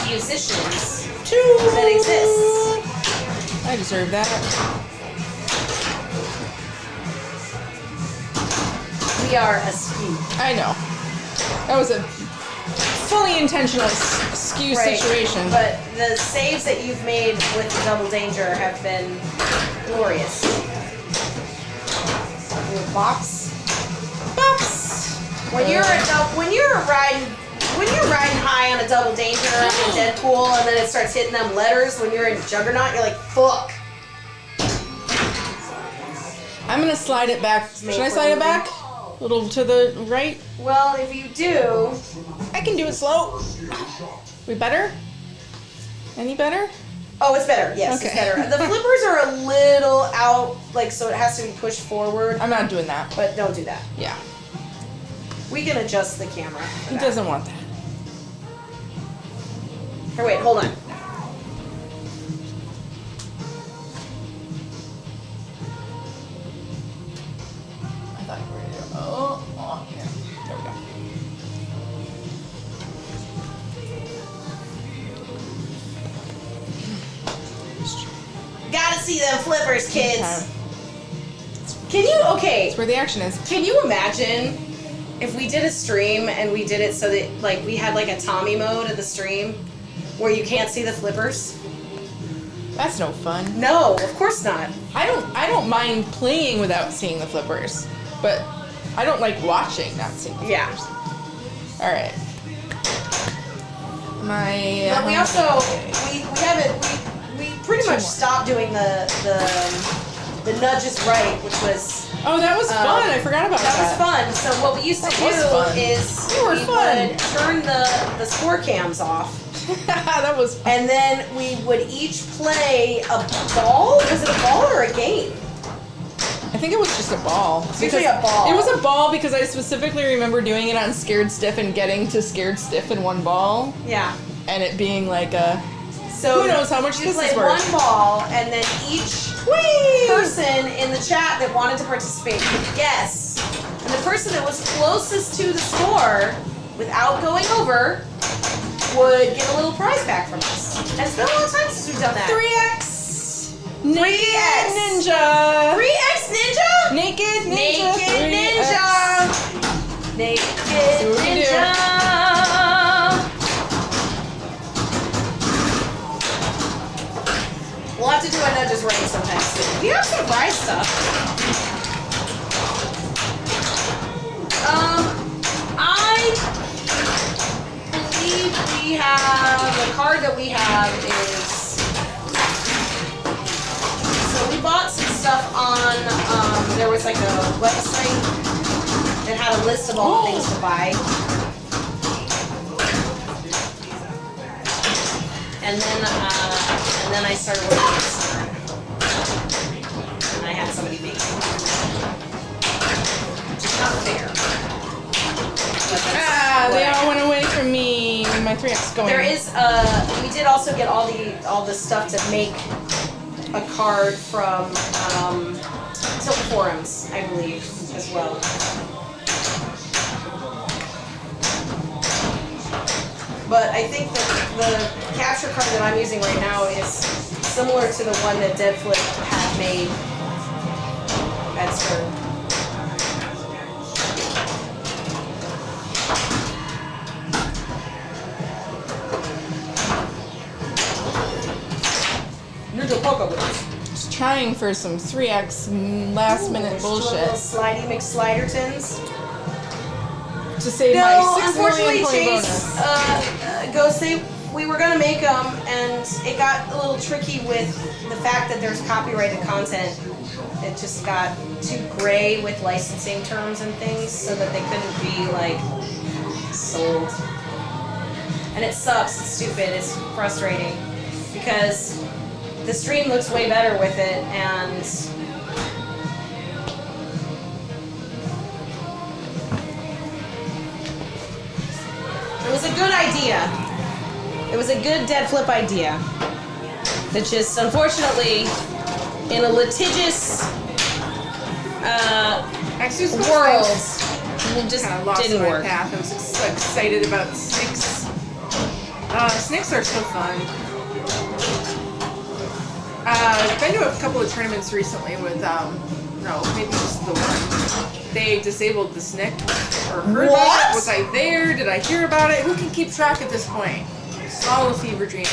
musicians that exists. I deserve that. We are askew. I know. That was a fully intentional skew situation. But the saves that you've made with the Double Danger have been glorious. Your box. Bops. When you're riding high on a Double Danger in Deadpool, and then it starts hitting them letters when you're in Juggernaut, you're like, fuck. I'm gonna slide it back. made Should I for slide it movie. back? A little to the right? Well, if you do, I can do it slow. We better? Any better? oh, it's better. Yes, it's Okay. better. The flippers are a little out, like, so it has to be pushed forward, I'm not doing that. but don't do that. Yeah. We can adjust the camera. for He that. doesn't want that. Here, wait, hold on. I thought you were ready to go. Oh, yeah. There we go. Gotta see them flippers, kids. Okay. Can you, okay, That's where the action is. can you imagine if we did a stream and we did it so that, like, we had, like, a Tommy mode of the stream where you can't see the flippers? That's no fun. No, of course not. I don't mind playing without seeing the flippers, but I don't like watching not seeing the Yeah. flippers. All right. My. But we also, we pretty Two much more. stopped doing the nudges right, which was, Oh, that was fun. I forgot about that. that was fun. So what we used to That do was fun. is You were we fun. would turn the score cams off, That was fun. and then we would each play a ball. Was it a ball or a game? I think it was just a ball. usually Because a ball. It was a ball because I specifically remember doing it on Scared Stiff and getting to Scared Stiff in one ball, Yeah. and it being like a. So Who knows how much you this play is worth? one ball, and then each Whee! person in the chat that wanted to participate could guess, and the person that was closest to the score, without going over, would get a little prize back from us. And it's been a long time since we've done that. 3x. Naked 3X. Ninja. 3X Ninja. Naked Ninja. Naked 3X. Ninja. Naked See what we can do. Ninja. We'll have to do a nudges right sometime soon. We have some prize stuff. I believe we have, the card that we have is, so we bought some stuff on, there was like a website that had a list of all the things to buy. And then I started working on this. not fair. But that's They what- all went away from me. My 3X going. There is we did also get all the stuff to make a card from Tilt Forums, I believe, as well. But I think that the capture card that I'm using right now is similar to the one that Deadflip had made at Stern. Just trying for some 3X last minute Little bullshit slidey McSlidertons. to save No, my 6 unfortunately, million point Chase, bonus. Ghosty, we were gonna make them, and it got a little tricky with the fact that there's copyrighted content. It just got too gray with licensing terms and things, so that they couldn't be like sold. And it sucks. It's stupid. It's frustrating because the stream looks way better with it, and it was a good idea. It was a good Deadflip idea. That just, unfortunately, in a litigious Excuse me. world, it just Kind of lost didn't my work. path. I was so excited about snakes. Snakes are so fun. I've been to a couple of tournaments recently with, no, maybe just the one. They disabled the SNCC. Or heard about What? it. Was I there? Did I hear about it? Who can keep track at this point? It's all a fever dream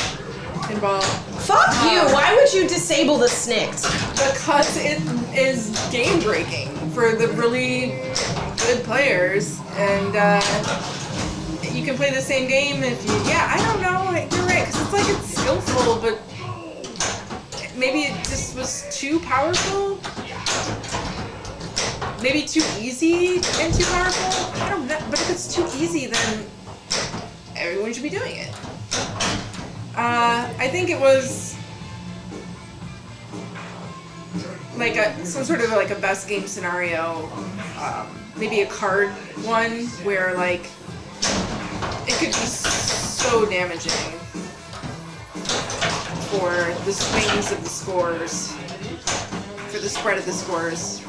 involved. Fuck you! Why would you disable the SNCC? Because it is game breaking for the really good players, and you can play the same game if you. Yeah, I don't know. You're right, because it's like it's skillful, but maybe it just was too powerful. Maybe too easy and too powerful. I don't know. But if it's too easy, then everyone should be doing it. I think it was like some sort of like a best game scenario, maybe a card one where like it could be so damaging for the swings of the scores, for the spread of the scores.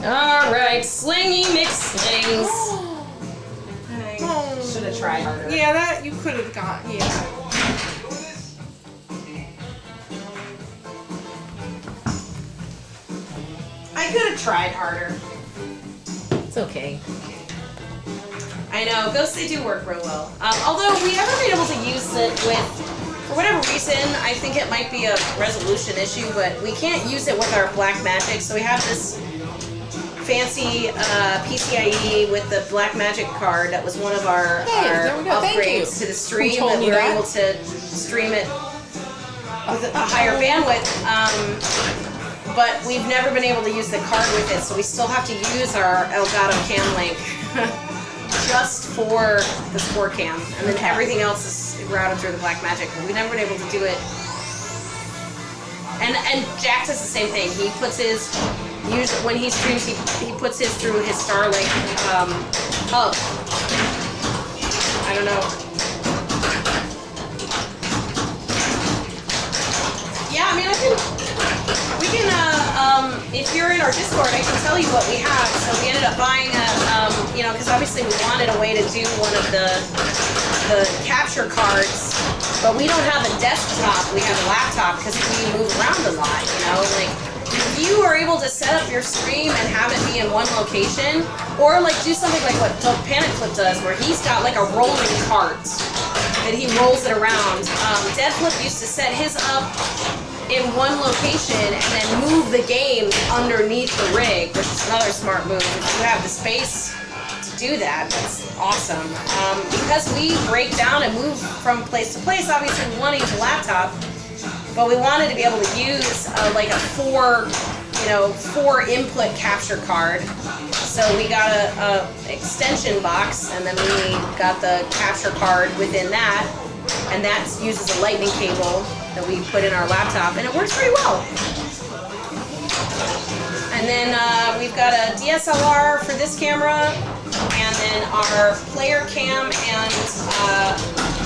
Alright, Slingy McSlings. I should have tried harder. Yeah, that you could have got. Yeah. I could have tried harder. It's okay. I know, Ghosts, they do work real well. Although we haven't been able to use it with, for whatever reason, I think it might be a resolution issue, but we can't use it with our Black Magic, so we have this fancy PCIe with the Black Magic card that was one of our, Hey, our there we go. Thank you. upgrades to the stream, Who told that me we were that? able to stream it with a higher bandwidth. But we've never been able to use the card with it, so we still have to use our Elgato Cam Link just for the score cam, and then everything else is routed through the Black Magic. But we've never been able to do it. And Jack does the same thing. He puts his when he streams, he puts his through his Starlink hub. I don't know. Yeah, I mean, we can, if you're in our Discord, I can tell you what we have. So we ended up buying because obviously we wanted a way to do one of the capture cards, but we don't have a desktop, we have a laptop because we move around a lot, like, if you are able to set up your stream and have it be in one location, or like do something like what Panic Flip does, where he's got like a rolling cart that he rolls it around. Deadflip used to set his up in one location and then move the game underneath the rig, which is another smart move. If you have the space to do that, that's awesome. Because we break down and move from place to place, obviously we want to use a laptop, but we wanted to be able to use like a four input capture card. So we got a extension box, and then we got the capture card within that, and that uses a lightning cable that we put in our laptop, and it works pretty well. And then we've got a DSLR for this camera, and then our player cam and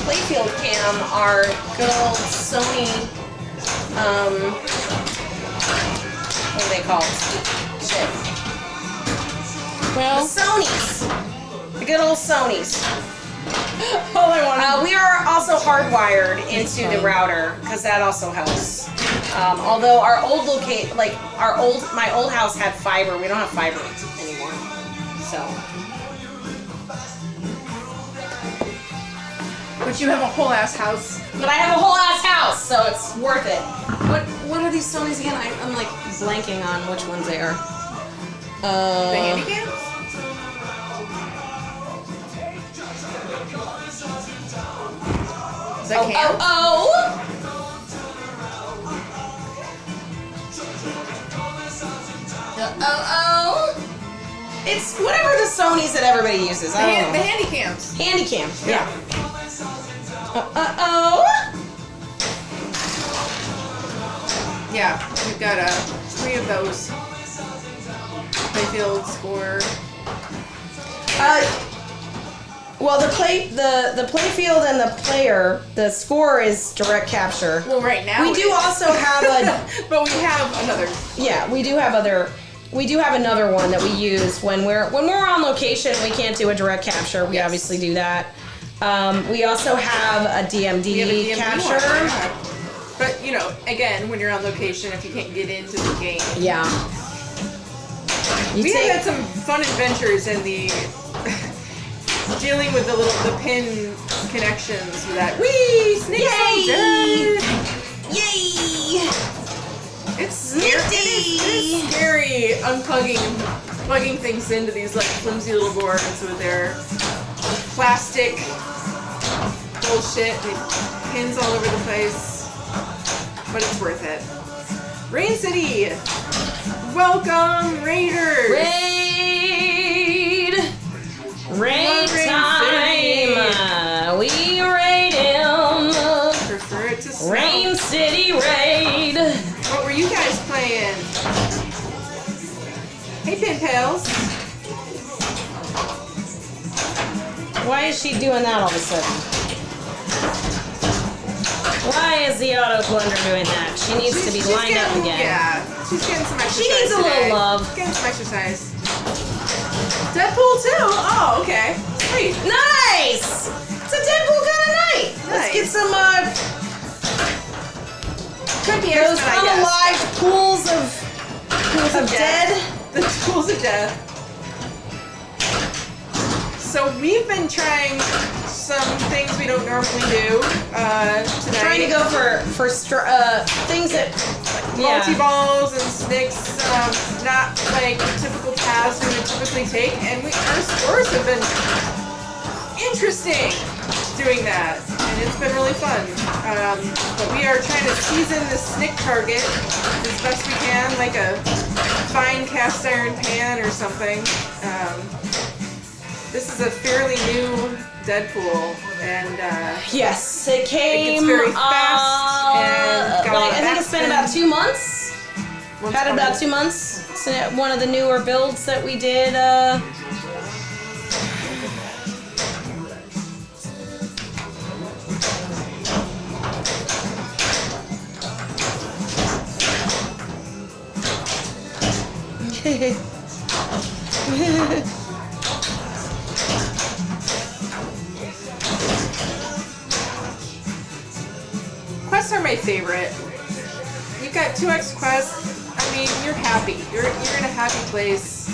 playfield cam are good old Sony. What are they called? Shit. The Well, Sonys. The good old Sonys. all I want. We are also hardwired into the router because that also helps. Although our old my old house had fiber, we don't have fiber anymore. So But you have a whole ass house. but I have a whole ass house, so it's worth it. What are these Sonys again? I'm like blanking on which ones they are. The handy cams? Is that cam? Oh! It's whatever the Sonys that everybody uses. I don't The know. handy cams. Handy cam. Yeah. Yeah, we've got 3 of those. Playfield, score. Well, the playfield and the player, the score is direct capture. Well, right now We it do is. also have a But we have another. yeah, we do have another one that we use when we're on location. We can't do a direct capture. We Yes. obviously do that. We also have a DMD, We have a DMD capture. one, yeah. But you know, again, when you're on location, if you can't get into the game, Yeah. You we take- have had some fun adventures in the dealing with the pin connections with that. Wee! Snakes all Yay! dead! Yay! It's scary. It is scary plugging things into these like flimsy little boards with their plastic bullshit, the pins all over the place. But it's worth it. Rain City! Welcome, Raiders! Raid! Raid Raid time! We raid him! Prefer it to snow. Rain City raid! What were you guys playing? Hey, Pin Pals. Why is she doing that all of a sudden? Why is the auto plunder doing that? She needs to be She's lined up getting- again. Yeah, she's getting some exercise. She needs a little today. love. Getting some exercise. Deadpool too. Oh, okay. Sweet. Nice! It's a Deadpool kind of night. Let's Nice. get some Could be those X-Men, I guess. unalived pools of dead. The tools of death. So we've been trying some things we don't normally do tonight. Trying to go for things that multi-balls and snicks, not like the typical paths we would typically take, and our scores have been interesting doing that, and it's been really fun. But we are trying to season the snick target as best we can, like a fine cast iron pan or something. This is a fairly new Deadpool, and Yes, it came. gets very fast and got a lot of I think it's been backspin. about 2 months. once Had it upon about a- 2 months. It's one of the newer builds that we did. Quests are my favorite. You've got 2x quests. I mean, you're happy. You're in a happy place.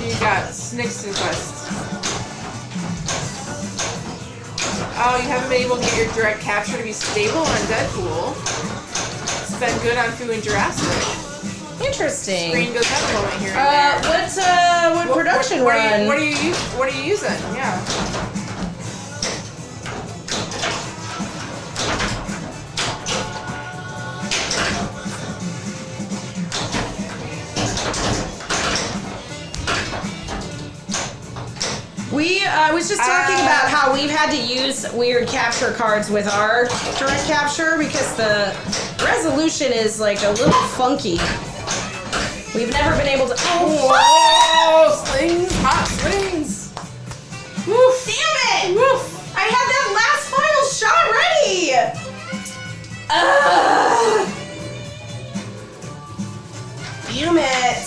You got Snicks and quests. Oh, you haven't been able to get your direct capture to be stable on Deadpool. It's been good on Fu and Jurassic. Interesting. Screen goes up a moment here and there. What production what run? What are you using? Yeah. I was just talking about how we've had to use weird capture cards with our direct capture because the resolution is like a little funky. We've never been able to. Oh, Whoa! Slings! Hot slings! Woof! damn it! Woof! I had that last final shot ready! Ugh. Damn it!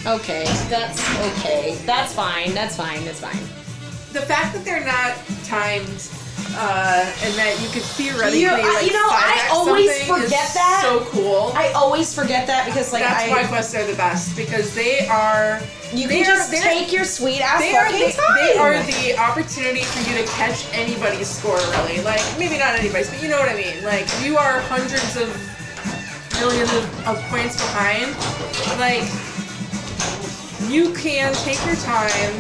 Okay, that's okay. That's fine. That's fine. That's fine. The fact that they're not timed, and that you could theoretically You know, I 5x always something forget is that. so cool. I always forget that because like That's why quests are the best, because they are. you they can are- just they're- take your sweet ass They are, fucking time. they are the opportunity for you to catch anybody's score, really. Like, maybe not anybody's, but you know what I mean. Like, you are hundreds of millions of points behind. Like, you can take your time,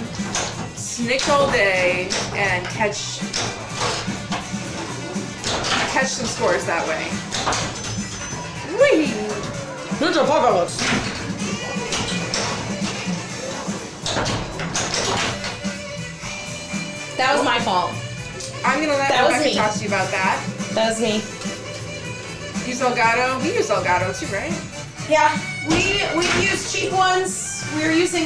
snick all day, and catch some scores that way. Whee! Ninja Apocalypse. That was my fault. I'm gonna let That was Rebecca me. talk to you about that. That was me. Use Elgato. We use Elgato too, right? Yeah, we used cheap ones. We're using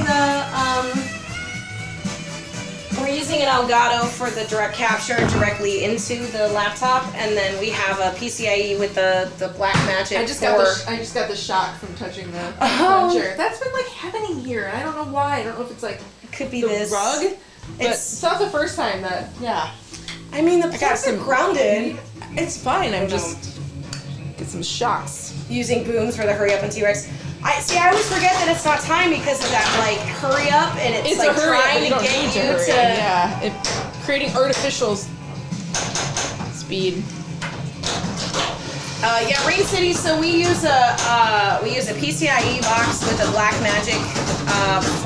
we're using an Elgato for the direct capture directly into the laptop, and then we have a PCIe with the Blackmagic. I just got the shock from touching the Oh. plunger. That's been like happening here, and I don't know why. I don't know if it's like could be the this rug, but It's. it's not the first time that. Yeah, I mean, the got plugs are some- grounded. it's fine. I'm know. just get some shocks. Using booms for the hurry up and T-Rex. I always forget that it's not time because of that like hurry up, and it's like trying to get you to. Yeah, creating artificial speed. Yeah, Rain City. So we use a PCIe box with a Blackmagic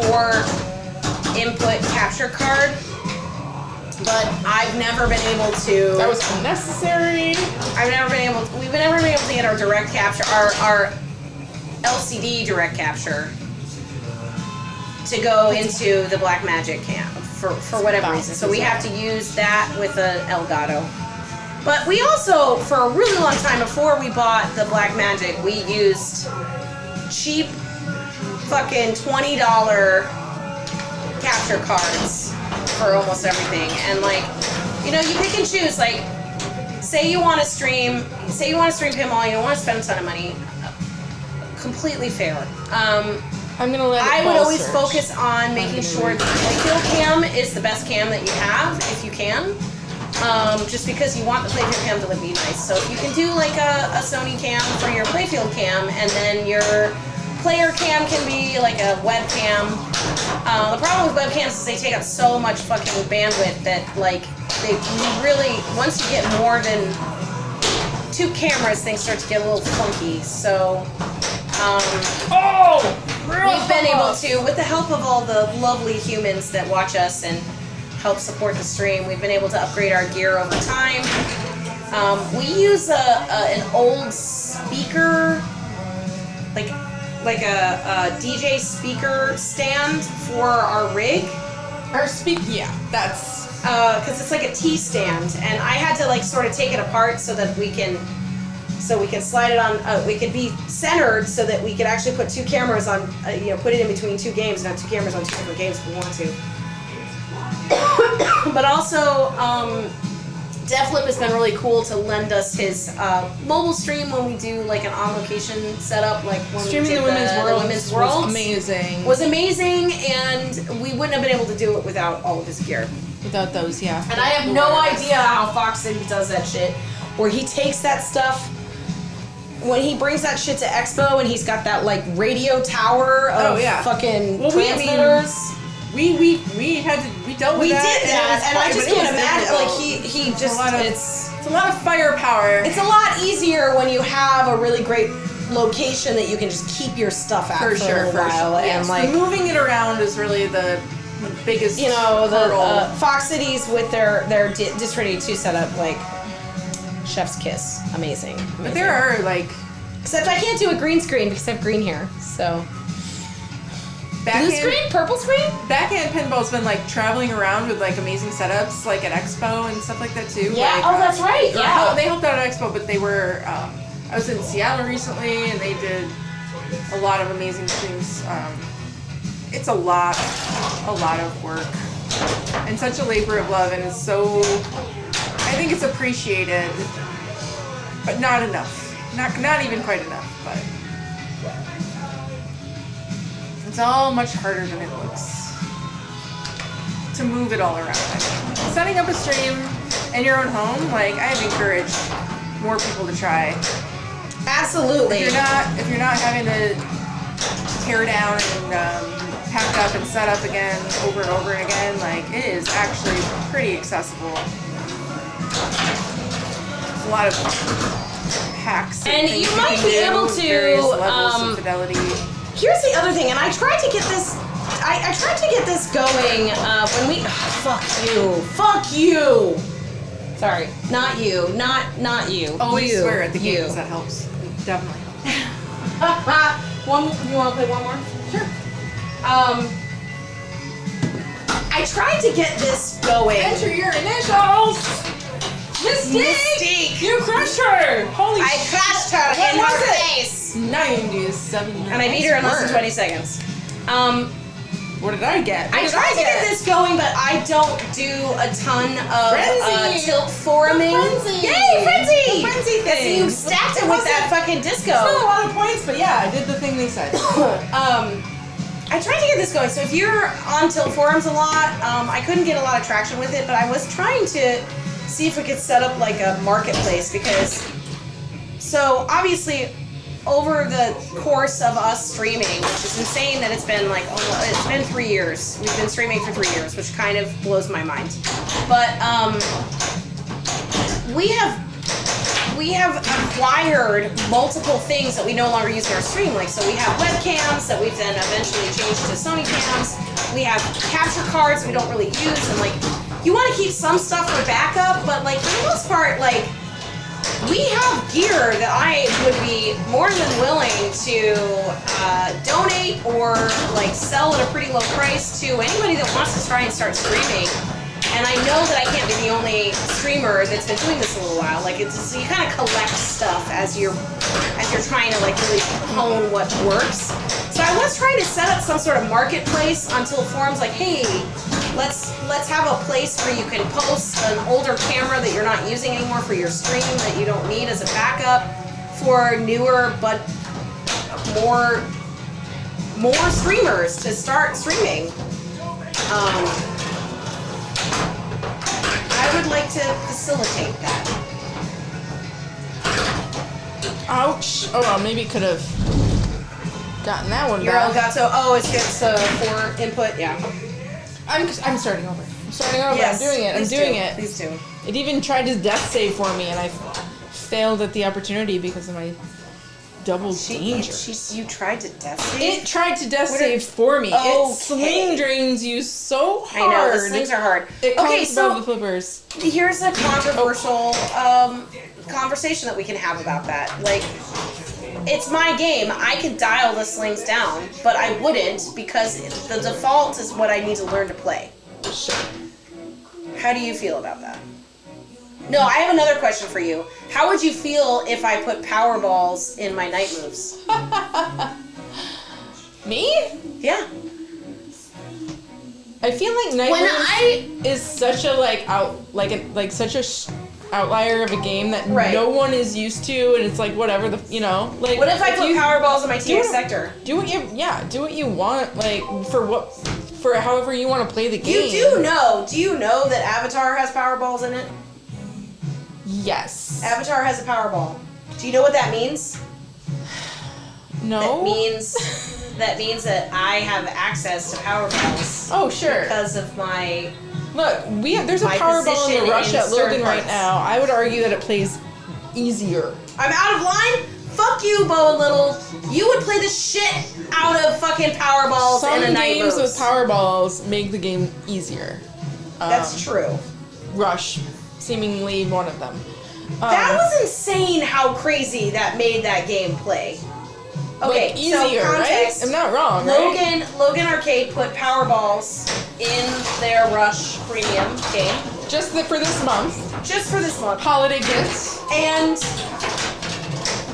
4 input capture card, but I've never been able to. That was unnecessary. We've never been able to get our direct capture, our LCD direct capture, to go into the Blackmagic cam for whatever reason. So we have to use that with a Elgato. But we also, for a really long time before we bought the Blackmagic, we used cheap fucking $20 capture cards for almost everything. And like, you know, you pick and choose. Like, say you want to stream pinball, you don't want to spend a ton of money. Completely fair. I'm gonna let. I would Paul always search. focus on making sure that the playfield cam is the best cam that you have, if you can. Just because you want the playfield cam to be nice. So if you can do like a Sony cam for your playfield cam, and then your player cam can be like a webcam. The problem with webcams is they take up so much fucking bandwidth that like you really, once you get more than 2 cameras, things start to get a little funky. So we've been able to, with the help of all the lovely humans that watch us and help support the stream, we've been able to upgrade our gear over time. We use an old speaker, like a DJ speaker stand for our rig. Yeah, that's. Because it's like a T stand, and I had to like sort of take it apart so that we can slide it on. We could be centered so that we could actually put 2 cameras on. Put it in between 2 games and have 2 cameras on 2 different games if we want to. But also, Deflip has been really cool to lend us his mobile stream when we do like an on-location setup, like when Streaming we did the Women's World Women's World was amazing. was amazing, and we wouldn't have been able to do it without all of his gear. Without those, yeah. And I have no idea how Fox City does that shit, where he takes that stuff, when he brings that shit to Expo, and he's got that like radio tower of fucking transmitters. We dealt with We that. did that, and I just can't imagine. Like difficult. he just It's a lot of firepower. it's a lot easier when you have a really great location that you can just keep your stuff at for a little while, and Yes, like moving it around is really the biggest the hurdle. Fox Cities with their District 2 setup, like chef's kiss, amazing. But there are like Except I can't do a green screen because I have green hair. So blue backhand screen, purple screen. backhand pinball's been like traveling around with like amazing setups, like at Expo and stuff like that too. Yeah. Like, Oh, that's right. or Yeah. they helped out at Expo, but they were. I was in Seattle recently, and they did a lot of amazing streams. It's a lot of work and such a labor of love, and it's so. I think it's appreciated, but not enough. Not even quite enough, but it's all much harder than it looks to move it all around. I mean, setting up a stream in your own home, like I've encouraged more people to try. Absolutely. If you're not having to tear down and pack up and set up again over and over again, like it is actually pretty accessible. There's a lot of hacks And things you might can be do, able to, various levels of fidelity. Here's the other thing, and I tried to get this. I tried to get this going when we. Fuck you! Fuck you! Sorry, not you. Not you. Always you. swear at the you. games. That helps. It definitely helps. You want to play one more? Sure. I tried to get this going. Enter your initials. Mystique! You crushed her. Holy I crashed her What in was her it? face, 97. and I beat her in less than 20 sequence. What did I get? What I did tried to get this going, but I don't do a ton of Frenzy! tilt forming. Frenzy! Yay, Frenzy! The Frenzy Yeah, see, you thing. stacked it with that fucking It's not a disco. lot of points, but yeah, I did the thing they said. I tried to get this going, so if you're on tilt forums a lot, I couldn't get a lot of traction with it, but I was trying to see if we could set up like a marketplace because, so obviously, over the course of us streaming, which is insane that it's been like, it's been 3 years. We've been streaming for 3 years, which kind of blows my mind. But we have acquired multiple things that we no longer use in our stream. Like, so we have webcams that we've then eventually changed to Sony cams. We have capture cards we don't really use, and like, you want to keep some stuff for backup, but like for the most part, like, we have gear that I would be more than willing to donate or like sell at a pretty low price to anybody that wants to try and start streaming. And I know that I can't be the only streamer that's been doing this a little while. Like, it's you kind of collect stuff as you're trying to like really hone what works. So I was trying to set up some sort of marketplace until forums like, hey, let's have a place where you can post an older camera that you're not using anymore for your stream that you don't need as a backup for newer but more streamers to start streaming. I would like to facilitate that. Ouch. Oh, well, maybe could have gotten that one Your back. Elgato. Oh, it's 4 input. Yeah. I'm starting over. I'm starting over. Yes, I'm doing it. I'm please doing do. it. Please do. It even tried to death save for me, and I failed at the opportunity because of my double danger. You tried to death save? It tried to death What save for me. Okay. It sling drains you so hard. I know, the slings are hard. It Okay, comes so above the flippers. here's a controversial conversation that we can have about that. Like, it's my game. I could dial the slings down, but I wouldn't because the default is what I need to learn to play. Sure. How do you feel about that? No, I have another question for you. How would you feel if I put power balls in my night moves? Me? Yeah. I feel like Night When Moves is such a such a outlier of a game that Right. no one is used to, and it's like whatever the like. What if I put power balls in my do TX it- sector? Do what you want, like for however you want to play the game. Do you know that Avatar has power balls in it? Yes. Avatar has a power ball. Do you know what that means? No. That means that I have access to power balls Oh sure. because of my. Look, there's a my power ball in position the rush in at certain Logan right parts. now. I would argue that it plays easier. I'm out of line? Fuck you, Boa Little. You would play the shit out of fucking power balls Some in a night games moves. with power balls make the game easier. That's true. Rush, seemingly one of them. That was insane how crazy that made that game play. Okay, like easier, so context. right? I'm not wrong, right? Logan Arcade put power balls in their Rush Premium game Just for this month, just for this month. holiday gifts. And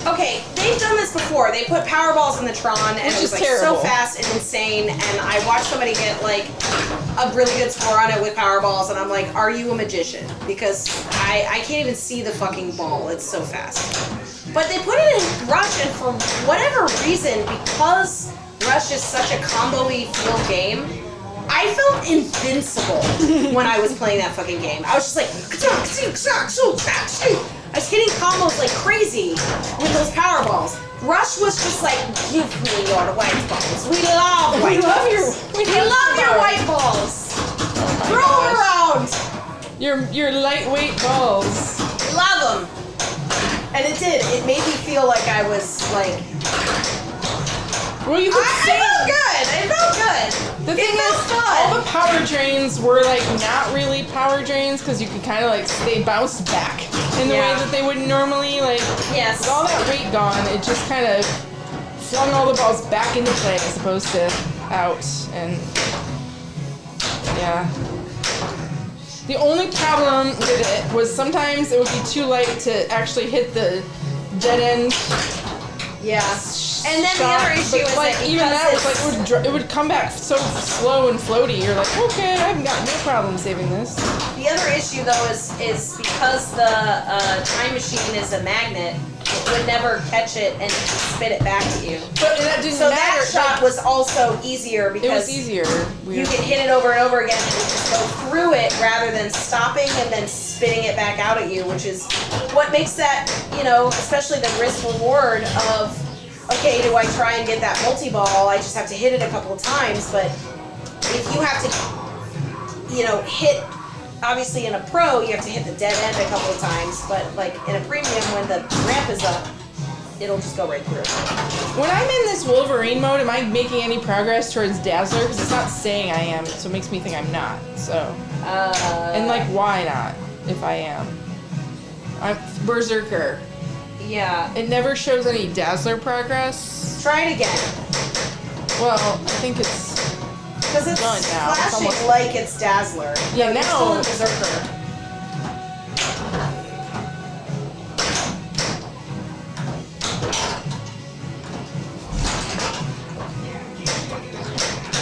Okay, they've done this before. They put Powerballs in the Tron, and Which it was is like terrible. so fast and insane. And I watched somebody get like a really good score on it with Powerballs, and I'm like, are you a magician? Because I can't even see the fucking ball. It's so fast. But they put it in Rush, and for whatever reason, because Rush is such a combo-y field game, I felt invincible when I was playing that fucking game. I was just like, I was hitting combos like crazy with those power balls. Rush was just like, give me your white balls. We love white balls. We love your white balls. Throw them around. Your lightweight balls. Love them. And it did. It made me feel like I was like, Well, you could I say felt good. It felt good. the thing It felt is, all the fun. power drains were like not really power drains because you could kind of like they bounced back in the way Yeah. that they would normally. Like Yes. with all that weight gone, it just kind of flung all the balls back into play as opposed to out. And yeah. The only problem with it was sometimes it would be too light to actually hit the dead end. Yeah. And then the shot, other issue but is like that even that was like because it would come back so slow and floaty. You're like, okay, I've got no problem saving this. the other issue though is because the time machine is a magnet, it would never catch it and spit it back at you. But that didn't So matter. that shot like, was also easier it because was easier. you could hit it over and over again and just go through it rather than stopping and then spitting it back out at you, which is what makes that, especially the risk reward of, okay, do I try and get that multi-ball? I just have to hit it a couple of times, but if you have to, hit, obviously in a pro, you have to hit the dead end a couple of times, but like in a premium, when the ramp is up, it'll just go right through. When I'm in this Wolverine mode, am I making any progress towards Dazzler? Because it's not saying I am, so it makes me think I'm not. So, and like, why not? If I am, I'm Berserker. Yeah. It never shows any Dazzler progress. Try it again. Well, I think it's Because it's done now. It's flashing almost- like it's Dazzler. Yeah, You're still now- in Berserker.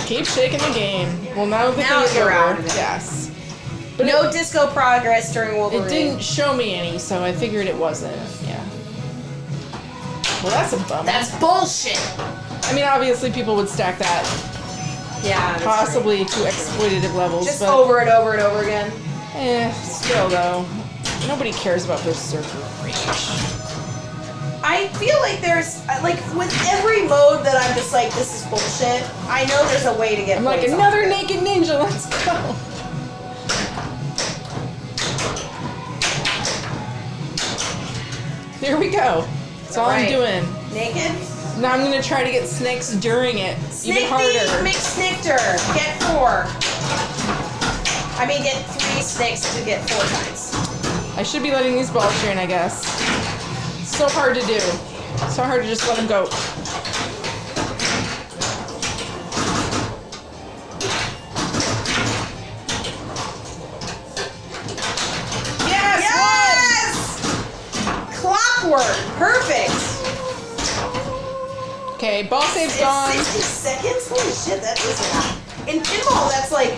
keep shaking the game. Well, now the Now thing is you're over. out of it. Yes. But No disco progress during Wolverine. it didn't show me any, so I figured it wasn't. Yeah. Well, that's a bummer. That's bullshit. I mean, obviously people would stack that Yeah, that's possibly to exploitative levels, true. Just but over and over and over again. still though, nobody cares about Berserker Rage. I feel like there's like with every mode that I'm just like, this is bullshit. I know there's a way to get. I'm like, points off another of it. naked ninja, let's go. Here we go. That's all I'm Right. doing. Naked. Now I'm gonna try to get snakes during it, even harder. McSnickter. Get 4. I mean, get 3 snakes to get 4 times. I should be letting these balls drain, I guess. So hard to do. So hard to just let them go. Yes! Yes! Clockwork. Perfect. Okay, ball save's It's gone. 60 seconds? Holy shit, that is a lot. In pinball, that's like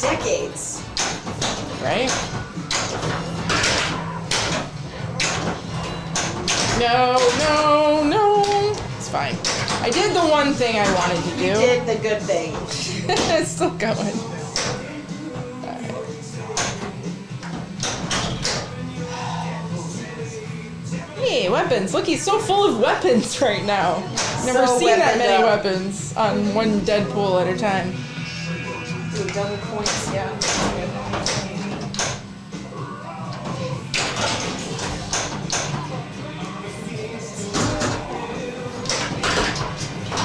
decades. Right? No, no, no. It's fine. I did the one thing I wanted to do. Did the good thing. It's still going. Hey, weapons. Look, he's so full of weapons right now. Never So seen that many weaponed up. weapons on one Deadpool at a time. Ooh, double points, yeah.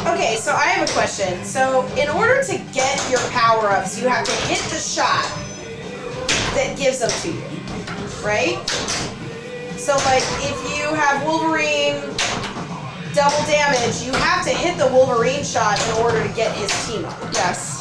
Okay, so I have a question. So, in order to get your power-ups, you have to hit the shot that gives them to you, right? So, like, if you have Wolverine double damage, you have to hit the Wolverine shot in order to get his team up. Yes.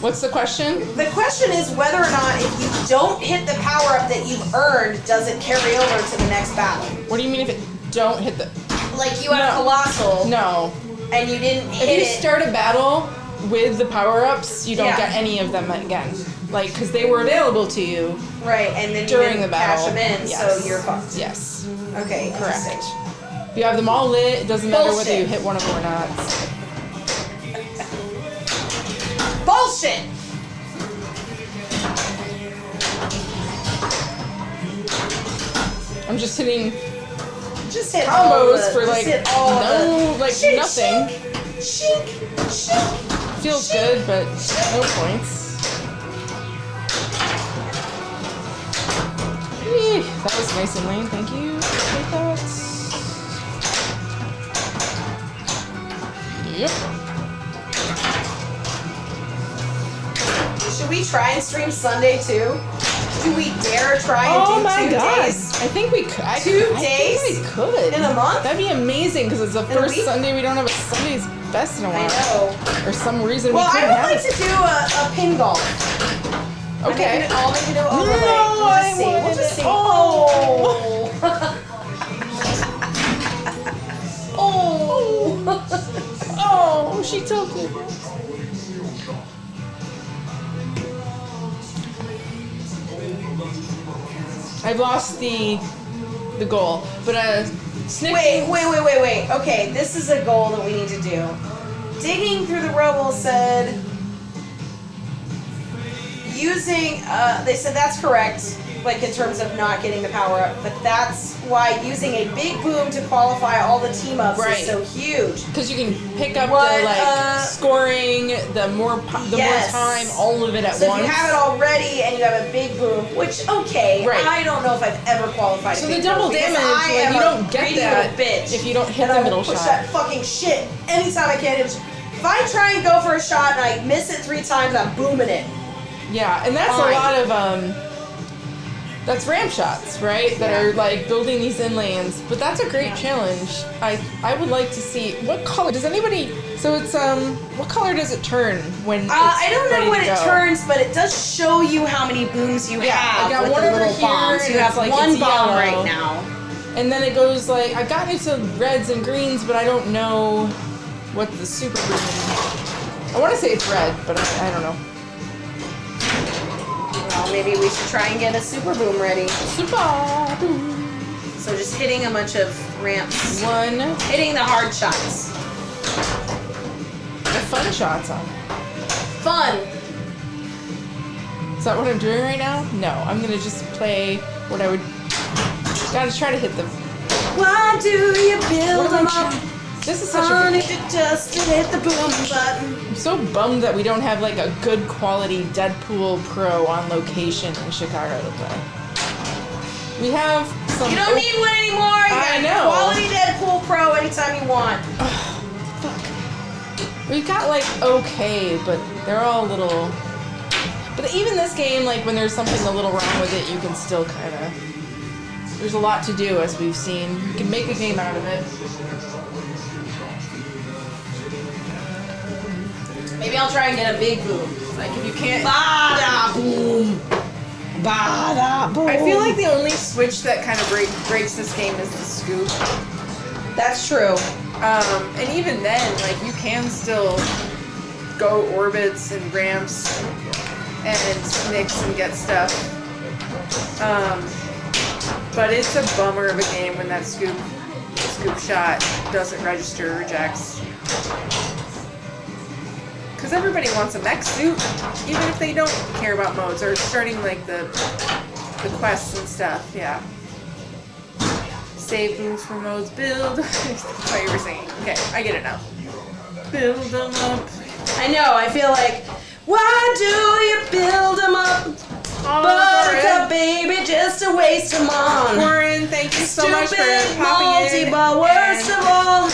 What's the question? The question is whether or not if you don't hit the power up that you've earned, does it carry over to the next battle? What do you mean if it don't hit the... Like you have No. Colossal No. and you didn't hit If you it. start a battle with the power-ups, you don't Yeah. get any of them again. Like, because they were available to you Right, and then you during didn't the battle. cash them in, Yes. so you're fucked. Yes. Okay, Correct. interesting. If you have them all lit, it doesn't matter whether Bullshit. you hit one of them or not. Bullshit! I'm just hitting Just hit all combos the, for just like hit all no, the, like shink, nothing. Shink, shink. Feels shink. good, but no points. Eeh, that was nice and lame. Thank you. Take that. Yep. Should we try and stream Sunday too? Do we dare try and Oh do my 2 god! days I think we could. I 2 I days? think we could. in a month? That'd be amazing because it's the a first week? Sunday we don't have a Sunday's best in a I while. know. For some reason Well, we I couldn't would have like it. to do a pin golf. Okay. I'll make it an overlay. No, We'll I just see. We'll wanted just it. see. Oh. Oh. Oh, she took it. I've lost the goal, but Snick. Wait. Okay, this is a goal that we need to do. Digging through the rubble said using. They said that's correct, like in terms of not getting the power up, but that's why using a big boom to qualify all the team ups Right. is so huge. Because you can pick up What, the like scoring, the more Yes. time, all of it at So once. if you have it already and you have a big boom, which okay, Right. I don't know if I've ever qualified. So a the big double boom because damage, I like am you a don't get greedy that little bitch. if you don't hit and the I will middle push shot. that fucking shit anytime I can. If I try and go for a shot and I miss it 3 times, I'm booming it. Yeah, and that's Fine. a lot of that's ramp shots, right? That are like building these inlanes. But that's a great challenge. I would like to see what color does anybody. So it's what color does it turn when it's I don't ready know what to it go? turns, but it does show you how many booms you Yeah, I have got with one the over little here, bombs. and You have it's like one it's bomb yellow. right now. And then it goes like I've gotten into reds and greens, but I don't know what the super green. I want to say it's red, but I don't know. Well, maybe we should try and get a super boom ready. Super boom. So just hitting a bunch of ramps. One. Hitting the hard shots. The fun shots on. Fun. Is that what I'm doing right now? No, I'm gonna just play what I would. Gotta try to hit them. Why do you build What am them I up? trying? This is such a Honey, good. just to hit the boom button. I'm so bummed that we don't have like a good quality Deadpool Pro on location in Chicago to play. We have some. You don't need one anymore. You I got know. quality Deadpool Pro anytime you want. We've got like okay, but they're all little. But even this game, like when there's something a little wrong with it, you can still kind of. There's a lot to do, as we've seen. You can make a game out of it. Maybe I'll try and get a big boom. Like if you can't. Bada boom. Bada boom. I feel like the only switch that kind of breaks this game is the scoop. that's true. And even then, like you can still go orbits and ramps and mix and get stuff. But it's a bummer of a game when that scoop shot doesn't register or rejects. Because everybody wants a mech suit, even if they don't care about modes or starting like the quests and stuff. Yeah. Save booms for modes, build. That's what you were saying. Okay, I get it now. Build them up. I know. I feel like, why do you build them up? Oh, Buttercup, baby, just to waste them on. Corin, thank you so much for Stupid popping in. but worst and of all,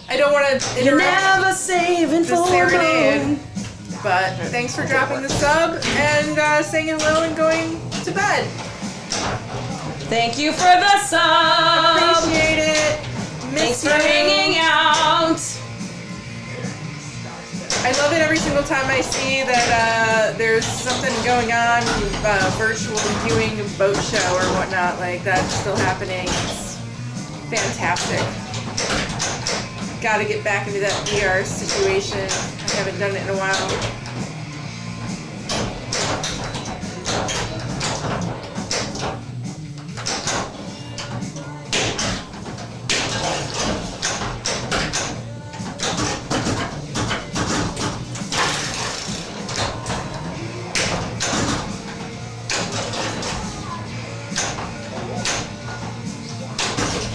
I don't want to you're interrupt never saving the for serenade, long. but thanks for dropping the sub and saying hello and going to bed. Thank you for the sub. Appreciate it. Thanks Miss for you. hanging out. I love it every single time I see that there's something going on, virtual viewing boat show or whatnot, like that's still happening. It's fantastic. Gotta get back into that VR situation. I haven't done it in a while.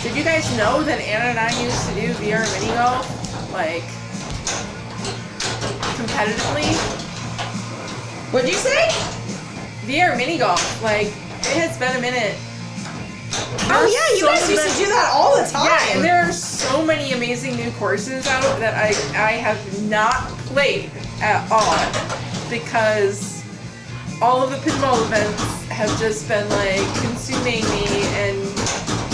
Did you guys know that Anna and I used to do VR mini golf, like, competitively? What'd you say? VR mini golf, like, it has been a minute. Oh yeah, you guys used to do that all the time. Yeah, and there are so many amazing new courses out that I have not played at all because all of the pinball events have just been like consuming me, and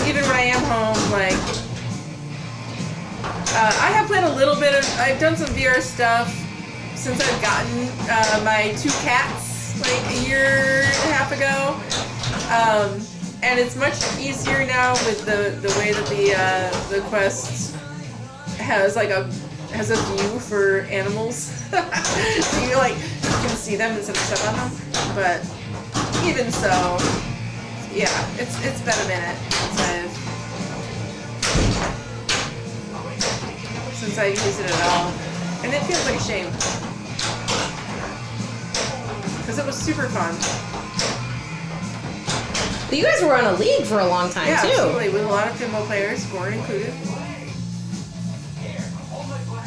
even when I am home, like I have played a little bit of. I've done some VR stuff since I've gotten my 2 cats like a year and a half ago. And it's much easier now with the way that the Quest has like a view for animals. So you can see them instead of step on them. But even so, yeah, it's been a minute since I've used it at all, and it feels like a shame because it was super fun. But you guys were on a league for a long time Yeah, too. absolutely, with a lot of pinball players, Gordon included.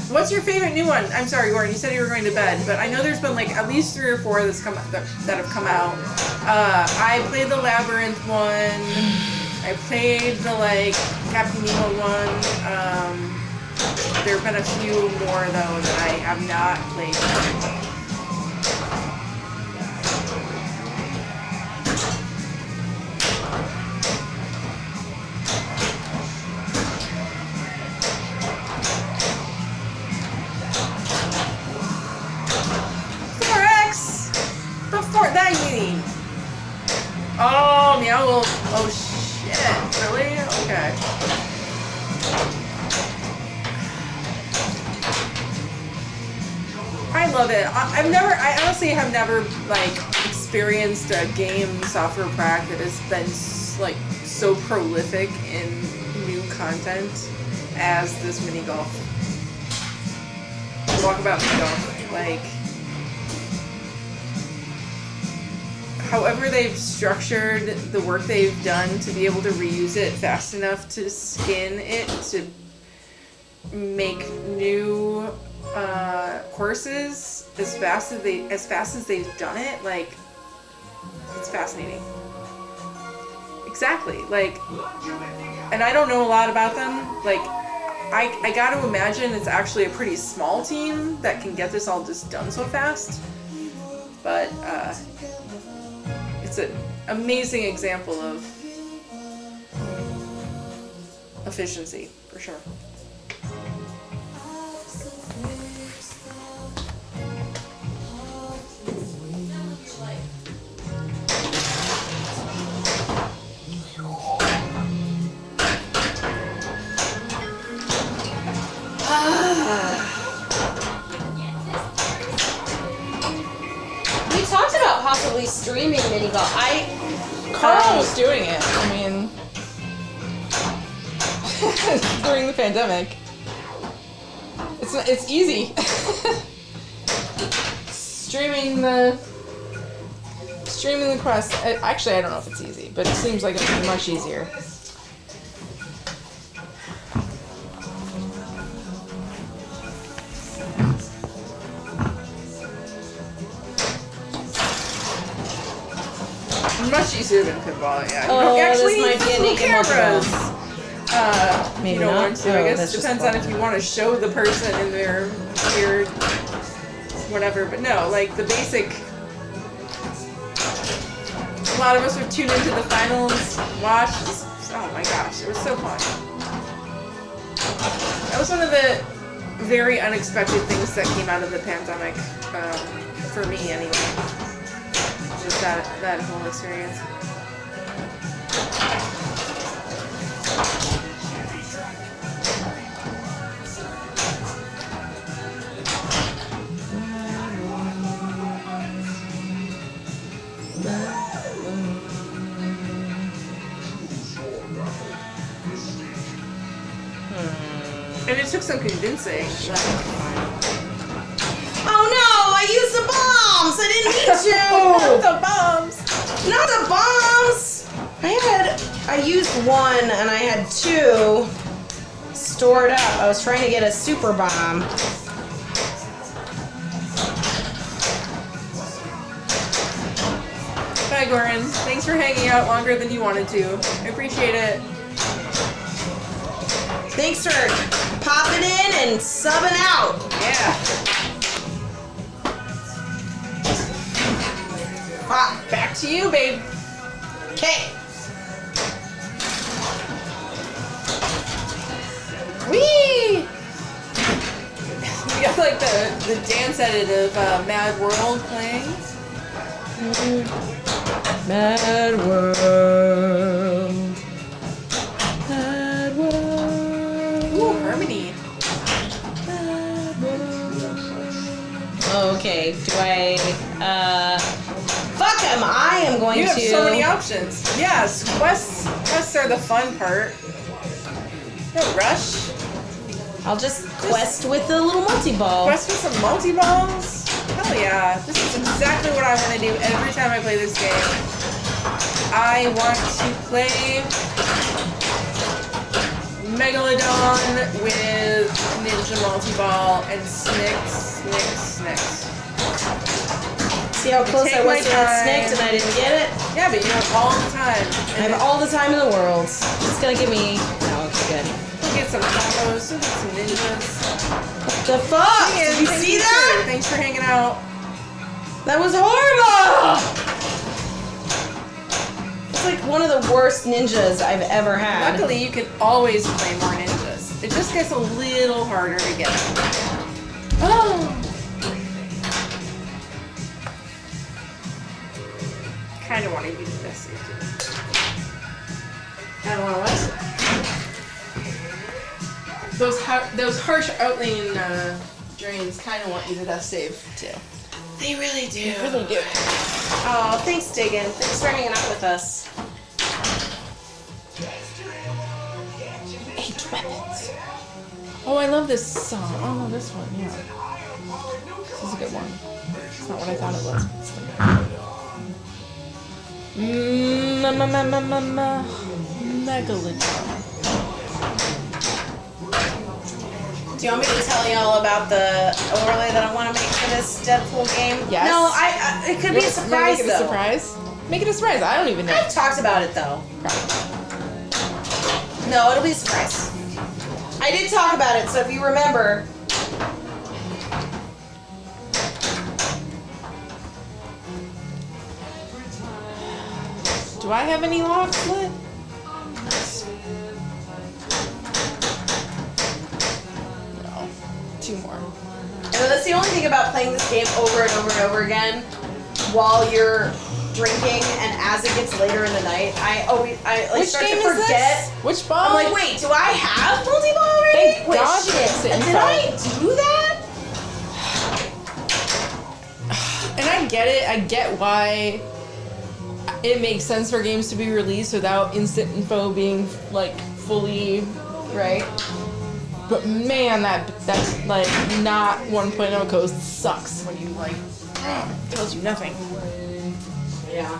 What's your favorite new one? I'm sorry, Gordon, you said you were going to bed, but I know there's been like at least 3 or 4 that have come out. I played the Labyrinth one. I played the Captain Nemo one. There have been a few more though that I have not played. Oh, Meow Wolf. Oh, shit. Really? Okay. I love it. I honestly have never, experienced a game software prac that has been, so prolific in new content as this mini golf. Talk about mini golf. However they've structured the work they've done to be able to reuse it fast enough to skin it to make new courses as fast as they've done it, it's fascinating. Exactly. And I don't know a lot about them. I gotta imagine it's actually a pretty small team that can get this all just done so fast. But it's an amazing example of efficiency, for sure. We talked about possibly streaming mini golf. Carl was doing it. I mean, during the pandemic. It's easy. Streaming the Quest. Actually, I don't know if it's easy, but it seems like it's much easier. Much easier than pinball, yeah. You Oh, don't actually this might need be a full naked cameras. Maybe you don't not. want to. Oh, I guess that's it just depends fun. on if you want to show the person in their weird whatever. But no, the basic. A lot of us would tune into the finals, watch. Oh my gosh, it was so fun. That was one of the very unexpected things that came out of the pandemic, for me anyway. Just that whole experience. And it took some convincing. Oh no! I used the bombs! I didn't mean to! The bombs! Not the bombs! I used one and I had two stored up. I was trying to get a super bomb. Bye, Goran. Thanks for hanging out longer than you wanted to. I appreciate it. Thanks for popping in and subbing out. Yeah. Back to you, babe. Okay. Whee! We got like the dance edit of Mad World playing. Mad world. Mad world. Ooh, Harmony. Okay, do I, fuck him, I am going You have to... so many options. Yes, quests are the fun part. No rush. I'll just quest with the little multi-ball. Quest with some multi-balls? Hell yeah. This is exactly what I want to do every time I play this game. I want to play Megalodon with Ninja Multi-Ball and Snicks. See how close I Take was my to that time. snicked and I didn't get it? Yeah, but you have all the time. I have all the time in the world. It's gonna give me... No, it's good. We'll get some combos, we'll get some ninjas. What the fuck? Did you Thank see too. that? Thanks for hanging out. That was horrible! It's like one of the worst ninjas I've ever had. Luckily, you can always play more ninjas. It just gets a little harder to get. Oh! Kind of want to use this too. I don't want to what? Those harsh outlane drains kind of want you to death save too. They really do. Really do. Oh, thanks, Diggin. Thanks for hanging out with us. 8 weapons. Oh, I love this song. Oh, no, this one, yeah. This is a good one. It's not what I thought it was, but it's still good. Megalodon. Do you want me to tell y'all about the overlay that I want to make for this Deadpool game? Yes. No, it could be a surprise, Make it though. a surprise? Make it a surprise. I don't even know. I've talked about it, though. No, it'll be a surprise. I did talk about it, so if you remember... Do I have any locks lit? No. 2 more. And that's the only thing about playing this game over and over and over again while you're drinking and as it gets later in the night, I Which start game to is forget. this? Which ball? I'm like, wait, do I have multi-ball already? Thank Wait, God you shit. didn't sit in Did front. I do that? And I get it. I get why it makes sense for games to be released without instant info being like fully right. But man, that's like not 1.0 code sucks when you like tells you nothing. Yeah.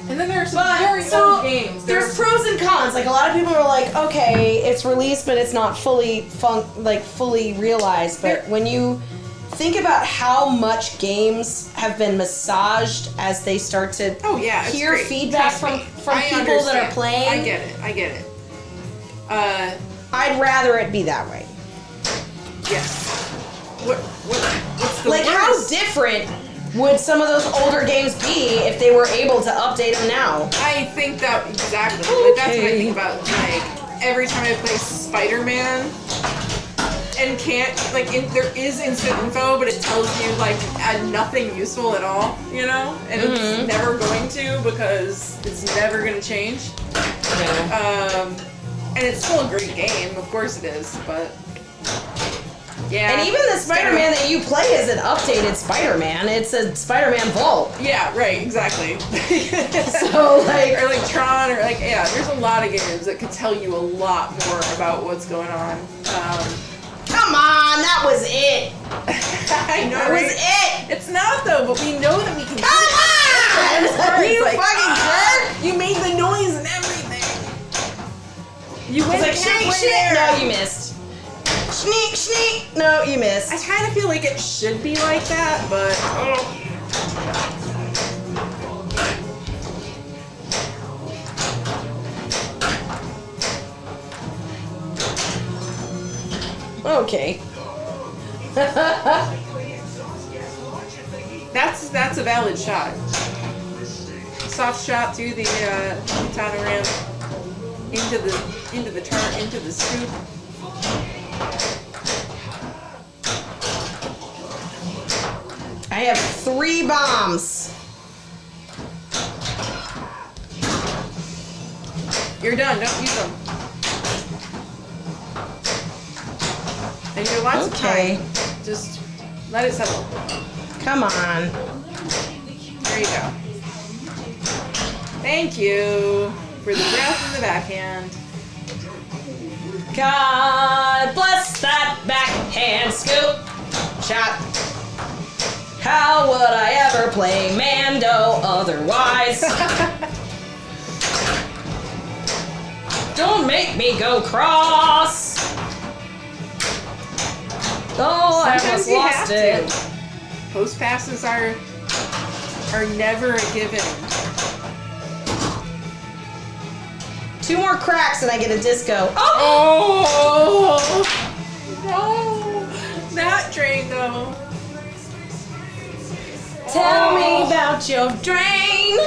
And then there are some But, very so, old games. there's pros and cons. Like, a lot of people are like, okay, it's released, but it's not fully fully realized. But when you think about how much games have been massaged as they start to it's hear great. feedback Trust me. from I people that understand. are playing, I get it. I'd rather it be that way. Yes. What's the Like, worst? how different would some of those older games be if they were able to update them now? I think that exactly. Like, that's what I Okay. think about. Like every time I play Spider-Man, and can't like there is instant info, but it tells you like nothing useful at all, you know, and it's never going to because it's never going to change. And it's still a great game, of course it is, but yeah. And even the Spider-Man that you play is an updated Spider-Man. It's a Spider-Man Vault. Yeah, right, exactly. So like, or like Tron, or like there's a lot of games that could tell you a lot more about what's going on. come on, that was it. I know, That right? was it. It's not though, but we know that we can. Come on! You It's like, fucking jerk! You made the noise and everything. You went It's like sneak, halfway sneak. there. No, you missed. Sneak, sneak. No, you missed. I kind of feel like it should be like that, but Okay. that's a valid shot. Soft shot through the katana ramp into the scoop. I have 3 bombs. You're done. Don't use them. And you're lots of Okay. time. Just let it settle. Come on. There you go. Thank you for the breath and the backhand. God bless that backhand scoop shot. How would I ever play Mando otherwise? Don't make me go cross. Oh, I Sometimes just you lost have it. to. Post passes are never a given. 2 more cracks and I get a disco. Oh! Oh no, not drain though. Tell me about your drain.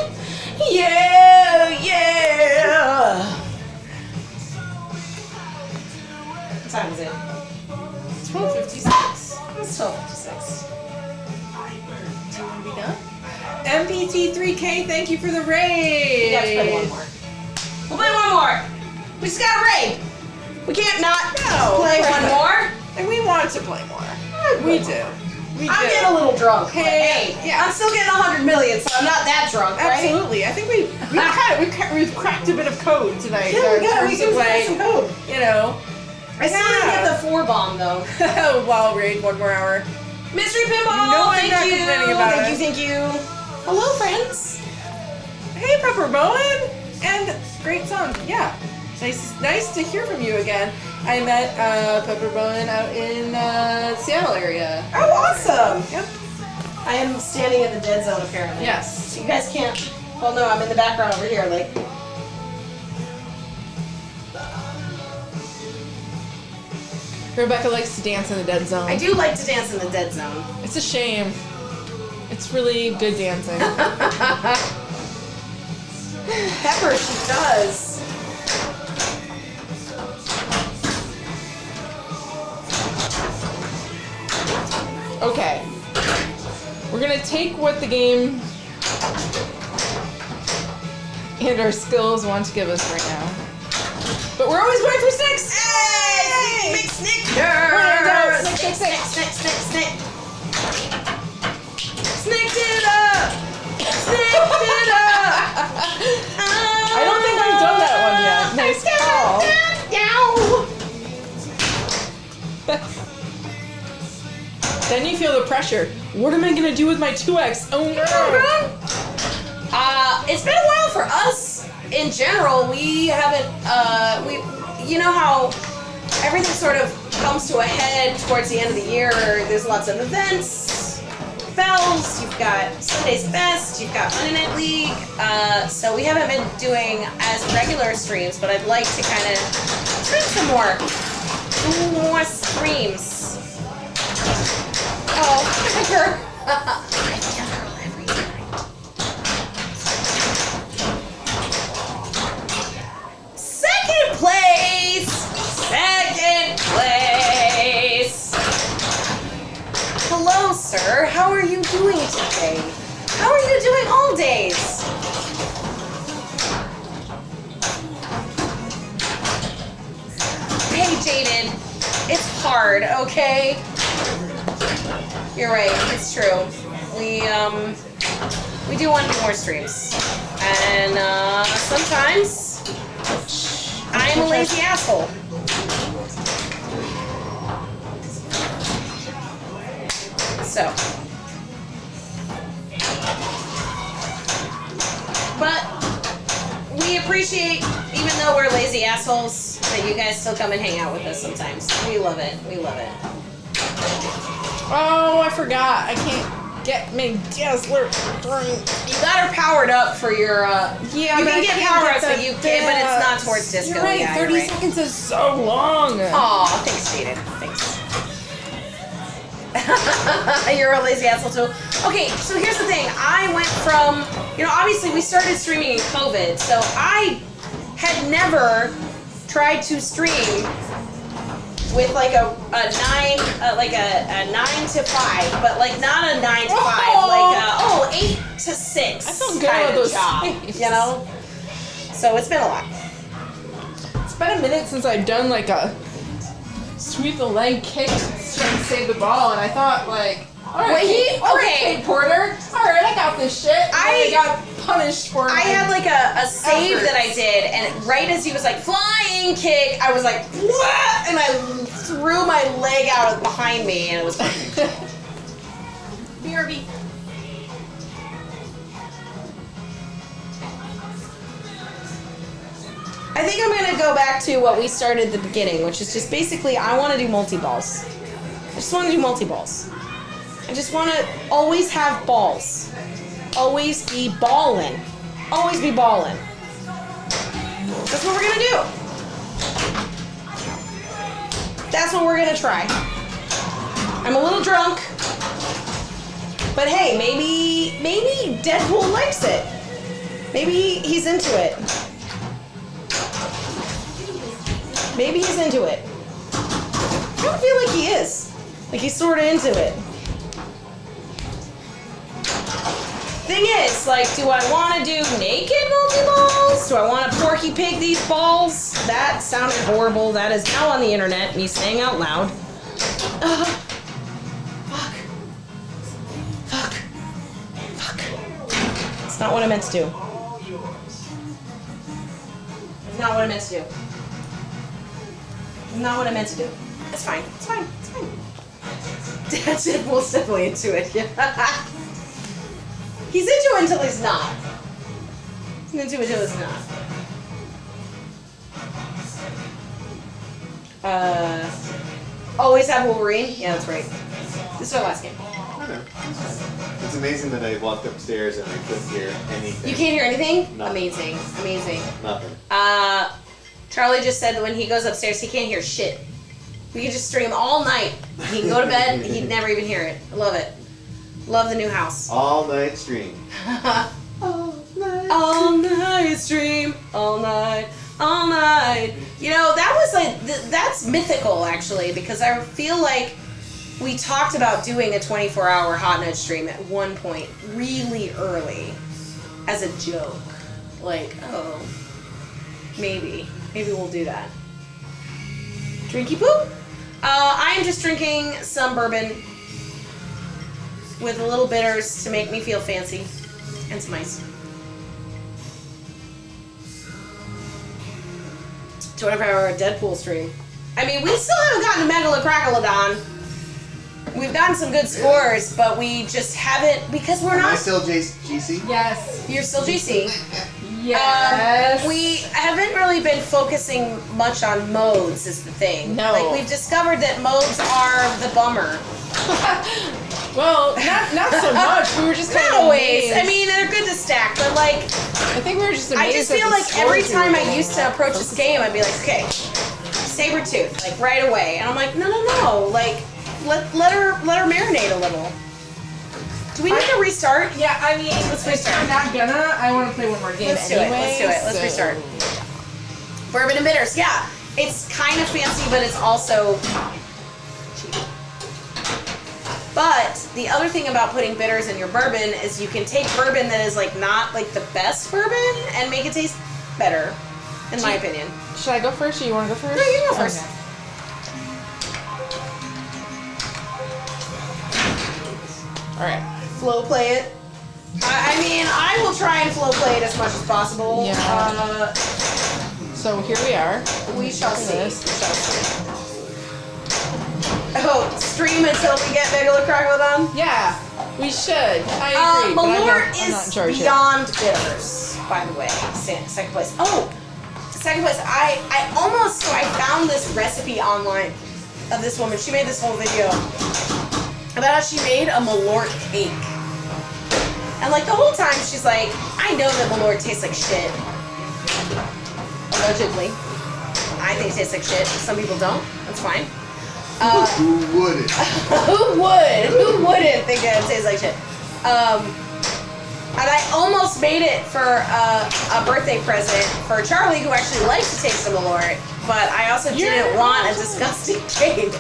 Yeah, yeah. What time is it? 12:56. It's 12:56. Do you want to be done? MPT3K, thank you for the raid. We got to play one more. We'll play one more. We just got a raid. We can't not play one more. And we want to play more. We do. We I'm do. getting a little drunk. but Hey, Hey, yeah. I'm still getting 100 million, so I'm not that drunk, right? Absolutely. I think we've cracked a bit of code tonight. Yeah, in we terms can of play like, some code. you know, I still didn't Yeah. get the 4 bomb though. wall raid 1 more hour. Mystery pinball. No, I'm thank not you. complaining about thank it. you. Thank you. Hello, friends. Hey, Pepper Bowen, and great song. Yeah, nice to hear from you again. I met Pepper Bowen out in Seattle area. Oh, awesome. Yep. I am standing in the dead zone apparently. Yes. So you guys can't. Well, no, I'm in the background over here. Like. Rebecca likes to dance in the dead zone. I do like to dance in the dead zone. It's a shame. It's really good dancing. Pepper, she does. Okay. We're gonna take what the game and our skills want to give us right now. But we're always going for 6! Hey! Snick, snick, We're gonna go snick, snick, snick, snick, snick, snick, snick. Snicked it up! Snicked it up! I don't think I've done that one yet. Nice call. Then you feel the pressure. What am I gonna do with my 2x? Oh no! It's been a while for us. In general, we haven't. You know how everything sort of comes to a head towards the end of the year. There's lots of events, Fells. You've got Sunday's Best. You've got Monday Night League. So we haven't been doing as regular streams, but I'd like to kind of stream some more. Do more streams. Oh, Pepper. Every night. Second place! Second place! days. Hey, Jaded. It's hard, okay? You're right, it's true. We do want to do more streams. And sometimes I'm a lazy asshole. So. But we appreciate, even though we're lazy assholes, that you guys still come and hang out with us sometimes. We love it. We love it. Oh, I forgot. I can't get me Dazzler drink. You got her powered up for your. Yeah, you but can I get can't power get ups, but the you can't. But it's not best. towards disco. You're right. Yeah, 30 you're right. seconds is so long. Aw, thanks, Jaden. Thanks. You're a lazy asshole too. Okay, so here's the thing. I went from, obviously we started streaming in COVID, so I had never tried to stream with like a 9 to 5, but like not a 9 to 5, like 8 to 6. I feel good kind about of those job, sleeves. So it's been a lot. It's been a minute since I've done like a sweep the leg kick trying to save the ball, and I thought like, all right, Kate Porter, all right, I got this shit. And I got punished for it. I had like a save efforts. that I did, and right as he was like flying kick, I was like, what? And I threw my leg out behind me, and it was fine. BRB. I think I'm gonna go back to what we started at the beginning, which is just basically I want to do multi-balls. I just want to do multi-balls. I just want to always have balls. Always be ballin'. Always be ballin'. That's what we're gonna do. That's what we're gonna try. I'm a little drunk, but hey, maybe Deadpool likes it. Maybe he's into it. Maybe he's into it. I don't feel like he is. Like he's sort of into it. Thing is, like, do I want to do naked multi-balls? Do I want to Porky Pig these balls? That sounded horrible. That is now on the internet, me saying out loud. Fuck. It's not what I meant to do. It's not what I meant to do. Not what I meant to do. It's fine. It's fine. It's fine. That's it. Will's definitely into it. Yeah. He's into it until he's not. He's into it until he's not. Always have Wolverine? Yeah, that's right. This is our last game. I know. It's amazing that I walked upstairs and I couldn't hear anything. You can't hear anything? No. Amazing. Amazing. Nothing. Charlie just said that when he goes upstairs, he can't hear shit. We can just stream all night. He can go to bed, he'd never even hear it. I love it. Love the new house. All night stream. All night stream. All night. All night. That was like, that's mythical actually, because I feel like we talked about doing a 24-hour hot night stream at one point really early as a joke. Like, oh, maybe we'll do that. Drinky poop? I am just drinking some bourbon with a little bitters to make me feel fancy and some ice. To whenever our Deadpool stream. I mean, we still haven't gotten to Megalocrackalodon. We've gotten some good scores, but we just haven't, because we're Am I not. still GC? Yes. You're still GC. Yes. We haven't really been focusing much on modes is the thing. No. Like, we've discovered that modes are the bummer. Well, not so much. We were just kind Not of always. amazed. I mean, they're good to stack, but like, I think we were just amazed. I just at feel the like every scores we were time I getting. used to approach this game, I'd be like, okay, Sabretooth, like right away. And I'm like, no. Like, let her marinate a little. Do we need to restart? Yeah, I mean, Let's restart. I'm not gonna. I want to play one more game Let's do it. anyway. Let's do it. Let's so- restart. Bourbon and bitters, yeah. It's kind of fancy, but it's also cheap. But the other thing about putting bitters in your bourbon is you can take bourbon that is like not like the best bourbon and make it taste better, in my opinion. Should I go first or you want to go first? No, you go first. Okay. Alright. Flow play it. I mean, I will try and flow play it as much as possible. Yeah. So here we are. We shall see. This. We shall see. Oh, stream until we get Megalocrocodon? Yeah, we should. I agree. But Malort I'm not in is charge yet. beyond bitters, by the way. Second place. Oh, second place. I found this recipe online of this woman. She made this whole video about how she made a Malort cake. And like the whole time she's like, I know that Malort tastes like shit. Allegedly. I think it tastes like shit. Some people don't. That's fine. Who wouldn't? Who would? Who wouldn't think that it tastes like shit? And I almost made it for a birthday present for Charlie, who actually likes to taste the Malort, but I also didn't want a disgusting cake.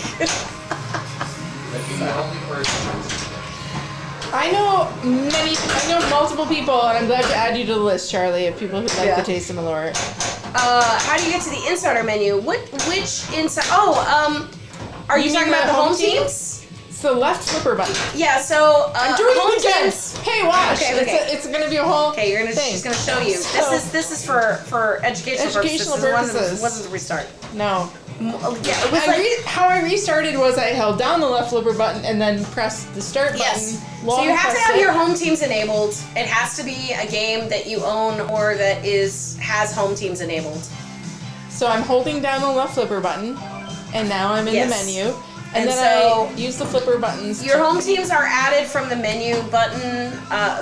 I know multiple people, and I'm glad to add you to the list, Charlie, of people who like the taste of Malort. How do you get to the insider menu? Which inside? Oh, are you You talking mean about the the home home team? teams? It's the left flipper button. Yeah. So I'm doing home it again. teams. Hey, watch. Okay. It's gonna be a whole Okay, thing. she's gonna show you. So- This is for educational purposes. Educational purposes. This wasn't the restart. No. Yeah, it was like. How I restarted was I held down the left flipper button and then pressed the start button. Yes. So long you have to pressed have it. your home teams enabled. It has to be a game that you own or that has home teams enabled. So I'm holding down the left flipper button, and now I'm in Yes. the menu. And then so I use the flipper buttons. Your to- home teams are added from the menu button,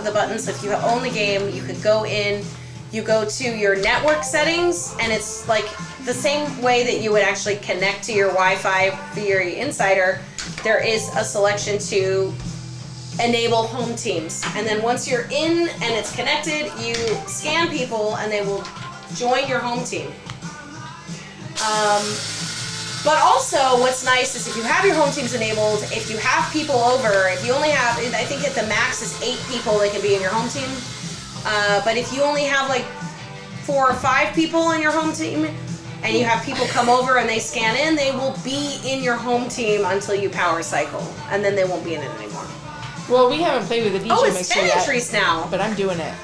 the buttons. If you own the game, you could go in, you go to your network settings, and it's like the same way that you would actually connect to your Wi-Fi via your Insider. There is a selection to enable home teams. And then once you're in and it's connected, you scan people and they will join your home team. But also, what's nice is if you have your home teams enabled, if you have people over, if you only have, I think at the max is 8 people that can be in your home team. But if you only have like 4 or 5 people in your home team, and you have people come over and they scan in, they will be in your home team until you power cycle, and then they won't be in it anymore. Well, we haven't played with the DJ Oh, it's mixer 10 yet, entries now. but I'm doing it.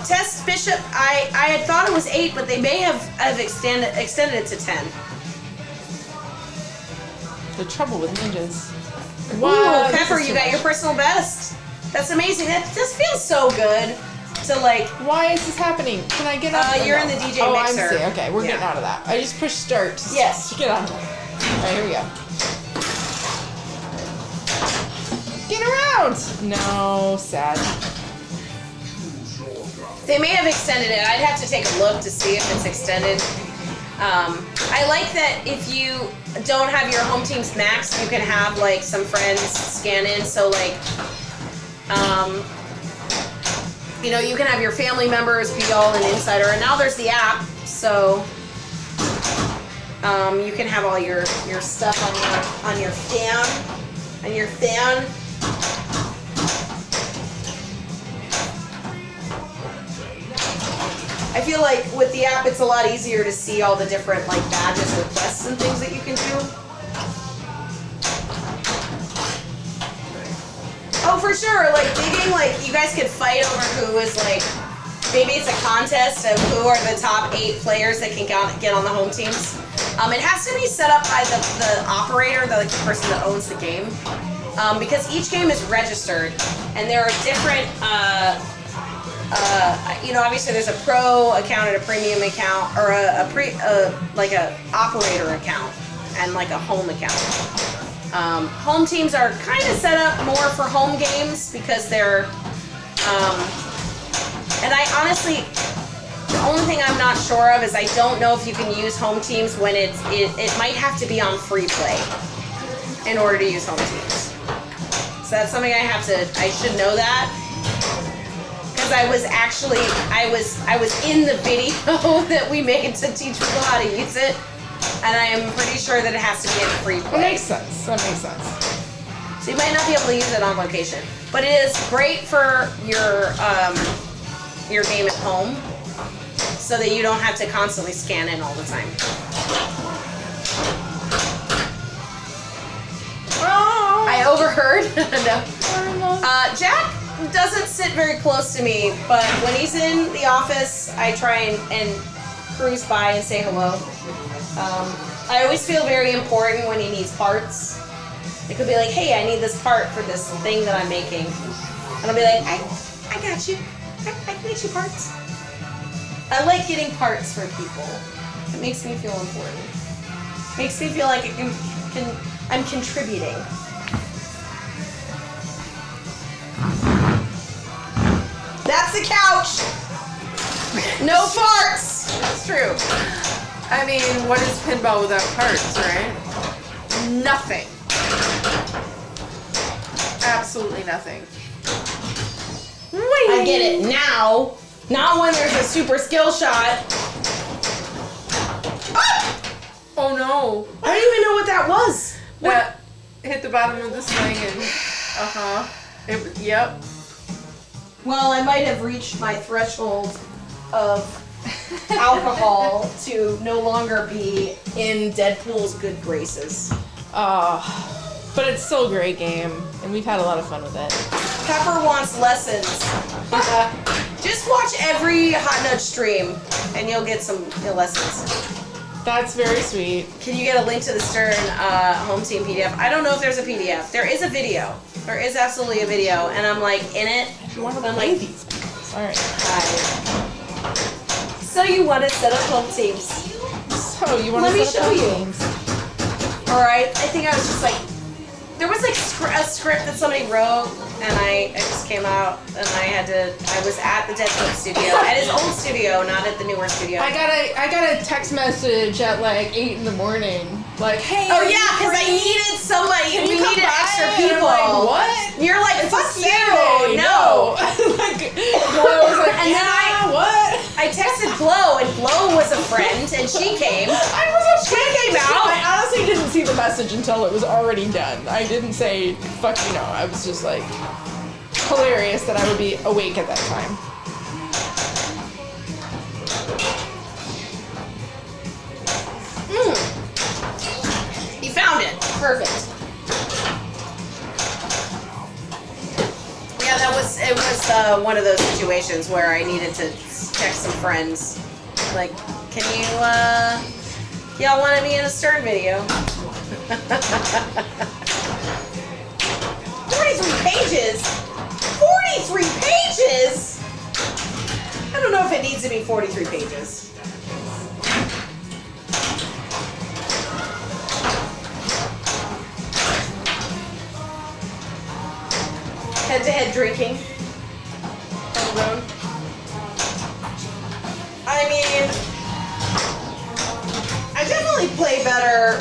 Test Bishop, I had thought it was 8, but they may have extended it to 10. The trouble with ninjas. Wow, this Pepper, is you too got your much. personal best. That's amazing. That just feels so good to like. Why is this happening? Can I get up? You're or in no? the DJ oh, mixer. I'm see. Okay, we're Yeah. getting out of that. I just pushed start. Yes. To get on. All right, here we go. Get around! No, sad. They may have extended it. I'd have to take a look to see if it's extended. I like that if you don't have your home teams maxed, you can have like some friends scan in. So like, you know, you can have your family members be all an insider. And now there's the app, so you can have all your stuff on your fan. I feel like with the app, it's a lot easier to see all the different like badges or quests and things that you can do. Oh, for sure. Like digging, like you guys could fight over who is like. Maybe it's a contest of who are the top 8 players that can get on the home teams. It has to be set up by the operator, the person that owns the game, because each game is registered, and there are different. You know, obviously there's a pro account and a premium account, or like a operator account and like a home account. Home teams are kind of set up more for home games because they're. And I honestly, the only thing I'm not sure of is I don't know if you can use home teams when it might have to be on free play in order to use home teams. So that's something I should know that. Because I was in the video that we made to teach people how to use it, and I am pretty sure that it has to be in free That play. makes sense. That makes sense. So you might not be able to use it on location. But it is great for your game at home so that you don't have to constantly scan in all the time. Oh, I overheard. No. no. Jack doesn't sit very close to me, but when he's in the office, I try and cruise by and say hello. I always feel very important when he needs parts. It could be like, hey, I need this part for this thing that I'm making. And I'll be like, I got you. I can make you parts. I like getting parts for people. It makes me feel important. Makes me feel like I'm contributing. That's the couch. No farts. That's true. I mean, what is pinball without parts, right? Nothing. Absolutely nothing. I get it now. Not when there's a super skill shot. Ah! Oh no. I don't even know what that was. That hit the bottom of the swing and yep. Well, I might have reached my threshold of alcohol to no longer be in Deadpool's good graces. But it's still a great game, and we've had a lot of fun with it. Pepper wants lessons. Just watch every Hot Nudge stream, and you'll get some lessons. That's very sweet. Can you get a link to the Stern home team PDF? I don't know if there's a PDF. There is a video. There is absolutely a video, and I'm like in it. You want to I'm play like, these games. All right. hi. So you want to set up home teams? So you want Let to me set up show those you. games? All right. I think I was just like, there was like a script that somebody wrote, and I just came out, and I was at the Deadpool studio, at his old studio, not at the newer studio. I got a text message at like 8 in the morning, like, hey. Oh are you yeah, because I free? needed somebody. Can We you come needed by? extra And people. I'm like, what? You're like, It's a fuck you. Saturday. No. Like, Glow was like, And then what? I texted Glow, and Glow was a friend, and she came. She came out. I honestly didn't see the message until it was already done. I didn't say, fuck you know. I was just like, hilarious that I would be awake at that time. You found it. Perfect. Yeah, it was one of those situations where I needed to text some friends. Like, can you, y'all want to be in a Stern video? 43 pages? 43 pages? I don't know if it needs to be 43 pages. Head-to-head drinking. Homegrown. I mean, I definitely play better.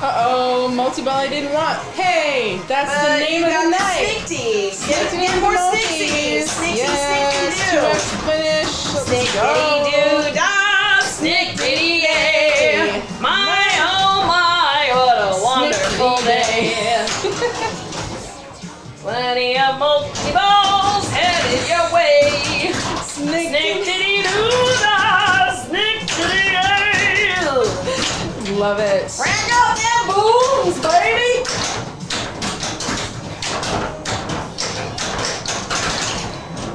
Uh-oh, multi-ball I didn't want. Hey, that's the name of the night. Snickty. Get more Snickties. Snickty, Yes, Snickty, 2x do. finish. Snickity-doo-dah, Snickity-yay. My, oh my, what a wonderful day. Plenty of multi-balls headed your way. Snickity-doo-dah, Snickity-yay. Love it. Rack up them booms, baby!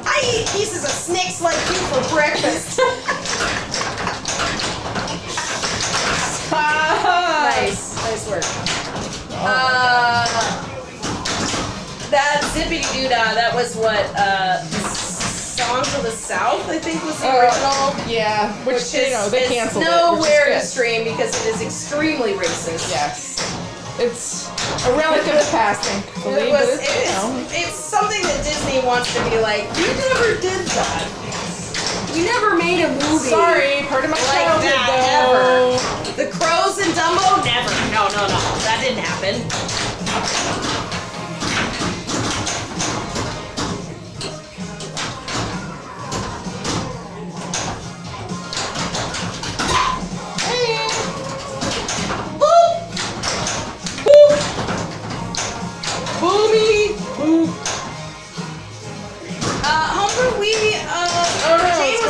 I eat pieces of Snicks like you for breakfast. Nice work. That Zippity Doo Dah, that was what, Songs of the South, I think was the original. Yeah, which you know, they is canceled nowhere it. to stream because it is extremely racist. Yes. It's a relic of the past, thankfully, but it's, you know. It's something that Disney wants to be like, you never did that. You never made a movie. Sorry, part of my Like childhood, that, though. ever. The Crows and Dumbo? Never. No. That didn't happen.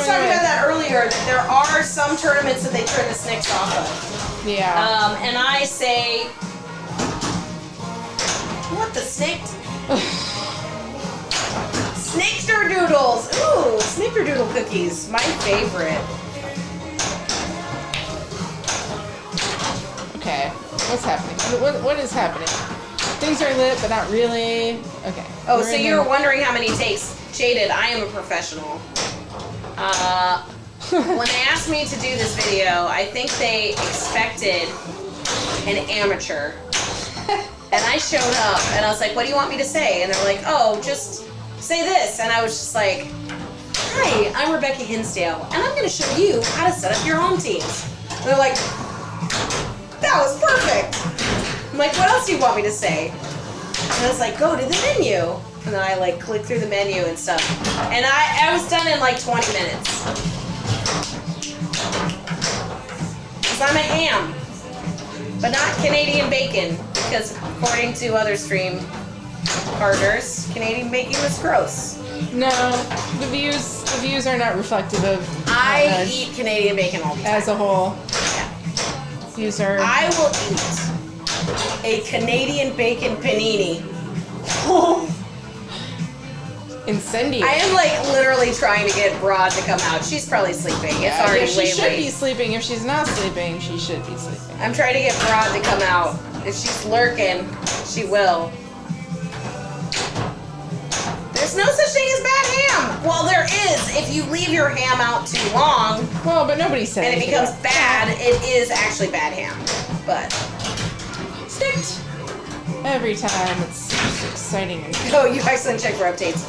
talking about that earlier, that there are some tournaments that they turn the Snicks off of. Yeah. And I say, what the Snick? Snickerdoodles. Ooh, Snickerdoodle cookies. My favorite. Okay. What's happening? What is happening? Things are lit, but not really. Okay. Oh, We're so in you're the- wondering how many takes. Jaded, I am a professional. When they asked me to do this video, I think they expected an amateur. And I showed up and I was like, what do you want me to say? And they're like, oh, just say this. And I was just like, hi, I'm Rebecca Hinsdale, and I'm going to show you how to set up your home teams. And they're like, that was perfect. I'm like, what else do you want me to say? And I was like, go to the menu. And then I like click through the menu and stuff. And I was done in like 20 minutes. Because I'm a ham. But not Canadian bacon. Because according to other stream partners, Canadian bacon was gross. No, the views are not reflective of I eat Canadian bacon all the time. as a whole. Yeah. Views are. I will eat a Canadian bacon panini. Incendiary. I am like literally trying to get Broad to come out. She's probably sleeping. It's Yeah, already she way should late. be sleeping. If she's not sleeping, she should be sleeping. I'm trying to get Broad to come out. If she's lurking, she will. There's no such thing as bad ham. Well, there is if you leave your ham out too long Well, but nobody said and it anything becomes about bad. It is actually bad ham. But Sticked. Every time it's just exciting and oh, you accidentally checked for updates.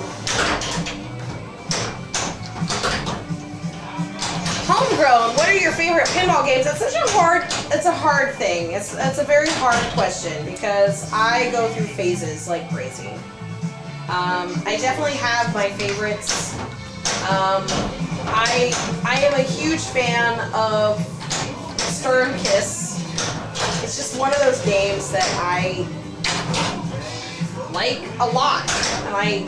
Homegrown. What are your favorite pinball games? That's such a hard. It's a hard thing. It's a very hard question because I go through phases like crazy. I definitely have my favorites. I am a huge fan of Stern Kiss. It's just one of those games that I like a lot, and I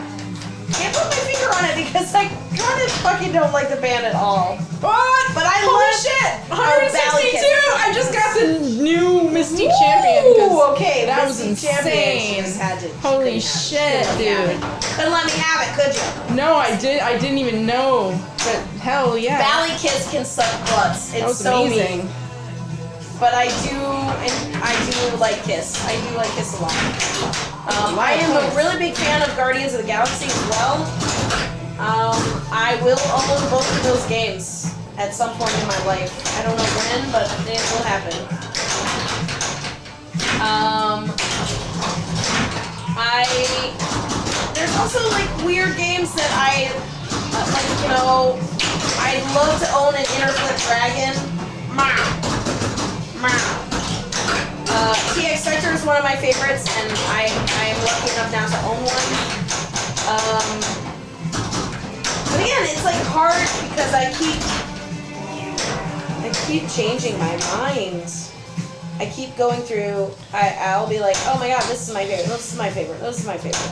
can't put my finger on it because I kind of fucking don't like the band at all. What? But I Holy love shit! Valley 162! Kiss. I just got the new Mystique Champion. 'cause Ooh, okay, that was Mystique Champion. She insane. just had to- Holy couldn't shit, have dude. it. Couldn't let me have it, could you? No, I didn't even know. But hell yeah. Valley Kiss can suck butts. that It's was so amazing. mean. But I do like Kiss. I do like Kiss a lot. I am a really big fan of Guardians of the Galaxy as well. I will own both of those games at some point in my life. I don't know when, but it will happen. There's also like weird games that I like. You know, I'd love to own an Interflip Dragon. TX Sector is one of my favorites, and I am lucky enough now to own one. But again, it's like hard because I keep changing my mind. I keep going through. I'll be like, oh my god, this is my favorite. This is my favorite. This is my favorite.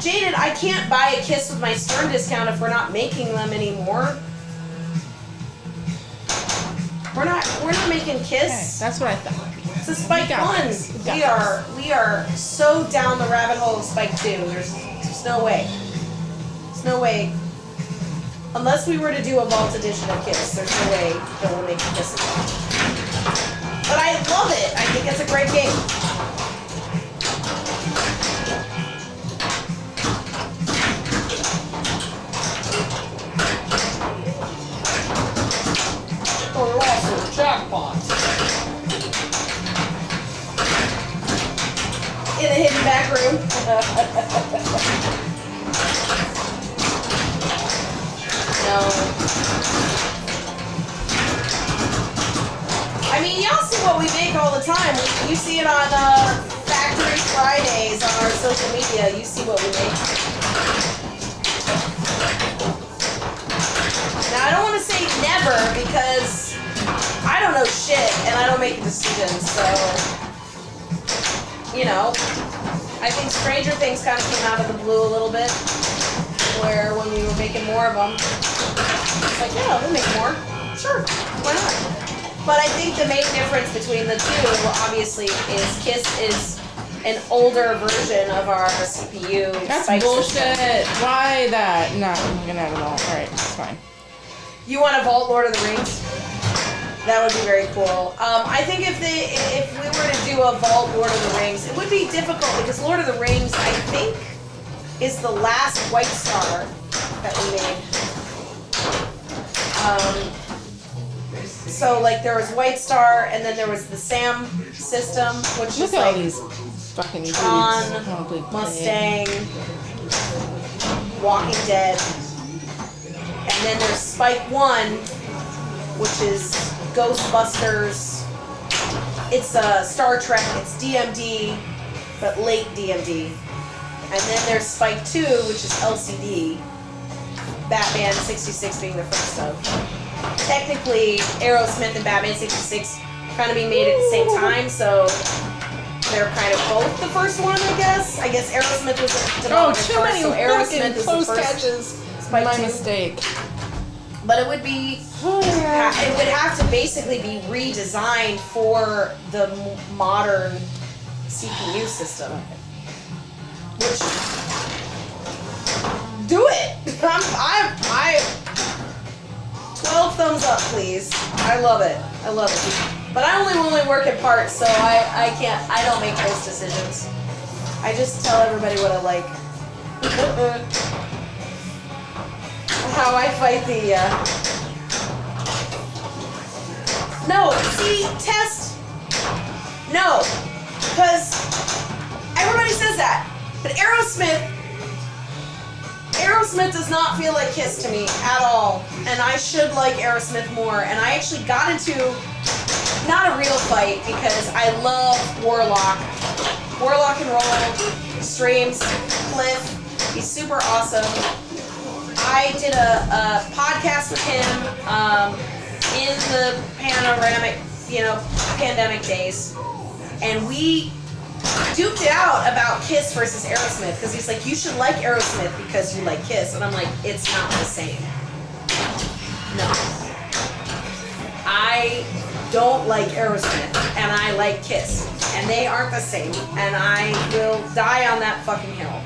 Jaded, I can't buy a Kiss with my Stern discount if we're not making them anymore. We're not making Okay, Kiss. that's what I thought. It's a Spike We got 1. this. We got We are so down the rabbit hole of Spike 2. There's no way. There's no way. Unless we were to do a Vault edition of Kiss, there's no way that we'll make Kiss again. But I love it. I think it's a great game. Colossal jackpot. In a hidden back room. No. I mean, y'all see what we make all the time. You see it on Factory Fridays on our social media. You see what we make. Now, I don't want to say never because I don't know shit and I don't make decisions, so, you know. I think Stranger Things kind of came out of the blue a little bit, where when we were making more of them, it's like, yeah, we'll make more. Sure, why not? But I think the main difference between the two, obviously, is KISS is an older version of our CPU. That's spike bullshit. system. Why that? No, I'm gonna add it all. Alright, it's fine. You want to vault Lord of the Rings? That would be very cool. I think if we were to do a vault Lord of the Rings, it would be difficult because Lord of the Rings, I think, is the last White Star that we made. So like there was White Star, and then there was the SAM system, which Look is at all like these fucking dudes. Tron, Probably Mustang, Walking Dead, and then there's Spike 1, which is Ghostbusters. It's Star Trek. It's DMD, but late DMD. And then there's Spike 2, which is LCD. Batman 66 being the first of. Technically, Aerosmith and Batman 66 kind of being made at the same time, so they're kind of both the first one, I guess. I guess Aerosmith was the Oh, development too first, many so Aerosmith fucking is the close first. catches. Spike My 2. mistake. But it would be, it would have to basically be redesigned for the modern CPU system. Which, do it! I 12 thumbs up, please. I love it. I love it. But I only work in parts, so I don't make those decisions. I just tell everybody what I like. How I fight the, No, see, test. No. Because everybody says that. But Aerosmith does not feel like KISS to me at all. And I should like Aerosmith more. And I actually got into, not a real fight, because I love Warlock. Warlock and Roll, streams, Cliff. He's super awesome. I did a podcast with him in the pandemic days. And we duked it out about KISS versus Aerosmith, because he's like, you should like Aerosmith because you like KISS, and I'm like, it's not the same. No. I don't like Aerosmith, and I like KISS, and they aren't the same, and I will die on that fucking hill.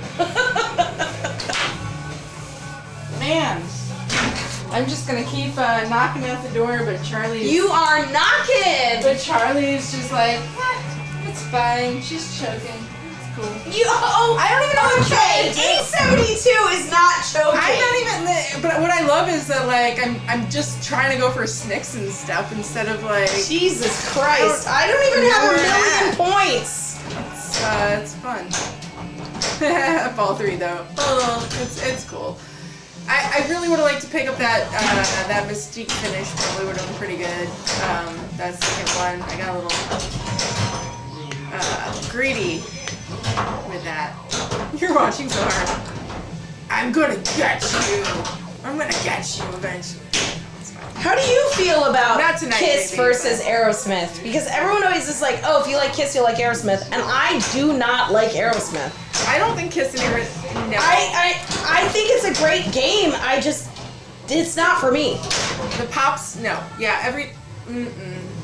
Man. I'm just gonna keep knocking at the door, but Charlie. You are knocking! But Charlie's just like, it's fine. She's choking. It's cool. I don't even know what Okay, 872 is not choking. I'm not even. But what I love is that like I'm just trying to go for Snicks and stuff instead of like. Jesus Christ! I don't even have a million points. It's fun. Fall 3 though. Oh, it's cool. I really would have liked to pick up that that Mystique finish. Probably would have been pretty good. That second one, I got a little greedy with that. You're watching so hard. I'm gonna get you. I'm gonna get you eventually. It's fine. How do you feel about Not tonight, KISS maybe, versus Aerosmith? Because everyone always is like, oh, if you like KISS, you'll like Aerosmith, and I do not like Aerosmith. I don't think Kiss and no. I think it's a great game. It's not for me. The pops, no. Yeah,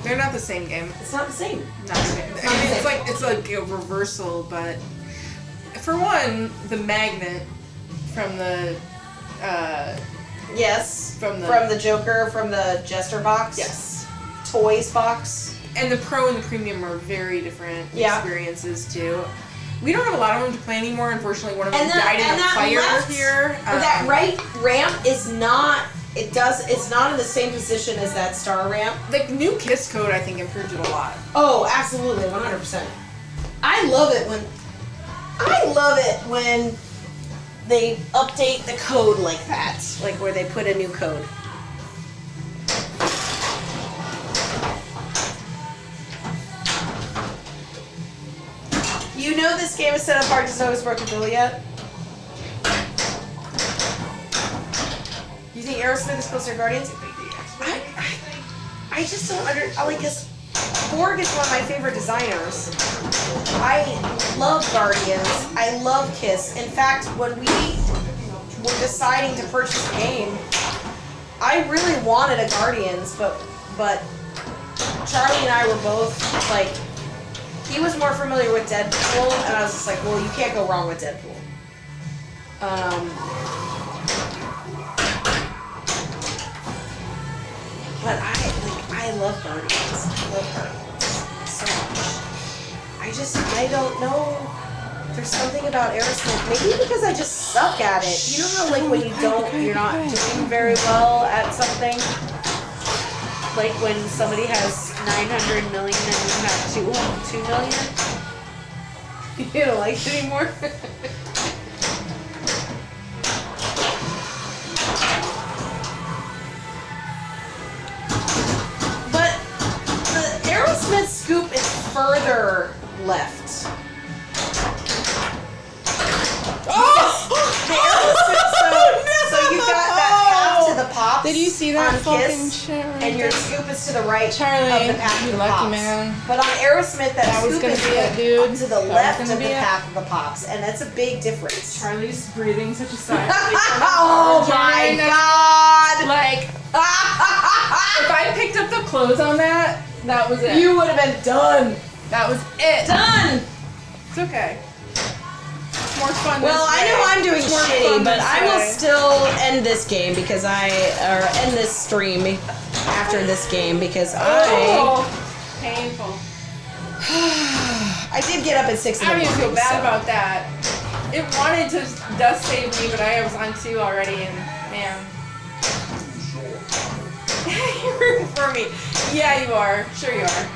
they're not the same game. It's not the same. Not the same. I mean, it's like a reversal, but for one, the magnet from the Yes. From the Joker, from the Jester box. yes, Toys box. and the Pro and the Premium are very different Yeah. experiences too. We don't have a lot of them to play anymore. Unfortunately, one of them And died in a that fire left, here. or that right ramp is not. It's not in the same position as that star ramp. The new Kiss code, I think, improved it a lot. Oh, absolutely, 100%. I love it when they update the code like that, like where they put a new code. You know this game is set apart to Notice Broken Bill yet? You think Aerosmith is closer to Guardians? I just don't like this. Borg is one of my favorite designers. I love Guardians. I love Kiss. In fact, when we were deciding to purchase a game, I really wanted a Guardians, but Charlie and I were both like, he was more familiar with Deadpool, and I was just like, well, you can't go wrong with Deadpool. But I love Guardians. I love Guardians so much. I don't know. There's something about Aerosmith. Maybe because I just suck at it. You know how like when you're not doing very well at something? Like when somebody has 900 million and you have 2 million? You don't like it anymore? But the Aerosmith scoop is further left. The Aerosmith, so you've got that path to the pops. Did you see that on fucking Kiss, shit right and your there? scoop is to the right Charlie, of the path you to the lucky pops. man. But on Aerosmith, that That was scoop gonna is be it, dude. to the That was left gonna of the be it. path of the pops, and that's a big difference. Charlie's breathing such a sigh. Oh my god! Like, if I picked up the clothes on that, that was it. You would have been done. That was it. Done. It's okay. It's more fun. Well, this I know way. I'm doing It's more shitty, fun but this I will way. still end this game because end this stream after this game because Oh, painful. I did get up at 6 in the I don't morning. even feel bad so. about that. It wanted to dust save me, but I was on 2 already, and man. You're rooting for me. Yeah, you are. Sure you are.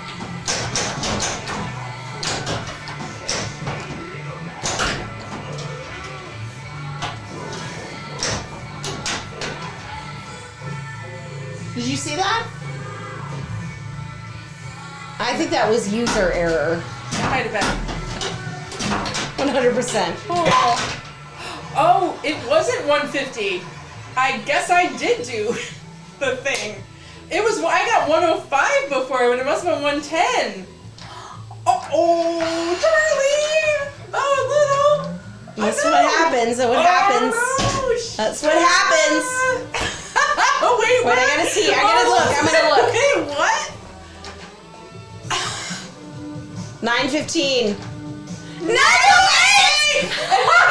Did you see that? I think that was user error. It might have been. 100%. Oh, it wasn't 150. I guess I did do the thing. It was. I got 105 before, but it must have been 110. Oh, Charlie! Oh, little. That's what happens. That's what happens. That's what happens. Oh, wait, Wait, I gotta see. I gotta look. I'm gonna look. Wait, what? 9:15. 908! And we're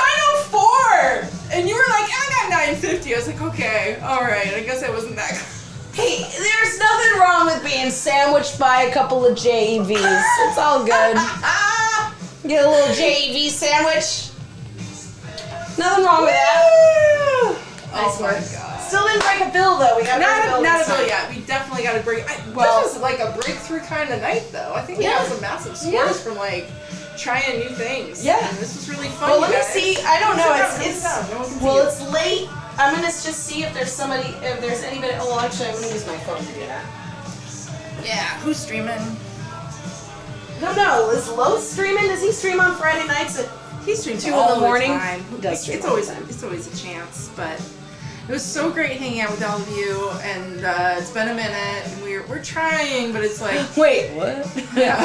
904! And you were like, I got 950. I was like, okay, alright, I guess I wasn't that good. Hey, there's nothing wrong with being sandwiched by a couple of JEVs. It's all good. Get a little JEV sandwich. Nothing wrong with that. Nice work. Still didn't break a bill though. We got Not a bill yet. We definitely got to break. This was like a breakthrough kind of night, though. I think we got some massive scores from like trying new things. Yeah. And this was really fun. Well, you let me guys. see. I don't know. Sit down. No one can see Well, you. it's late. I'm gonna just see if there's anybody. Oh, actually, I'm gonna use my phone to do that. Yeah. Who's streaming? No. Is Lo streaming? Does he stream on Friday nights at He streams 2 in all the morning? time. He does stream It's all always the time. it's always a chance, but it was so great hanging out with all of you, and it's been a minute, and we're trying, but it's like Wait, what? yeah.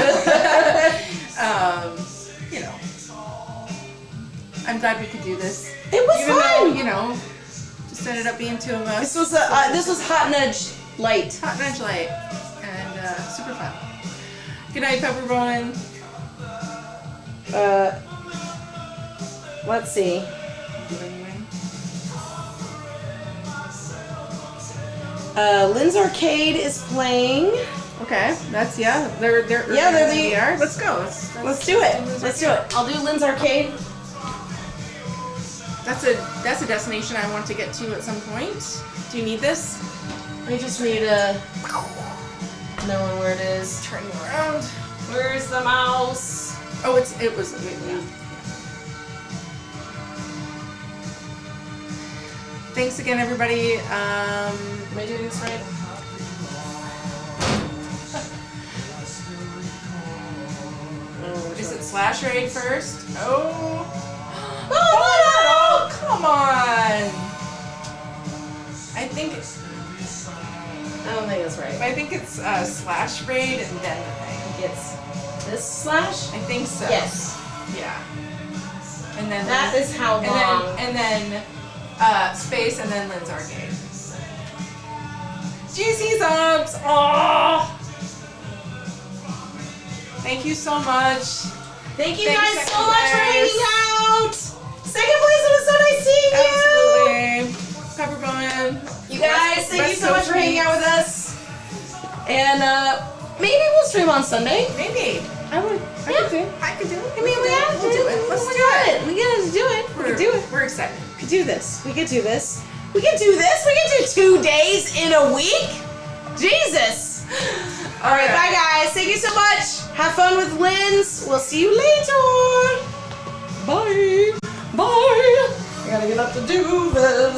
You know, I'm glad we could do this. It was Even fun. though, you know, just ended up being 2 of us. This was Hot Nudge Light. Hot Nudge Light, and super fun. Good night, Pepper Bowen. Let's see. Lynn's Arcade is playing. Okay, that's they're they're the- VR. Let's go. Let's do it. Let's do it. I'll do Lynn's Arcade. That's a destination I want to get to at some point. Do you need this? I just need to know where it is. Turn you around. Where's the mouse? Oh, it was. Thanks again, everybody. Am I doing this right? Is it Slash Raid first? Oh. Oh, Come on. I think I don't think that's right. it's Slash Raid and then the thing. it's this slash. I think so. Yes. Yeah. And then That is how long. and then space and then Lynn's Arcade. GC subs! Oh! Thank you so much. Thank you Thanks, guys so second much for place. hanging out. Second place, it was so nice seeing you. Absolutely. Pepperbone. You guys, thank you Best so much for hanging out with us. And maybe we'll stream on Sunday. Maybe. I would. I could do. I could do it. I mean, we have to We'll do it. Let's do it. We gotta do it. We We're, can do it. We're excited. We could do this. We could do this. We could do this. We could do 2 days in a week. Jesus. All right, bye guys. Thank you so much. Have fun with Lynn's. We'll see you later. Bye. Bye. I gotta get up to do this.